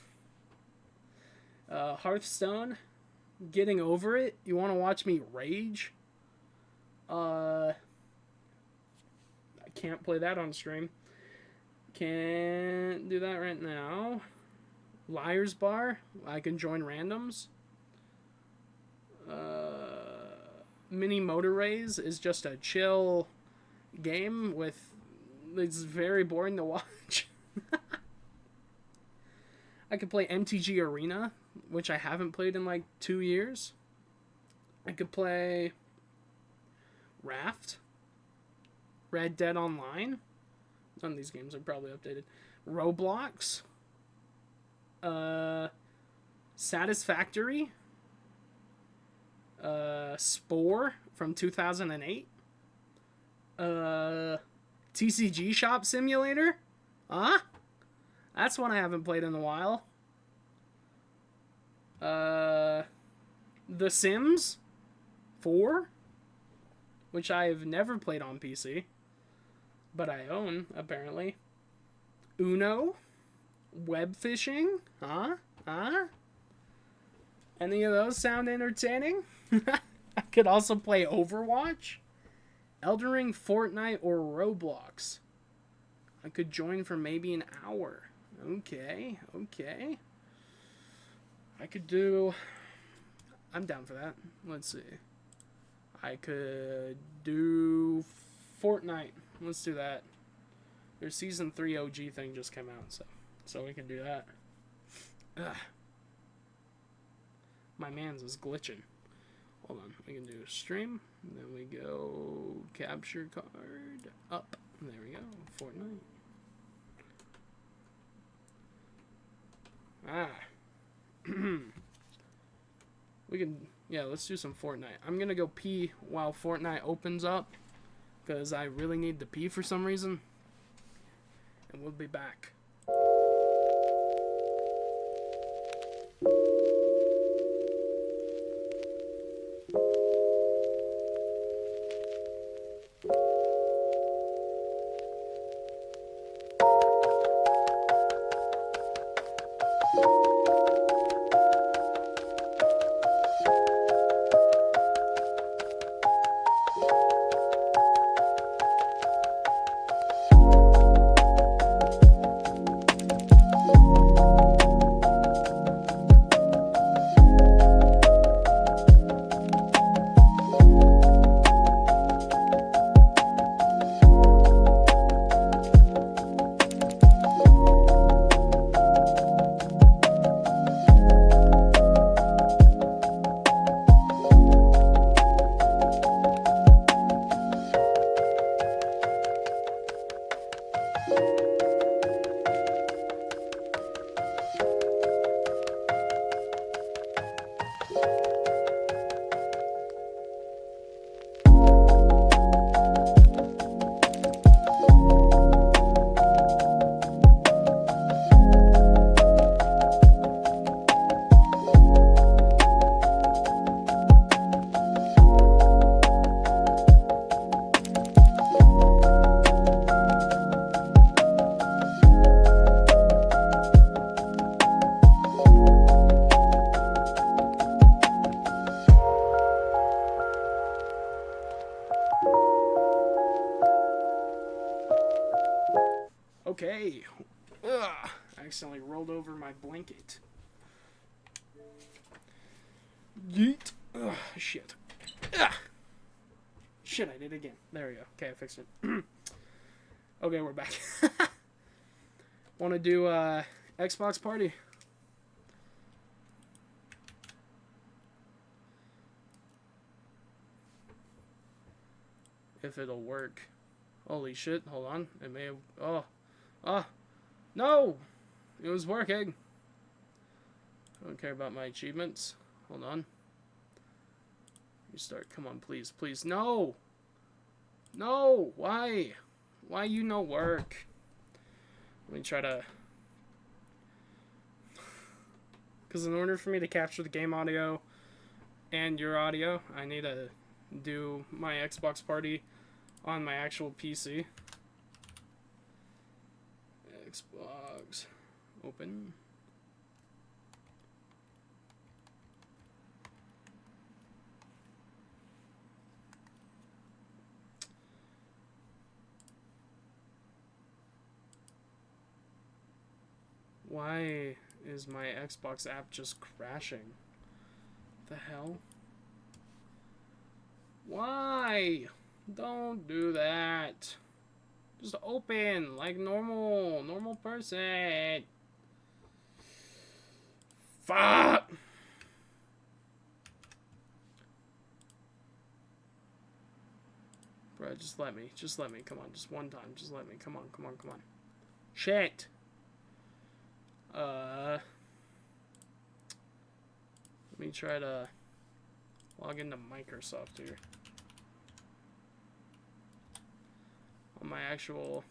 Hearthstone, Getting Over It. You want to watch me rage? I can't play that on stream. Can't do that right now. Liar's Bar, I can join randoms. Mini Motor Race is just a chill game with... It's very boring to watch. I could play MTG Arena, which I haven't played in like 2 years. I could play Raft, Red Dead Online. None of these games are probably updated. Roblox. Satisfactory. Spore from 2008. TCG Shop Simulator. Huh? That's one I haven't played in a while. The Sims 4, which I've never played on PC, but I own, apparently. Uno. Web fishing? Huh? Any of those sound entertaining? I could also play Overwatch, Elden Ring, Fortnite, or Roblox. I could join for maybe an hour. Okay, okay. I could do... I'm down for that. Let's see. I could do Fortnite. Let's do that. Their Season 3 OG thing just came out, so we can do that. Ugh. My man's is glitching. Hold on. We can do stream. Then we go capture card. Up. There we go. Fortnite. We can... Yeah, let's do some Fortnite. I'm gonna go pee while Fortnite opens up, because I really need to pee for some reason. And we'll be back. Okay. Ugh. I accidentally rolled over my blanket. Yeet. Ugh, shit. Ugh. Shit, I did it again. There we go. Okay, I fixed it. Okay, we're back. Want to do Xbox party? If it'll work. Holy shit, hold on. It may have... Oh. Oh. No! It was working. I don't care about my achievements. Hold on. Restart. Come on, please. Please. No! No! Why? Why you no work? Let me try to... Because in order for me to capture the game audio and your audio, I need to do my Xbox party on my actual PC. Xbox. Open. Why is my Xbox app just crashing? The hell? Why? Don't do that. Just open like normal person. Fuck! Bro, just let me. Just let me. Come on, just one time. Just let me. Come on, come on, come on. Shit! Let me try to log into Microsoft here. On my actual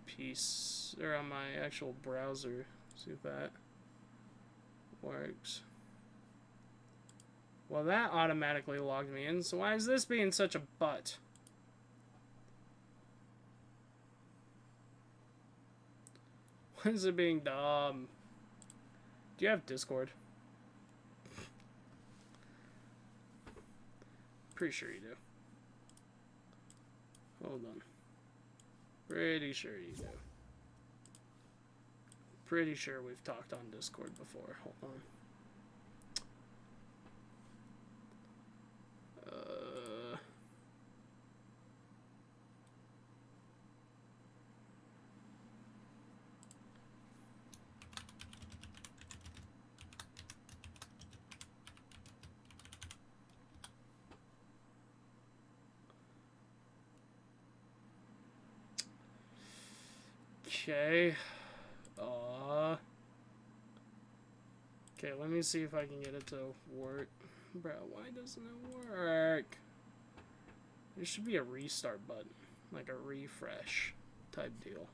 piece, or on my actual browser. See if that works. Well, that automatically logged me in, so why is this being such a butt? Why is it being dumb? Do you have Discord? Pretty sure you do. Hold on. Pretty sure you do. Pretty sure we've talked on Discord before. Hold on. Okay. Okay, let me see if I can get it to work. Bro, why doesn't it work? There should be a restart button. Like a refresh type deal.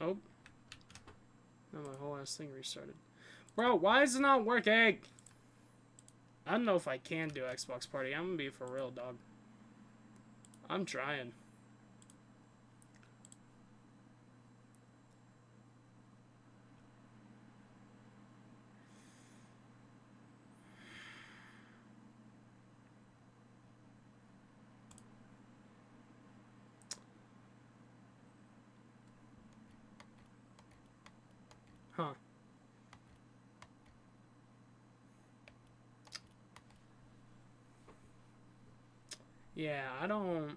Oh. Now my whole ass thing restarted. Bro, why is it not working? I don't know if I can do Xbox Party. I'm gonna be for real, dog. I'm trying. Huh. Yeah, I don't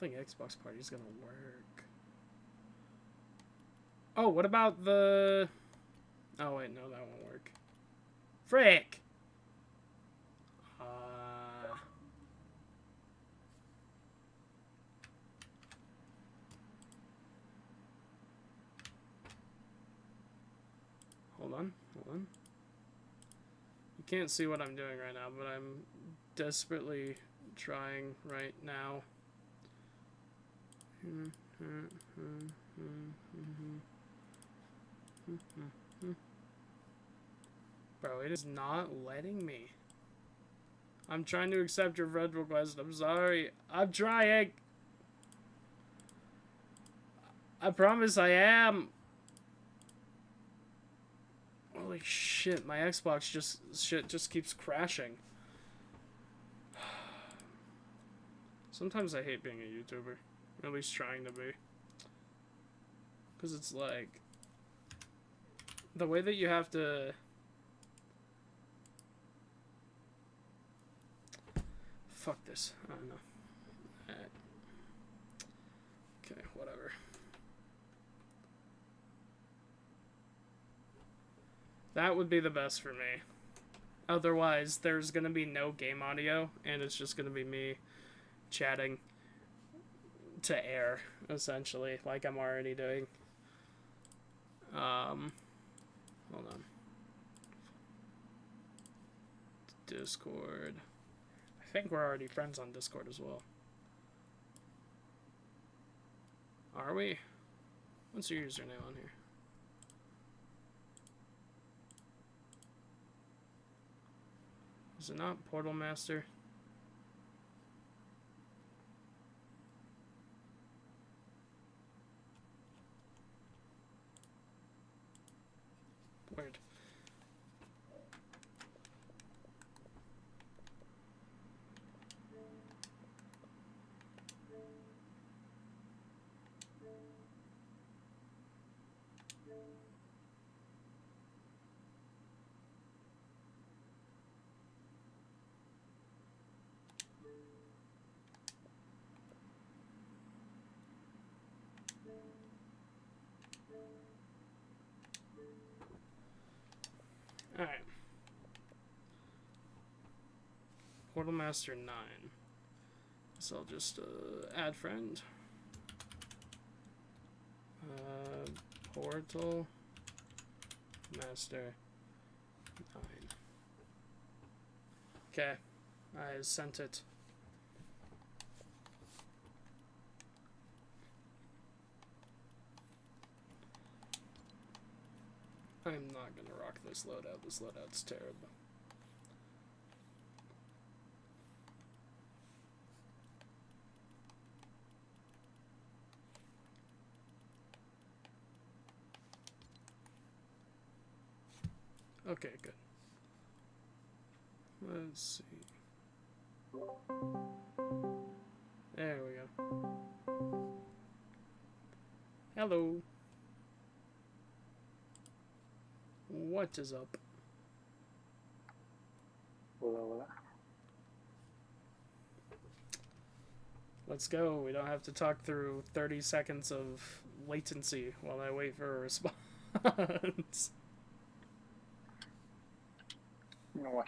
think Xbox Party is gonna work. Oh, what about the... Oh, wait, no, that won't work. Frick! Hold on. You can't see what I'm doing right now, but I'm desperately trying right now. Bro, it is not letting me. I'm trying to accept your friend request. I'm sorry. I'm trying. I promise I am. Holy shit, my Xbox just keeps crashing. Sometimes I hate being a YouTuber. At least trying to be. Because it's like... the way that you have to... Fuck this. I don't know. Alright. Okay, whatever. That would be the best for me. Otherwise, there's gonna be no game audio, and it's just gonna be me chatting to air, essentially, like I'm already doing. Hold on. Discord. I think we're already friends on Discord as well. Are we? What's your username on here? Is it not Portal Master? Weird. Alright. Portal Master 9. So I'll just add friend. Portal Master 9. Okay. I sent it. I'm not gonna rock this loadout. This loadout's terrible. Okay, good. Let's see. There we go. Hello. What is up? Hola. Let's go. We don't have to talk through 30 seconds of latency while I wait for a response. No.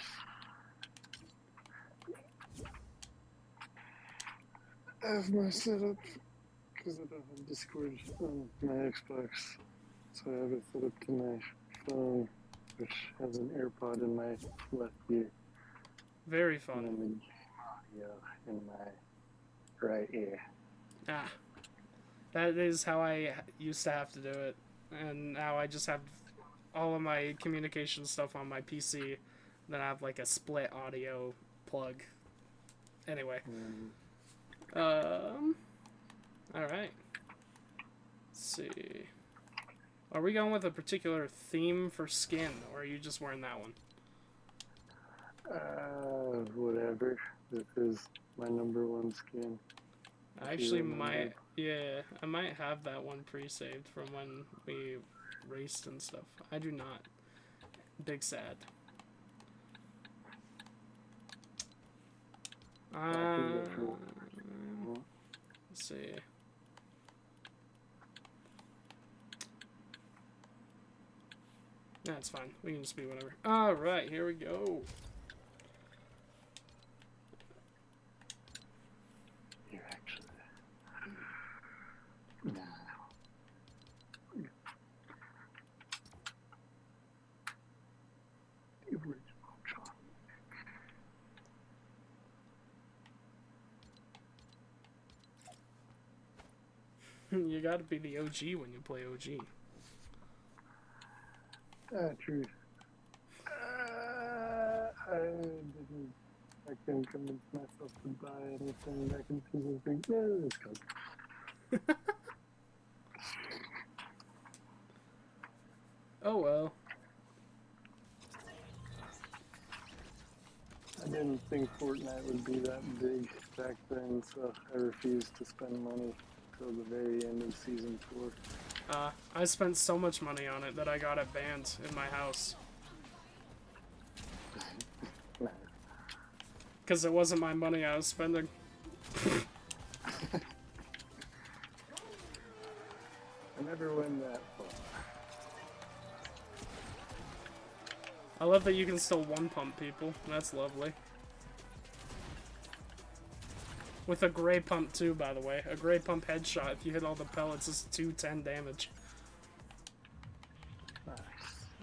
I have my setup because I don't have Discord on my Xbox, so I have it set up to my phone, which has an AirPod in my left ear. Very fun. And then the game audio in my right ear. Ah. That is how I used to have to do it. And now I just have all of my communication stuff on my PC. Then I have like a split audio plug. Anyway. Alright. Let's see. Are we going with a particular theme for skin, or are you just wearing that one? Whatever. This is my #1 skin. I actually might, yeah, I might have that one pre-saved from when we raced and stuff. I do not. Big sad. Let's see. That's fine. We can just be whatever. Alright, here we go. You're actually... No. The original John. You gotta be the OG when you play OG. True. I couldn't convince myself to buy anything back in season 3. Yeah, it's good. Oh well. I didn't think Fortnite would be that big back then, so I refused to spend money till the very end of season 4. I spent so much money on it that I got it banned in my house. Because it wasn't my money I was spending. I never went that far. I love that you can still one-pump people. That's lovely. With a gray pump too, by the way. A gray pump headshot, if you hit all the pellets, is 210 damage. Nice.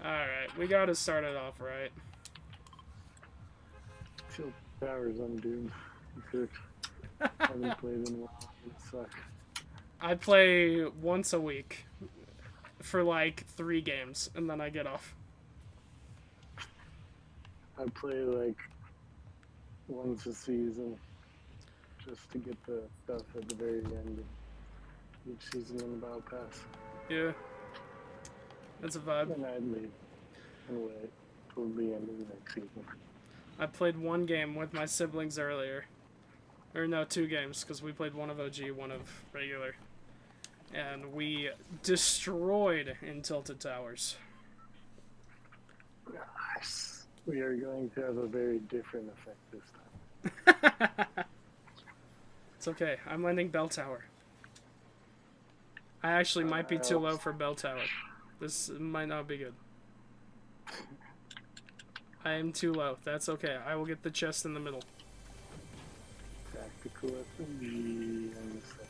Alright, we gotta start it off right. Chill powers on Doom. Good. I haven't played in a while. It sucks. I play once a week for like 3 games, and then I get off. I play like once a season just to get the stuff at the very end of each season in the Battle Pass. Yeah. That's a vibe. And I'd leave and wait till the end of the next season. I played 1 game with my siblings earlier. Or no, 2 games, because we played one of OG, one of regular. And we destroyed in Tilted Towers. Nice. We are going to have a very different effect this time. It's okay. I'm landing Bell Tower. I actually might be too low for Bell Tower. This might not be good. I am too low. That's okay. I will get the chest in the middle. Tactical SMG in a second.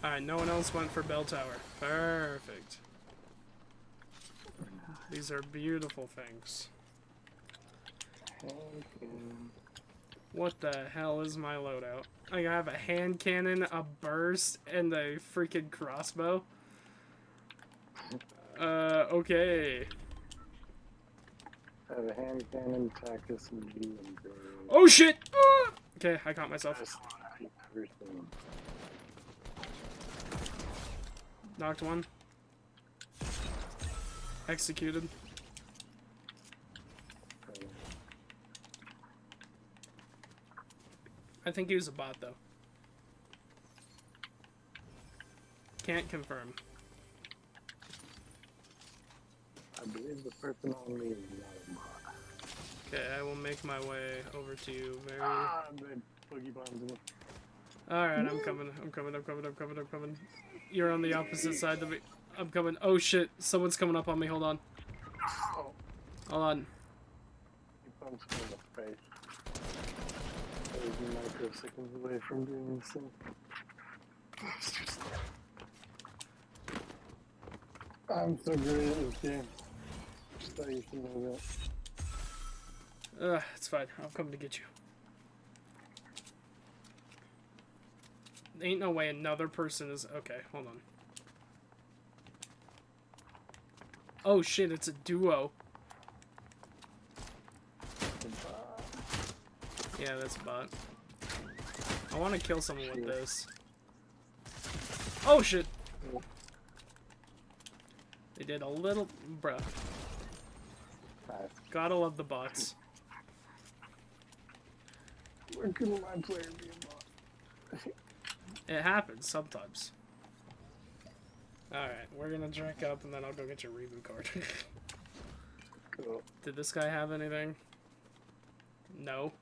Alright, no one else went for Bell Tower. Perfect. These are beautiful things. What the hell is my loadout? I have a hand cannon, a burst, and a freaking crossbow. Okay. I have a hand cannon, tactics, and G and gray. Oh shit! Ah! Okay, I caught myself. Everything. Knocked one. Executed. I think he was a bot though. Can't confirm. I believe the person on me is not a bot. Okay, I will make my way over to you very... Ah, the boogie bombs me. Alright, I'm coming. You're on the opposite side of me. I'm coming. Oh shit, someone's coming up on me. Hold on. Oh, Hold on. he punched me in the face. I was microseconds away from doing this thing. I'm so great at this game. Just thought you should know that. It's fine. I'm coming to get you. Ain't no way another person is... Okay, hold on. Oh shit, it's a duo. Yeah, that's a bot. I want to kill someone with this. Oh shit! They did a little... Bruh. Gotta love the bots. Where could my player be a bot? It happens sometimes. Alright, we're gonna drink up and then I'll go get your reboot card. Cool. Did this guy have anything? No.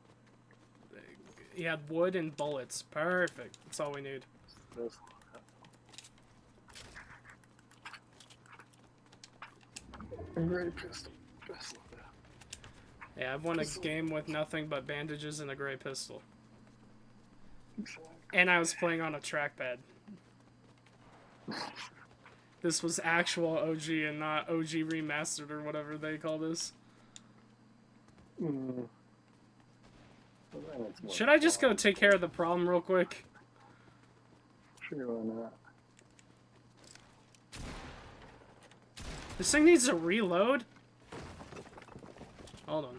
He had wood and bullets. Perfect. That's all we need. This. A great pistol. Yeah, I've won a game with nothing but bandages and a gray pistol. And I was playing on a trackpad. This was actual OG and not OG remastered or whatever they call this. Mm. Should I just go take care of the problem real quick? Sure, why not? This thing needs to reload? Hold on.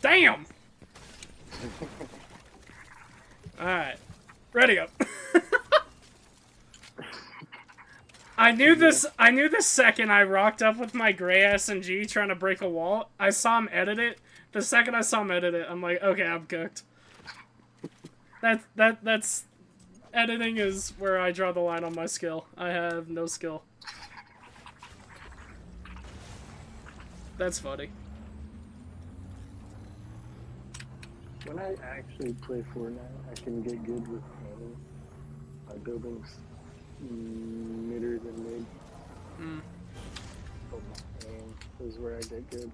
Damn! Alright. Ready up. I knew the second I rocked up with my gray SMG trying to break a wall. I saw him edit it. The second I saw him edit it, I'm like, okay, I'm cooked. That's editing is where I draw the line on my skill. I have no skill. That's funny. When I actually play Fortnite, I can get good with aiming. My building's midder than mid. Mm. But my aim is where I get good.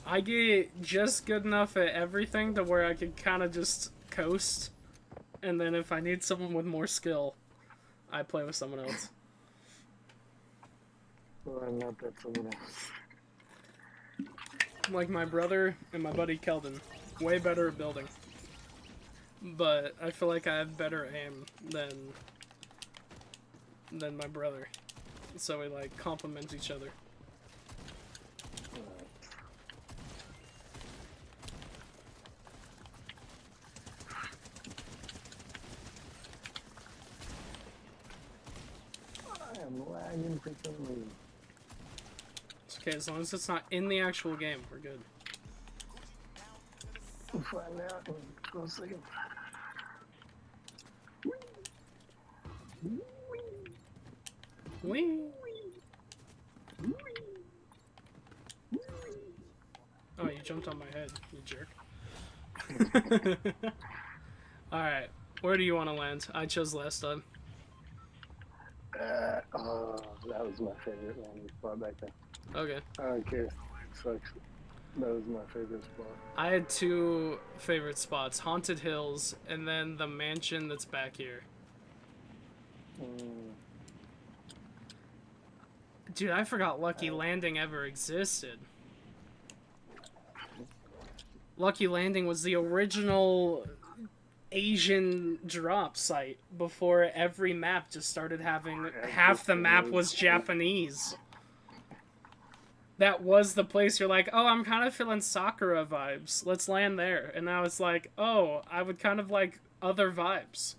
I get just good enough at everything to where I can kind of just coast. And then if I need someone with more skill, I play with someone else. Well, I'm not that someone else. Like my brother and my buddy Kelvin. Way better at building. But I feel like I have better aim than my brother. So we like complement each other. I'm lagging for some reason. It's okay, as long as it's not in the actual game, we're good. We'll find out in a close second. Whee! Oh, you jumped on my head, you jerk. Alright, where do you want to land? I chose last time. Oh, that was my favorite landing spot back then. Okay. I don't care. It sucks. That was my favorite spot. I had two favorite spots: Haunted Hills, and then the mansion that's back here. Mm. Dude, I forgot Lucky Landing ever existed. Lucky Landing was the original Asian drop site before every map just started having half the map was Japanese. That was the place you're like, oh, I'm kind of feeling Sakura vibes. Let's land there. And now it's like, oh, I would kind of like other vibes.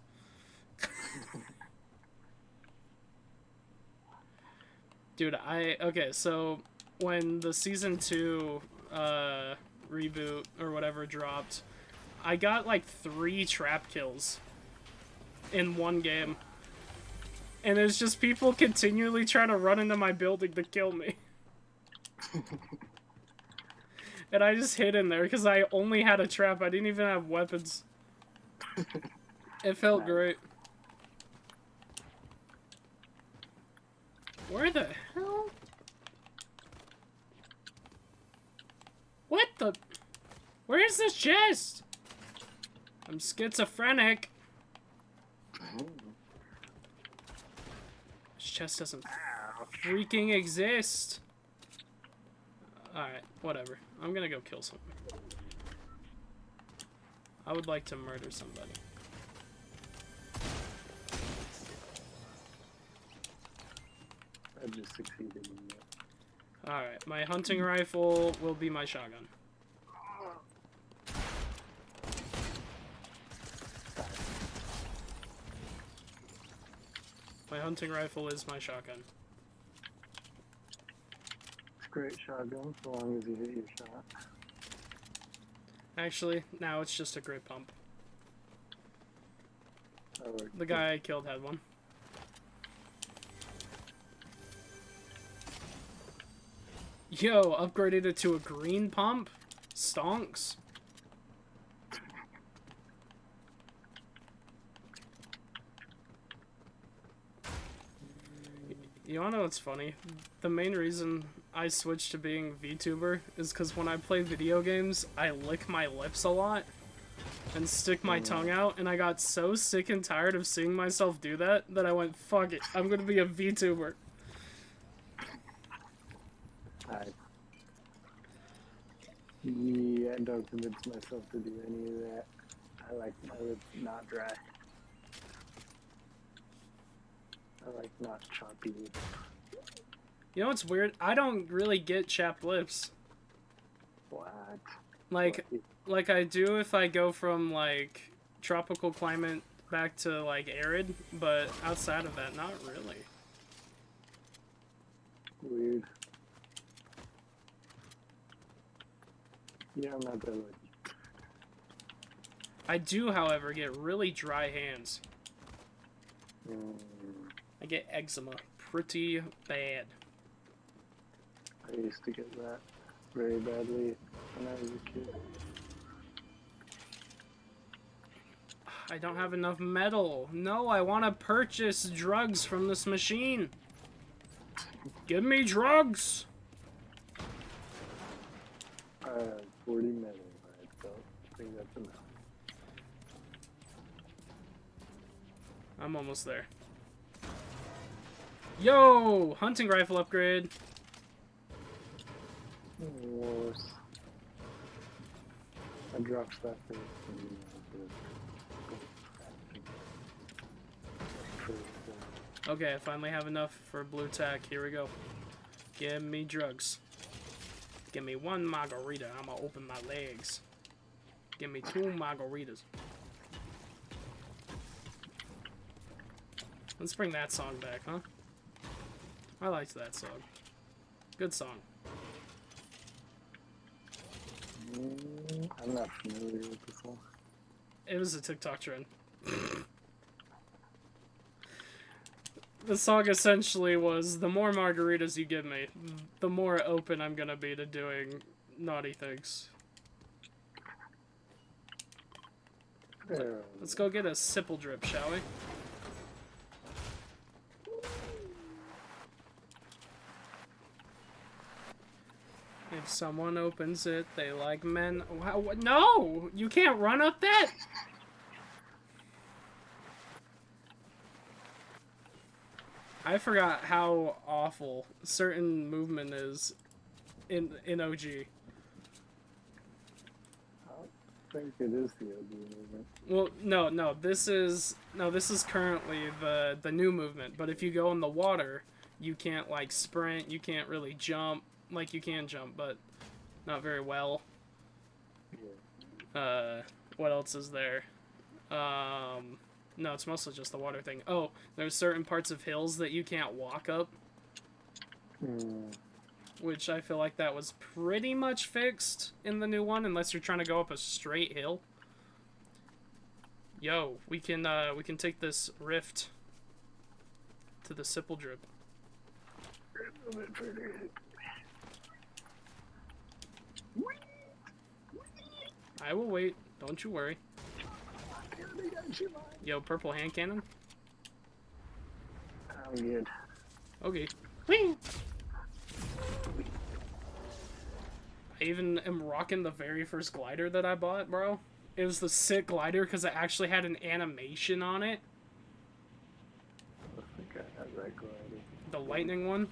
Dude, okay, so when the season 2 reboot or whatever dropped, I got like 3 trap kills in one game. And it's just people continually trying to run into my building to kill me. And I just hid in there because I only had a trap. I didn't even have weapons. It felt great. Where the hell? What the? Where's this chest? I'm schizophrenic. This chest doesn't freaking exist. Alright, whatever. I'm gonna go kill someone. I would like to murder somebody. I just succeeded in that. Alright, my hunting rifle will be my shotgun. My hunting rifle is my shotgun. It's a great shotgun, so long as you hit your shot. Actually, now it's just a great pump. That The guy I killed had one. Yo, upgraded it to a green pump? Stonks. You wanna know what's funny? The main reason I switched to being VTuber is because when I play video games, I lick my lips a lot and stick my tongue out, and I got so sick and tired of seeing myself do that that I went, fuck it, I'm gonna be a VTuber. Yeah, I don't convince myself to do any of that. I like my lips not dry. I like not choppy lips. You know what's weird? I don't really get chapped lips. What? Like I do if I go from, like, tropical climate back to, like, arid, but outside of that, not really. Weird. Yeah, I'm not that lucky. I do, however, get really dry hands. I get eczema pretty bad. I used to get that very badly when I was a kid. I don't have enough metal. No, I want to purchase drugs from this machine. Give me drugs! I have 40 metal, right? So I think that's enough. I'm almost there. Yo! Hunting rifle upgrade. Worse. I dropped that first. Okay, I finally have enough for blue tack. Here we go. Give me drugs. Give me 1 margarita. I'm gonna open my legs. Give me 2 margaritas. Let's bring that song back, huh? I liked that song. Good song. I'm not familiar with the song. It was a TikTok trend. The song essentially was, the more margaritas you give me, the more open I'm gonna be to doing naughty things. Let's go get a Sipple Drip, shall we? If someone opens it, they like men. Wow, no! You can't run up that! I forgot how awful certain movement is in OG. I think it is the OG movement. Well, no, this is currently the new movement. But if you go in the water, you can't like sprint. You can't really jump. Like you can jump, but not very well. Yeah. What else is there? No, it's mostly just the water thing. Oh, there's certain parts of hills that you can't walk up. Which I feel like that was pretty much fixed in the new one, unless you're trying to go up a straight hill. Yo, we can take this rift to the Sippledrip. I will wait. Don't you worry. Yo, purple hand cannon. I'm good. Okay. Whee! I even am rocking the very first glider that I bought, bro. It was the sick glider because it actually had an animation on it. I think I have that glider. The lightning one.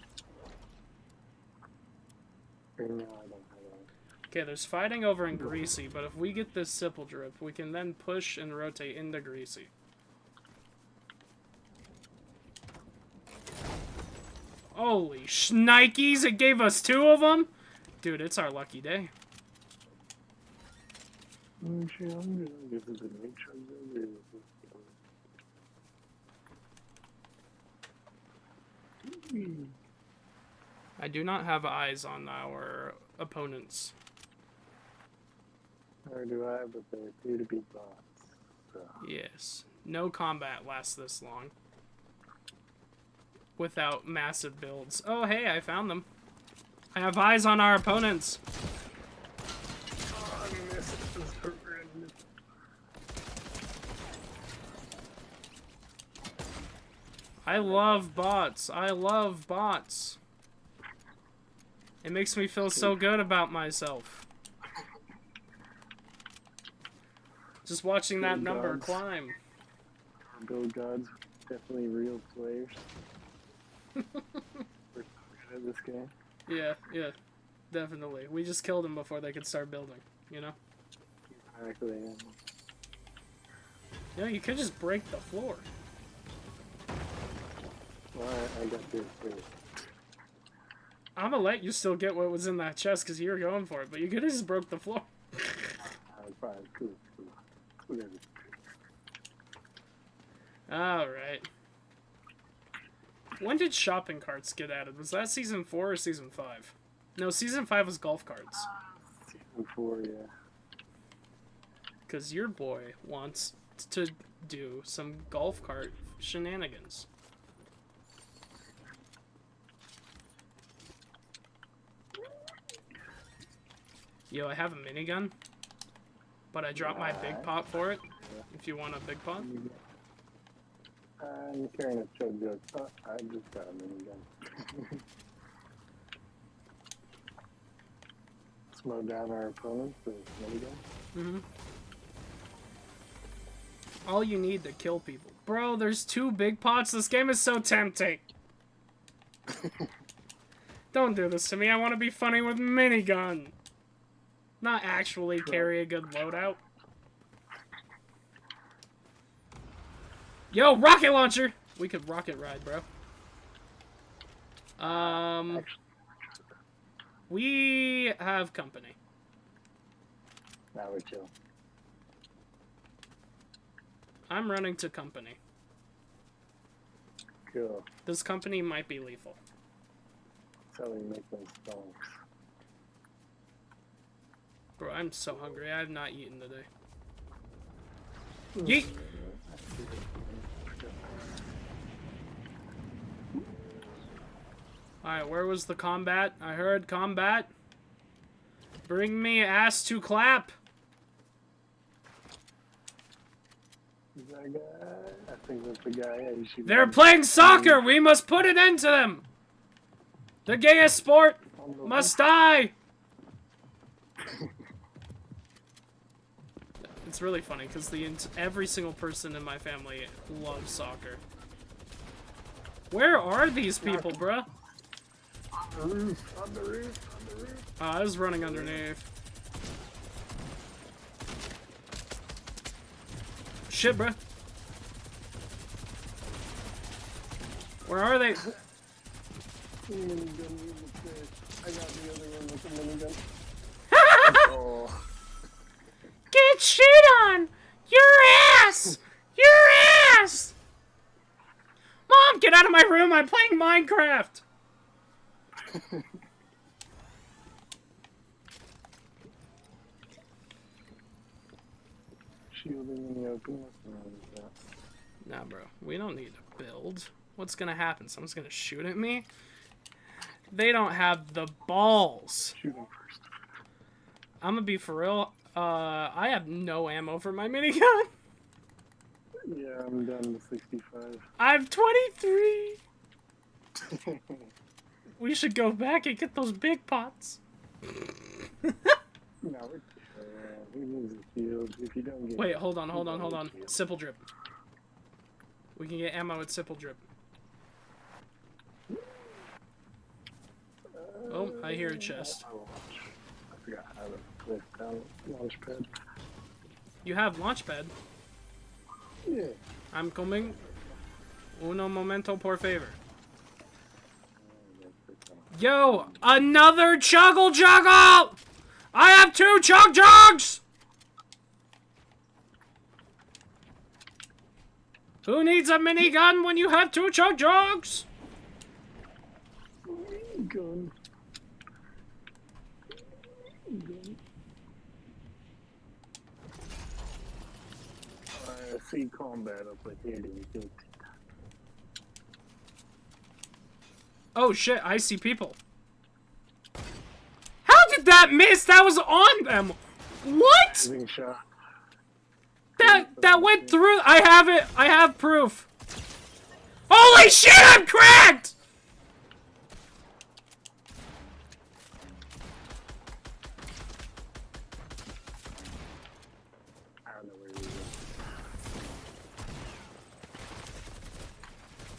No, I don't have that. Okay, there's fighting over in Greasy, but if we get this Sippledrip, we can then push and rotate into Greasy. Holy shnikes, it gave us 2 of them? Dude, it's our lucky day. I do not have eyes on our opponents. Or do I? But they appear to be bots. So. Yes. No combat lasts this long. Without massive builds. Oh, hey, I found them. I have eyes on our opponents. Oh, I missed it. I love bots. I love bots. It makes me feel so good about myself. Just watching that number climb. Build gods, definitely real players. We're so good at this game. Yeah, definitely. We just killed them before they could start building, you know? Exactly. Yeah, you could just break the floor. Well, I got this too. I'm gonna let you still get what was in that chest because you were going for it, but you could have just broke the floor. Fine, cool. Whatever. Alright. When did shopping carts get added? Was that season 4 or season 5? No, season 5 was golf carts. Season 4, yeah. Because your boy wants to do some golf cart shenanigans. Yo, I have a minigun, but I dropped my big pot for it. If you want a big pot. I'm carrying a chug jug. Oh, I just got a minigun. Slow down our opponents with minigun. All you need to kill people. Bro, there's 2 big pots. This game is so tempting. Don't do this to me. I want to be funny with minigun. Not actually carry a good loadout. Yo, rocket launcher! We could rocket ride, bro. We have company. Now we're chill. I'm running to company. Cool. This company might be lethal. That's how we make those songs. Bro, I'm so hungry. I have not eaten today. Yeet! Alright, where was the combat? I heard combat. Bring me ass to clap. Is that a guy? I think that's the guy. Yeah, you should. They're playing soccer! We must put an end to them! The gayest sport must die! It's really funny because every single person in my family loves soccer. Where are these people, bruh? On the roof, on the roof, on the roof. Oh, I was running underneath. Shit, bruh. Where are they? Minigun in the trash. I got the other one with the minigun. Oh. Get shit on! Your ass! Your ass! Mom, get out of my room! I'm playing Minecraft! Shielding in the open. What's wrong with that? Nah, bro. We don't need to build. What's gonna happen? Someone's gonna shoot at me? They don't have the balls. Shoot him first. I'm gonna be for real. I have no ammo for my minigun. Yeah, I'm down to 65. I'm 23. We should go back and get those big pots. No, who needs a shield if you don't get... Wait, hold on. Simple drip. We can get ammo with simple drip. Oh, I hear a chest. I forgot how to place down launch pad. You have launchpad. Yeah. I'm coming. Uno momento por favor. Yo, another chuggle juggle! I have 2 chug jugs! Who needs a minigun when you have 2 chug jugs? Gun. I see combat up ahead and you can... Oh shit, I see people. How did that miss? That was on them. What? Being shot. That went through. I have it. I have proof. Holy shit, I'm cracked! I don't know where he is.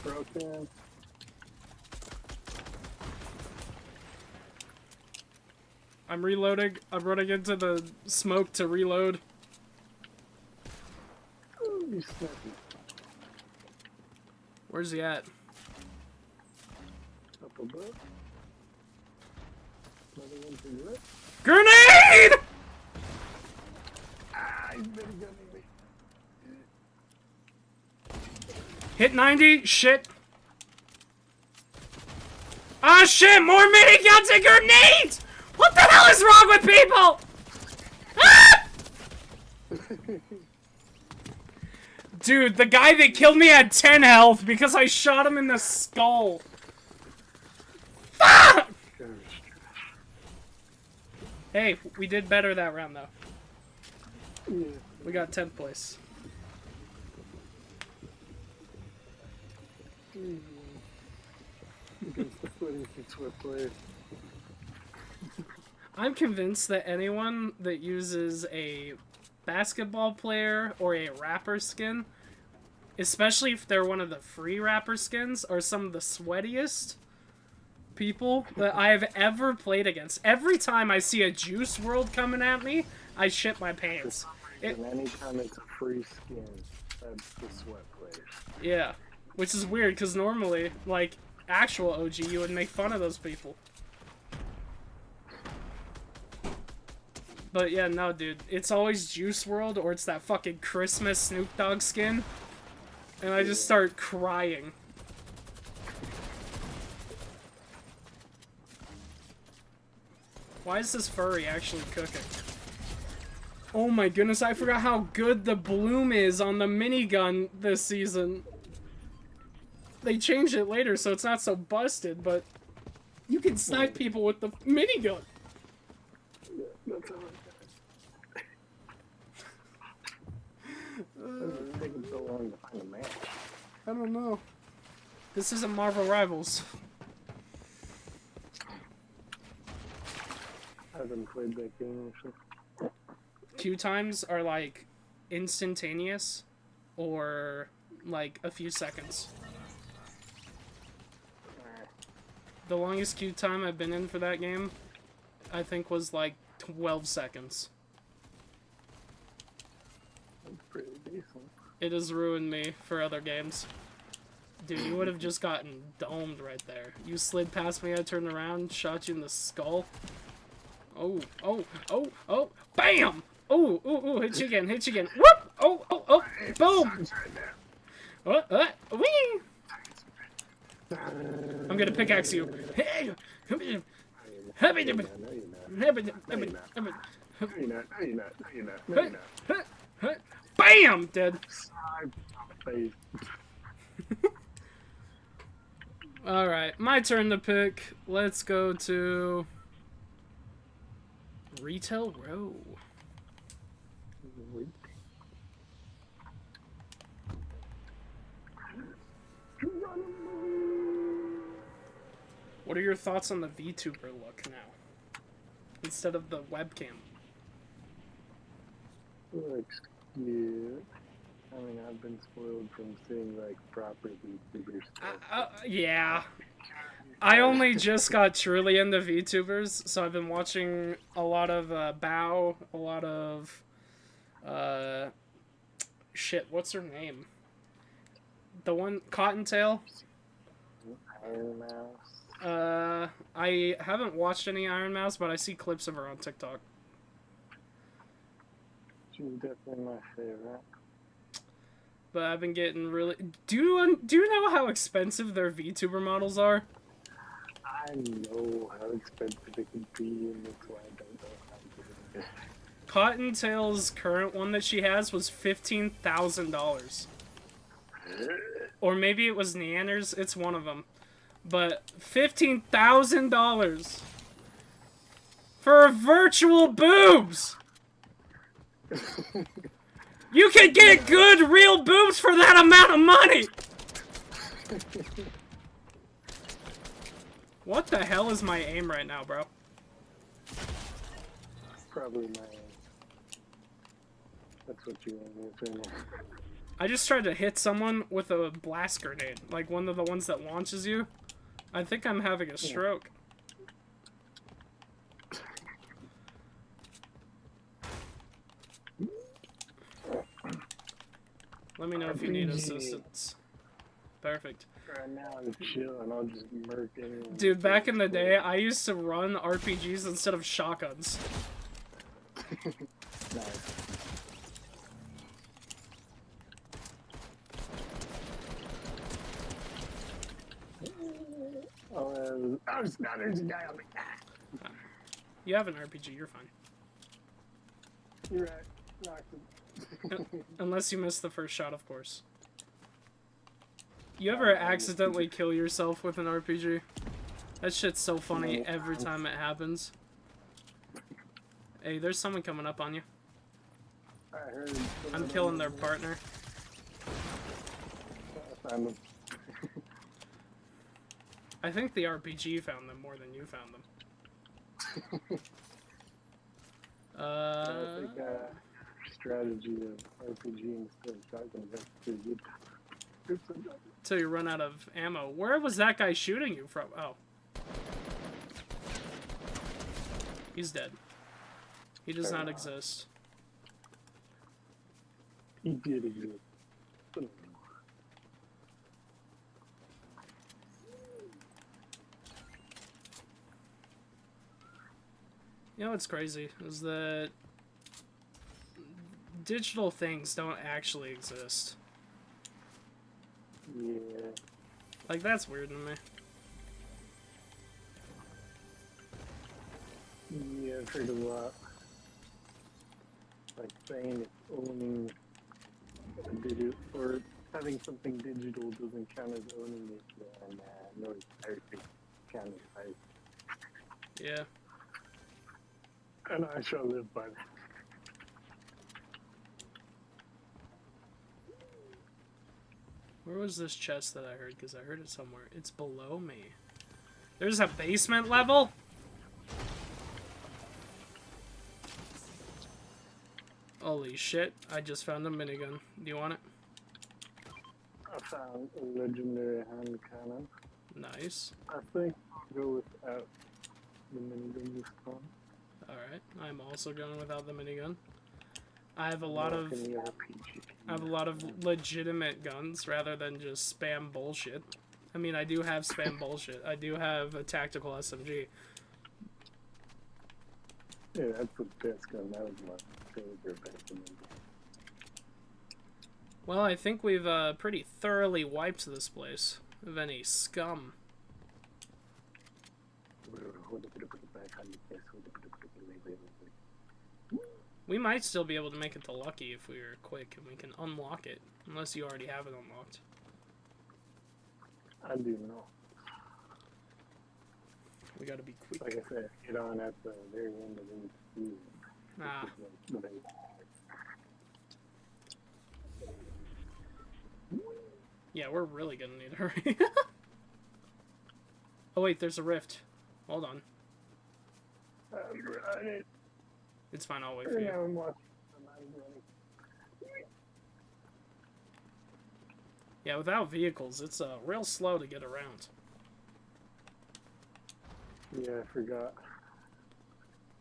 Broken. I'm reloading. I'm running into the smoke to reload. Oh, he's snappy. Where's he at? Up above. Another one to the left. Grenade! Ah, he's better gunning me. Hit 90. Shit. Ah, shit! More miniguns and grenades! What the hell is wrong with people? Ah! Dude, the guy that killed me had 10 health because I shot him in the skull. Fuck! Hey, we did better that round though. Yeah. We got 10th place. Against the 46 whip player. I'm convinced that anyone that uses a basketball player or a rapper skin, especially if they're one of the free rapper skins, are some of the sweatiest people that I have ever played against. Every time I see a Juice WRLD coming at me, I shit my pants. And anytime it's a free skin, that's the sweat players. Yeah, which is weird because normally, like, actual OG, you would make fun of those people. But yeah, no, dude. It's always Juice WRLD or it's that fucking Christmas Snoop Dogg skin. And I just start crying. Why is this furry actually cooking? Oh my goodness, I forgot how good the bloom is on the minigun this season. They changed it later so it's not so busted, but you can snipe people with the minigun. Yeah, that's how it's taking so long to find a match. I don't know. This isn't Marvel Rivals. I haven't played that game actually. Queue times are like instantaneous or like a few seconds. The longest queue time I've been in for that game, I think, was like 12 seconds. That's pretty decent. It has ruined me for other games. Dude, you would have just gotten domed right there. You slid past me, I turned around, shot you in the skull. Oh, oh, oh, oh, BAM! Oh, ooh, ooh, hit you again, hit you again. Whoop! Oh, oh, oh, boom! Wee! I'm gonna pickaxe you. Hey! No, you're not. BAM! Dead. Alright, my turn to pick. Let's go to Retail Row. What are your thoughts on the VTuber look now? Instead of the webcam. Looks good. I mean, I've been spoiled from seeing, like, proper VTubers. Yeah. I only just got truly into VTubers, so I've been watching a lot of Bao, a lot of shit, what's her name? The one, Cottontail. Iron Mouse. I haven't watched any Iron Mouse, but I see clips of her on TikTok. She's definitely my favorite. But I've been getting really... Do you know how expensive their VTuber models are? I know how expensive it can be, and that's why I don't know how to do it. Cottontail's current one that she has was $15,000. Or maybe it was Neander's. It's one of them. But $15,000 for virtual boobs. You can get good real boobs for that amount of money. What the hell is my aim right now, bro? Probably my aim. That's what you want to say. I just tried to hit someone with a blast grenade, like one of the ones that launches you. I think I'm having a stroke. Let me know if you need assistance. Perfect. Right now I'm chilling, I'll just murk anyone. Dude, back in the day, I used to run RPGs instead of shotguns. Nice. Oh, now there's a guy on me. You have an RPG, you're fine. You're right. Knocked him. Unless you missed the first shot, of course. You ever accidentally kill yourself with an RPG? That shit's so funny every time it happens. Hey, there's someone coming up on you. I heard. I'm killing their partner. I found him. I think the RPG found them more than you found them. I think strategy of RPG instead of shotgun is pretty good. Till you run out of ammo. Where was that guy shooting you from? Oh. He's dead. He does not exist. He did exist. You know what's crazy? Is that digital things don't actually exist. Yeah. Like, that's weird to me. Yeah, I've heard a lot. Like saying it's owning a digital, or having something digital doesn't count as owning it. Yeah, nah, no, it's perfect. Count as right. Yeah. And I shall live by that. Where was this chest that I heard? Because I heard it somewhere. It's below me. There's a basement level? Holy shit, I just found a minigun. Do you want it? I found a legendary hand cannon. Nice. I think I'll go without the minigun this time. Alright, I'm also going without the minigun. I have a lot of legitimate guns rather than just spam bullshit. I mean, I do have spam bullshit. I do have a tactical SMG. Yeah, that's the best gun. That was my favorite back in the day. Well, I think we've pretty thoroughly wiped this place of any scum. We might still be able to make it to Lucky if we are quick and we can unlock it. Unless you already have it unlocked. I do know. We gotta be quick. Like I said, get on at the very end of the season. Ah. Yeah, we're really gonna need to hurry. Oh wait, there's a rift. Hold on. I'm running. It's fine, I'll wait for you. I'm watching. Yeah, without vehicles, it's real slow to get around. Yeah, I forgot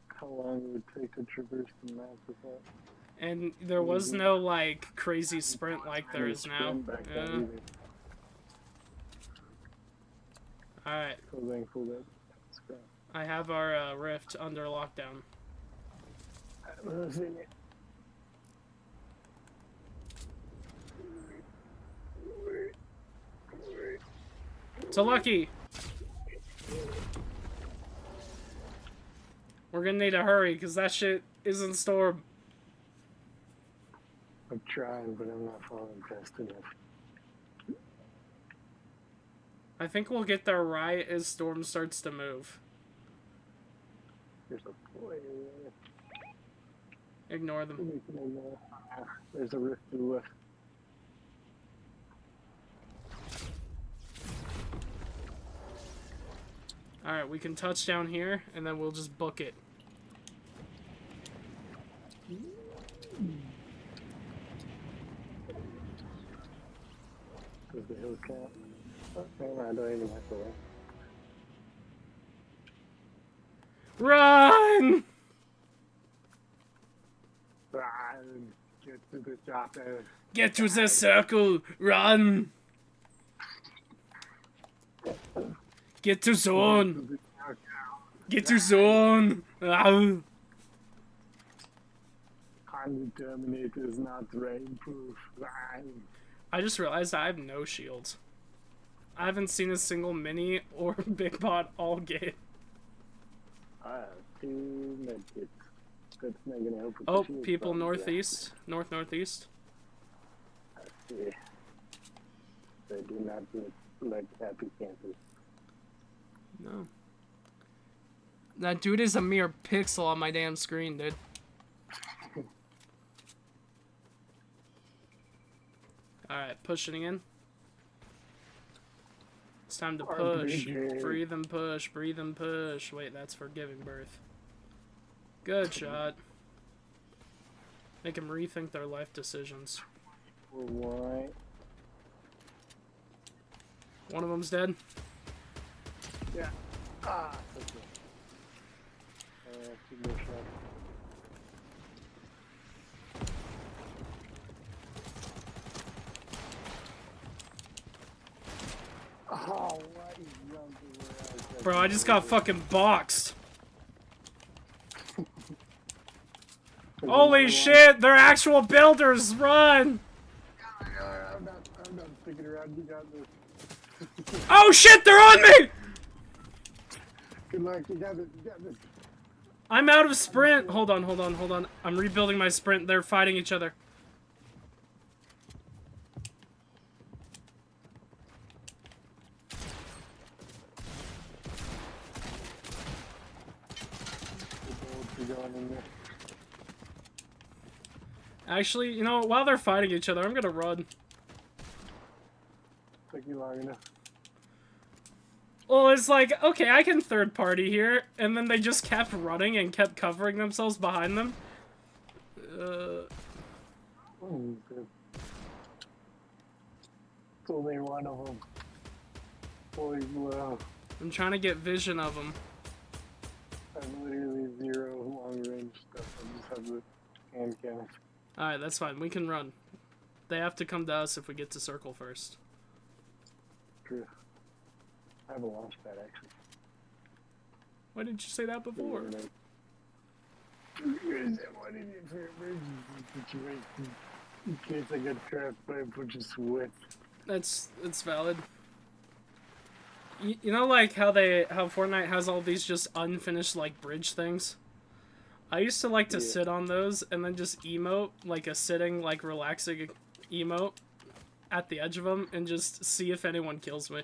how long it would take to traverse the map with that. And there was no, like, crazy sprint like there is now. Yeah. Alright. So thankful that scrap. I have our rift under lockdown. I'm losing it. So Lucky! We're gonna need to hurry, because that shit is in storm. I'm trying, but I'm not falling fast enough. I think we'll get there right as storm starts to move. There's a player there. Ignore them. There's a rift to the left. Alright, we can touch down here, and then we'll just book it. There's the hill camp. Oh, I don't even have to Run! run. Get to the chopper. Get to the circle! Run! Get to zone! Get to zone! Ow. Honda Terminator is not rainproof. Run. I just realized I have no shields. I haven't seen a single mini or big bot all game. I have 2 medkits. That's not gonna help with Oh, the shield people problem, northeast. Northeast. I see. They do not look like happy campers. No. That dude is a mere pixel on my damn screen, dude. Alright, pushing in. It's time to push. Breathe and push, breathe and push. Wait, that's for giving birth. Good shot. Make them rethink their life decisions. Why? One of them's dead. Yeah. Ah, that's it. 2 more shots. Oh, why did you run to where I was? Bro, I just got fucking boxed. Holy shit, they're actual builders, run! I'm not sticking around, you got this. Oh shit, they're on me! Good luck, you got this. I'm out of sprint. Hold on. I'm rebuilding my sprint. They're fighting each other. Actually, you know, while they're fighting each other, I'm gonna run. Took you long enough. Well, it's like, okay, I can third party here, and then they just kept running and kept covering themselves behind them. It's only one of them. Holy wow. I'm trying to get vision of them. I have literally zero long range stuff. I just have the hand cannon. Alright, that's fine. We can run. They have to come to us if we get to circle first. True. I have a launch pad actually. Why didn't you say that before? Where's that one in it for emergency situation? In case I get trapped by a bunch of sweat. That's valid. You know, like how Fortnite has all these just unfinished like bridge things. I used to like to sit on those and then just emote like a sitting like relaxing emote at the edge of them and just see if anyone kills me.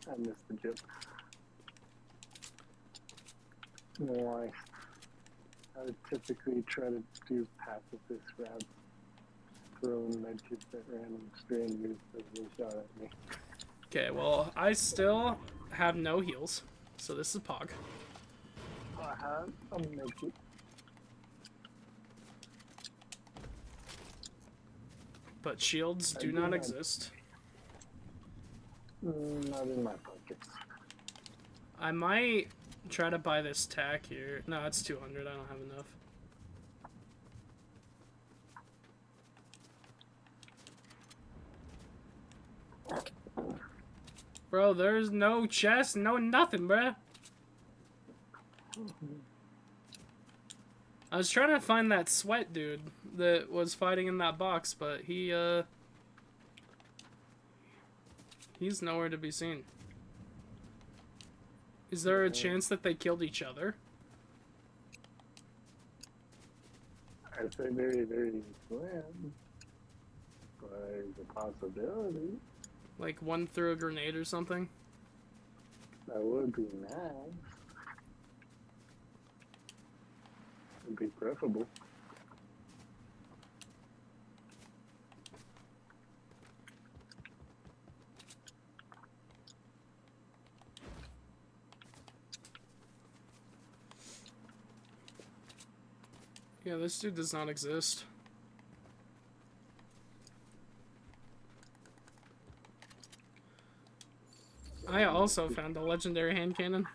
I missed the joke. Nice. I would typically try to do pacifist routes. Throwing medkits at random strangers as they shot at me. Okay, well, I still have no heals, so this is Pog. I have a medkit. But shields do not exist. Not in my pockets. I might try to buy this tack here. No, it's 200. I don't have enough. Bro, there's no chest, no nothing, bruh. I was trying to find that sweat dude that was fighting in that box, but he's nowhere to be seen. Is there a chance that they killed each other? I'd say very, very slim. But there's a possibility. Like one threw a grenade or something? That would be nice. Would be preferable. Yeah, this dude does not exist. I also found a legendary hand cannon.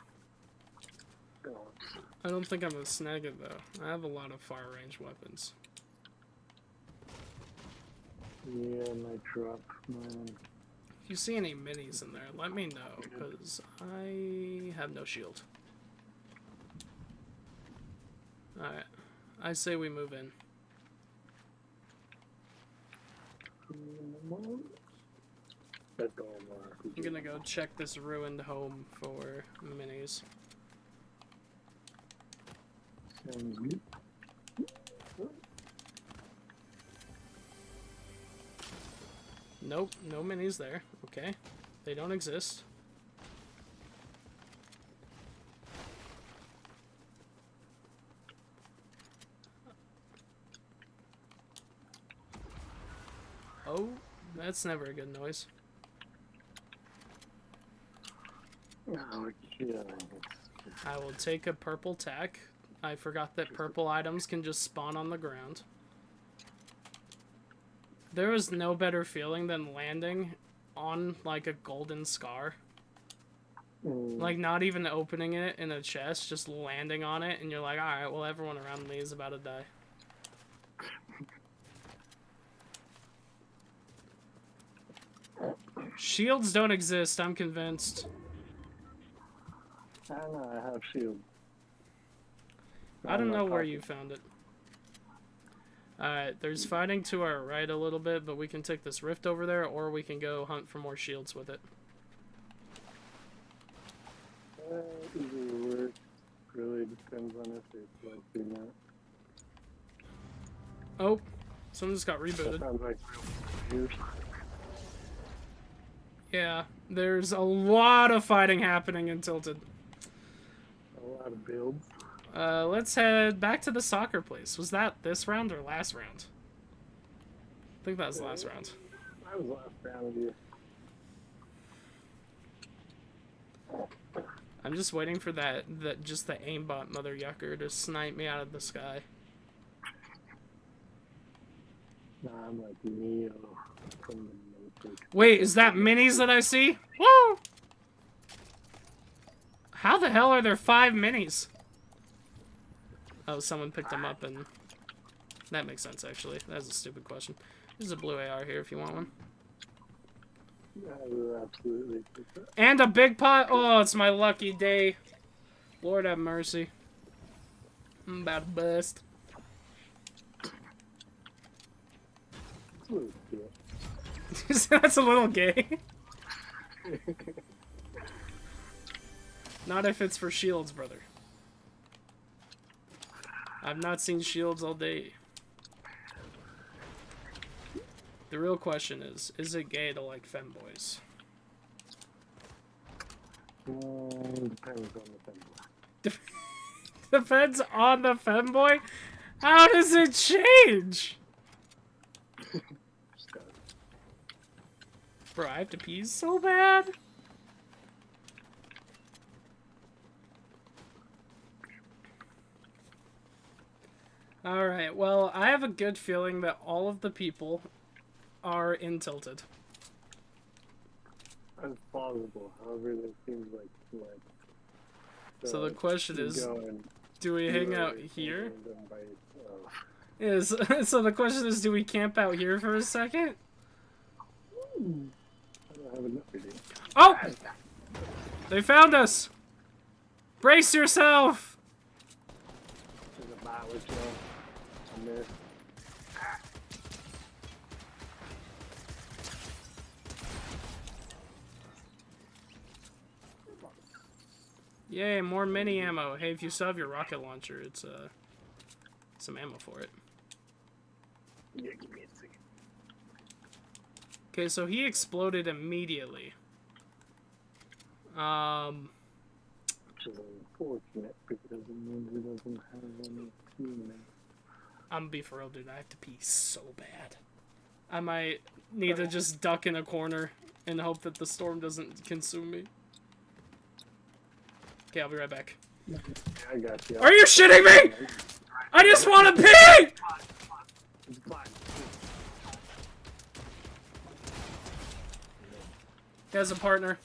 I don't think I'm gonna snag it though. I have a lot of far range weapons. Yeah, my truck, man. If you see any minis in there, let me know, because I have no shield. Alright. I say we move in. I'm gonna go check this ruined home for minis. Sounds good. Nope, no minis there. Okay. They don't exist. Oh, that's never a good noise. Oh, yeah. I will take a purple tack. I forgot that purple items can just spawn on the ground. There is no better feeling than landing on, like, a golden scar. Like, not even opening it in a chest, just landing on it, and you're like, alright, well, everyone around me is about to die. Shields don't exist, I'm convinced. I don't know, I have shield. I don't know where you found it. Alright, there's fighting to our right a little bit, but we can take this rift over there, or we can go hunt for more shields with it. Either work. Really depends on if it's like doing that. Oh, someone just got rebooted. That sounds like real. Yeah, there's a lot of fighting happening in Tilted. A lot of builds. Let's head back to the soccer place. Was that this round or last round? I think that was last round. That was last round, yeah. I'm just waiting for that just the aimbot mother yucker to snipe me out of the sky. I'm like Neo from the Matrix. Wait, is that minis that I see? Woo! How the hell are there 5 minis? Oh, someone picked them up and... That makes sense, actually. That's a stupid question. There's a blue AR here if you want one. Yeah, I will absolutely take that. And a big pot! Oh, it's my lucky day. Lord have mercy. I'm about to bust. It's a little cute. That's a little gay. Not if it's for shields, brother. I've not seen shields all day. The real question is it gay to like femboys? Depends on the femboy. Depends on the femboy? How does it change? Just gotta- Bro, I have to pee so bad. Alright, well, I have a good feeling that all of the people are in Tilted. That's plausible. However, that seems like So the question is, go and do we hang you out are here? them by yourself. So the question is, do we camp out here for a second? I don't have enough idea. Oh! They found us! Brace yourself! There's a bot with you on this. Yay, more mini ammo. Hey, if you still have your rocket launcher, it's some ammo for it. Yeah, give me a second. Okay, so he exploded immediately. Which is unfortunate because it means he doesn't have any teammates. I'm gonna be for real, dude. I have to pee so bad. I might need to just duck in a corner and hope that the storm doesn't consume me. Okay, I'll be right back. Yeah, I got you. Are you shitting me? I just want to pee! It's fine. He has a partner.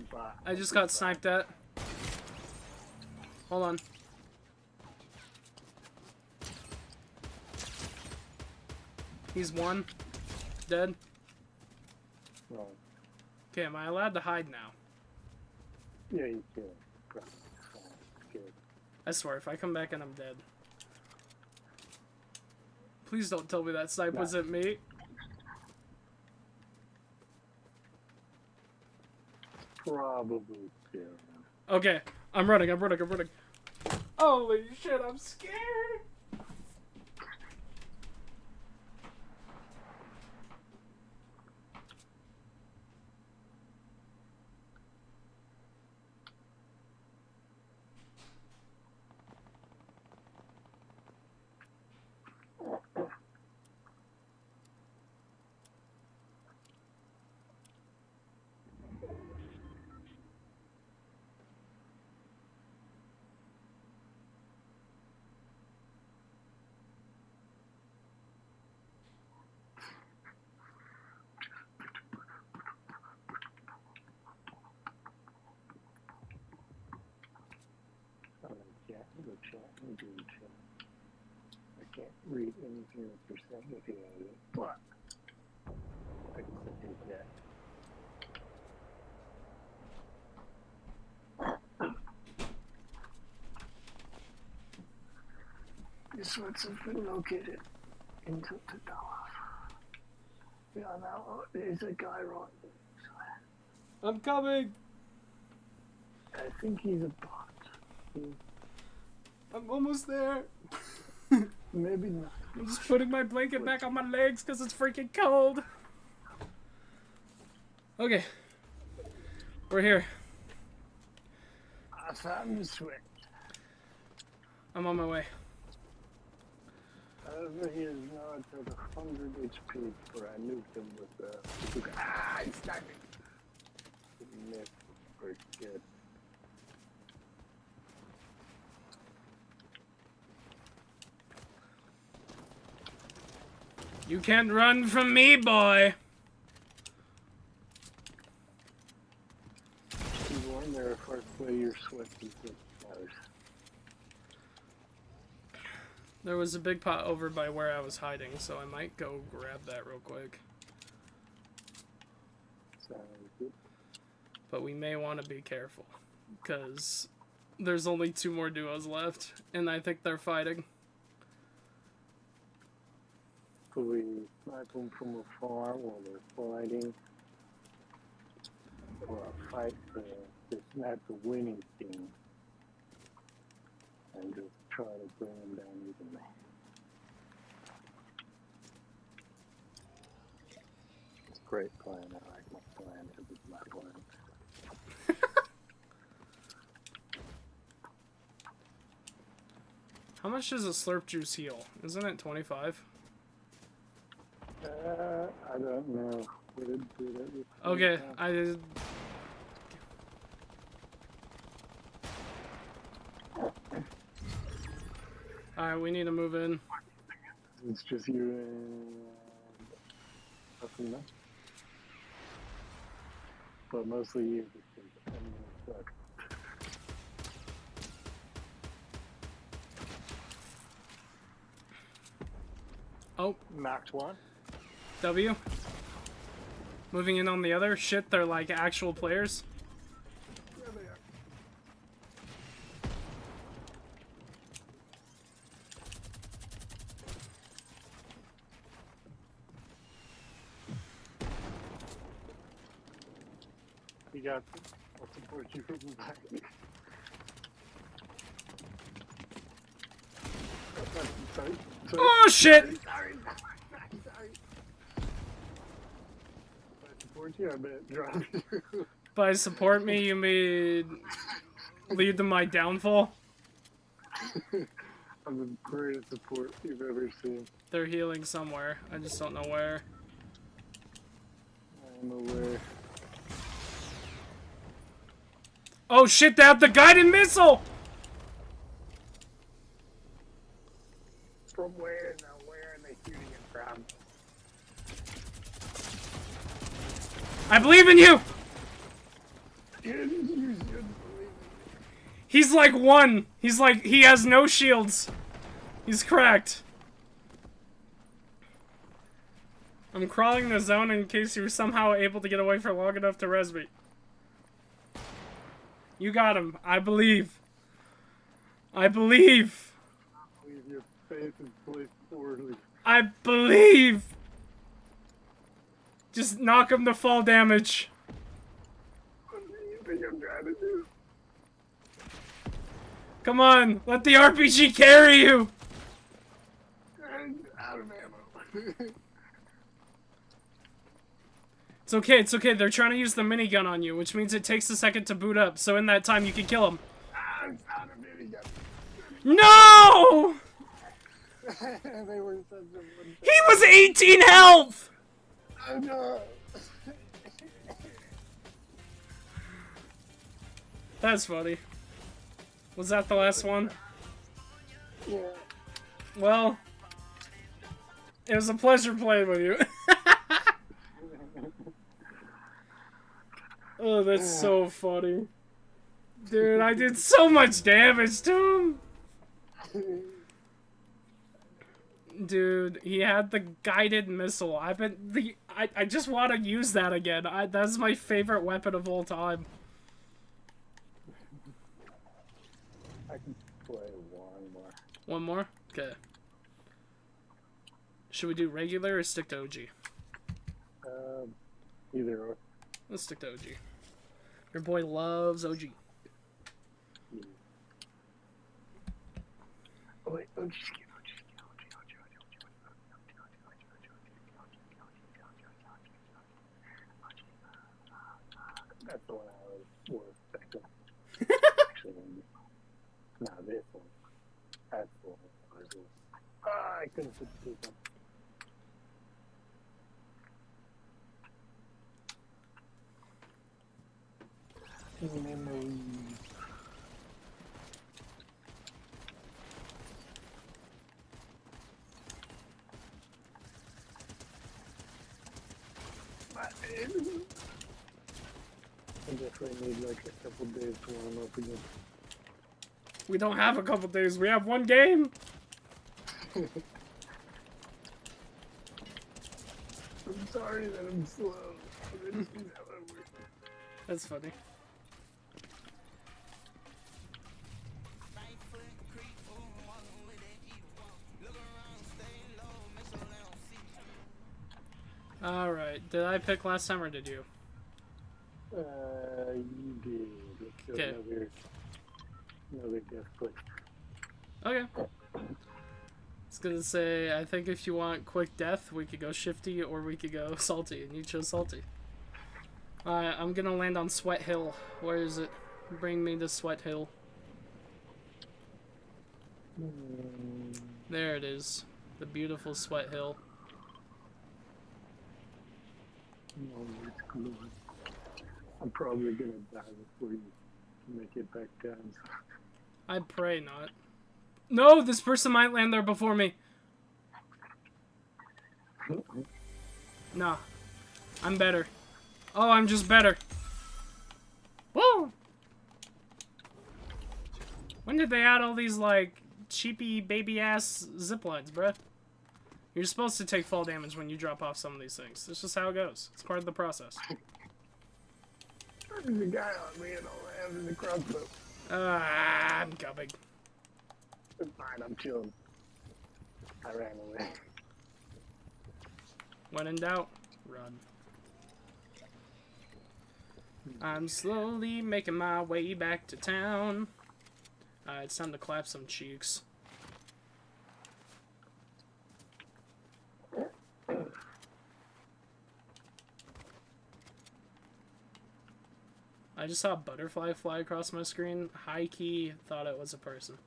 Bot. I just got sniped at. Hold on. He's one. Dead. Wrong. Okay, am I allowed to hide now? Yeah, you can. Good. I swear, if I come back and I'm dead. Please don't tell me that snipe wasn't me. Probably good. Okay, I'm running. Holy shit, I'm scared! I can't read anything that you're saying if you have it, but I can take that. These sweats have been located in Tilted Tower. Yeah, now there's a guy right there. I'm coming! I think he's a bot. I'm almost there. Maybe not. I'm just putting my blanket back on my legs because it's freaking cold. Okay. We're here. I found the sweat. I'm on my way. However, he is now at 100 HP where I nuked him with the bazooka. Ah, he's sniping! Missed. Pretty good. You can't run from me, boy. You weren't there if I play your sweat with flowers. There was a big pot over by where I was hiding, so I might go grab that real quick. Sounds good. But we may want to be careful, because there's only 2 more duos left, and I think they're fighting. Could we snipe them from afar while they're fighting? Or a fight to snap the winning team and just try to bring them down evenly. It's a great plan. I like my plan because it's my plan. How much does a slurp juice heal? Isn't it 25? I don't know. We didn't do that with Okay, I did. Alright, we need to move in. It's just you and nothing else. But mostly you because I'm gonna suck. Oh, Knocked one. W. Moving in on the other. Shit, they're like actual players. Yeah, they are. You got this. I'll support you from the back. Sorry. Oh shit! Sorry. I support you, I bet drop you. By support me, you mean lead to my downfall? I'm the greatest support you've ever seen. They're healing somewhere. I just don't know where. I'm aware. Oh shit, they have the guided missile! From where? Now where are they shooting it from? I believe in you! You shouldn't believe me. He's like 1. He's like, he has no shields. He's cracked. I'm crawling the zone in case you were somehow able to get away for long enough to res me. You got him. I believe. I believe. Leave your faith is placed poorly. I believe. Just knock him to fall damage. What do you think I'm trying to do? Come on, let the RPG carry you. I'm out of ammo. It's okay, it's okay. They're trying to use the minigun on you, which means it takes a second to boot up, so in that time you can kill him. I found a minigun. No! They were such a one. He was 18 health! I know. That's funny. Was that the last one? Yeah. Well, it was a pleasure playing with you. Oh, that's so funny. Dude, I did so much damage to him. Dude, he had the guided missile. I just want to use that again. That's my favorite weapon of all time. I can play one more. One more? Okay. Should we do regular or stick to OG? Either or. Let's stick to OG. Your boy loves OG. Oh wait, OG. That's the one I was expecting. Actually, not this one. That's the one I was. I couldn't put the two. Memories. I definitely need like a couple days to warm up again. We don't have a couple days. We have one game. I'm sorry that I'm slow. This is how I work. That's funny. Alright, did I pick last time or did you? You did. Let's go Okay. another death click. Okay. I was gonna say, I think if you want quick death, we could go shifty or we could go salty, and you chose salty. Alright, I'm gonna land on Sweat Hill. Where is it? Bring me to Sweat Hill. There it is. The beautiful Sweat Hill. No, it's cool. I'm probably gonna die before you make it back down. I pray not. No, this person might land there before me. Nah. I'm better. Oh, I'm just better. Woo! When did they add all these, like, cheapy baby-ass zip lines, bruh? You're supposed to take fall damage when you drop off some of these things. That's just how it goes. It's part of the process. There's a guy on me and all I have is a crossbow. I'm coming. It's fine, I'm chilling. I ran away. When in doubt, run. I'm slowly making my way back to town. It's time to clap some cheeks. I just saw a butterfly fly across my screen. High key thought it was a person.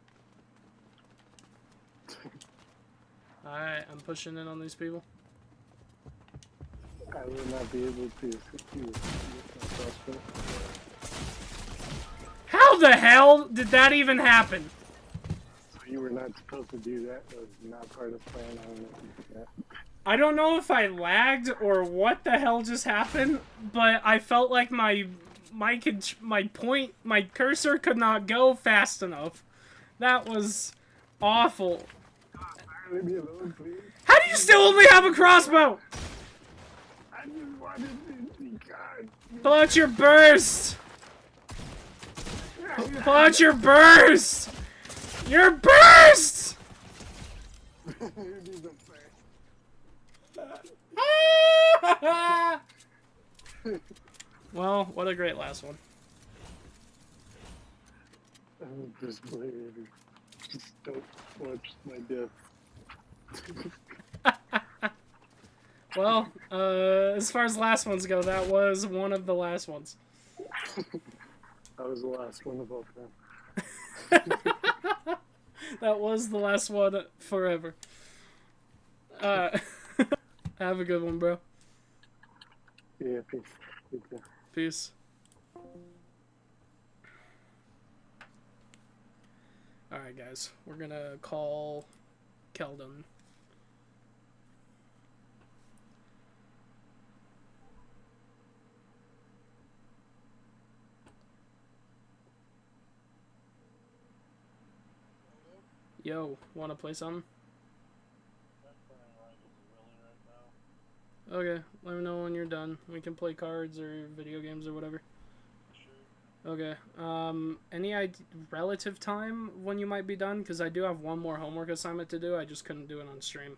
Alright, I'm pushing in on these people. I will not be able to assist you with my crossbow. How the hell did that even happen? So you were not supposed to do that. That was not part of the plan. I don't know if you did that. I don't know if I lagged or what the hell just happened, but I felt like my cursor could not go fast enough. That was awful. Leave me alone, please. How do you still only have a crossbow? I just wanted to see God. Pull out your burst! Pull out your burst! Your burst! These are fast. Well, what a great last one. I'm just playing. Just don't watch my death. Well, as far as last ones go, that was one of the last ones. I was the last one of all time. That was the last one forever. Have a good one, bro. Yeah, peace. You too. Peace. Alright, guys. We're gonna call Keldon. Yo, wanna play something? Okay, let me know when you're done. We can play cards or video games or whatever. Okay, any relative time when you might be done? Because I do have one more homework assignment to do. I just couldn't do it on stream.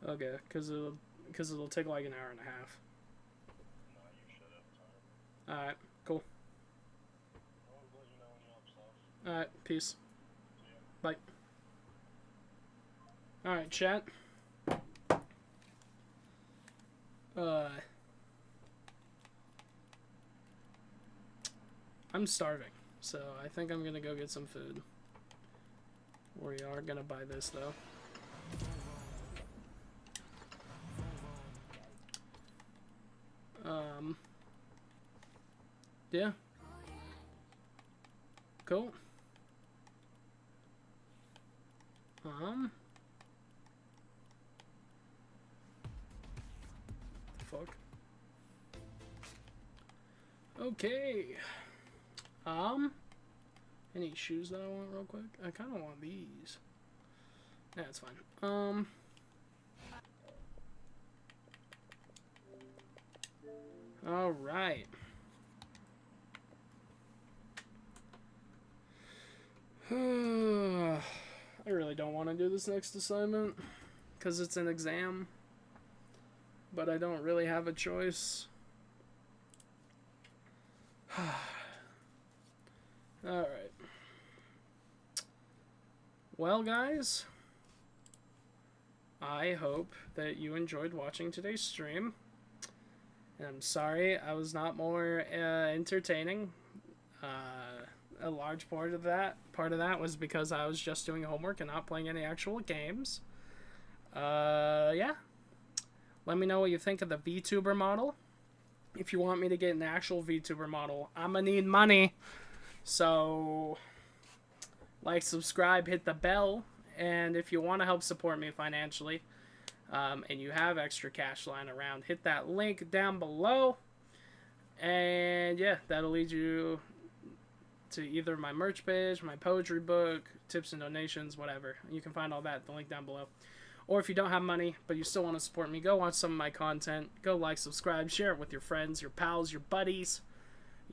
Okay, because it'll take like an hour and a half. Alright, cool. Alright, peace. Bye. Alright, chat. I'm starving, so I think I'm gonna go get some food. We are gonna buy this, though. Yeah. Cool. Fuck. Okay. Any shoes that I want real quick? I kind of want these. That's fine. All right. I really don't want to do this next assignment because it's an exam, but I don't really have a choice. Alright. Well, guys, I hope that you enjoyed watching today's stream. And I'm sorry I was not more entertaining. A large part of that was because I was just doing homework and not playing any actual games. Yeah. Let me know what you think of the VTuber model. If you want me to get an actual VTuber model, I'm gonna need money. So, like, subscribe, hit the bell, and if you want to help support me financially, and you have extra cash lying around, hit that link down below. And yeah, that'll lead you to either my merch page, my poetry book, tips and donations, whatever. You can find all that at the link down below. Or if you don't have money, but you still want to support me, go watch some of my content. Go like, subscribe, share it with your friends, your pals, your buddies,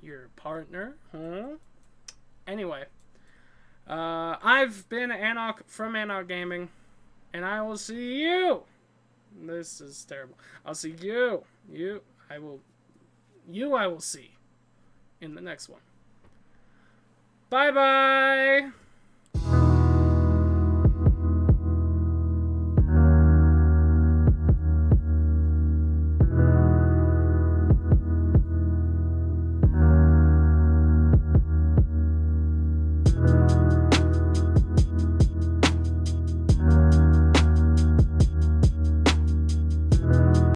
your partner. Anyway, I've been Anok from Anok Gaming, and I will see you. This is terrible. I'll see you. I will see in the next one. Bye-bye.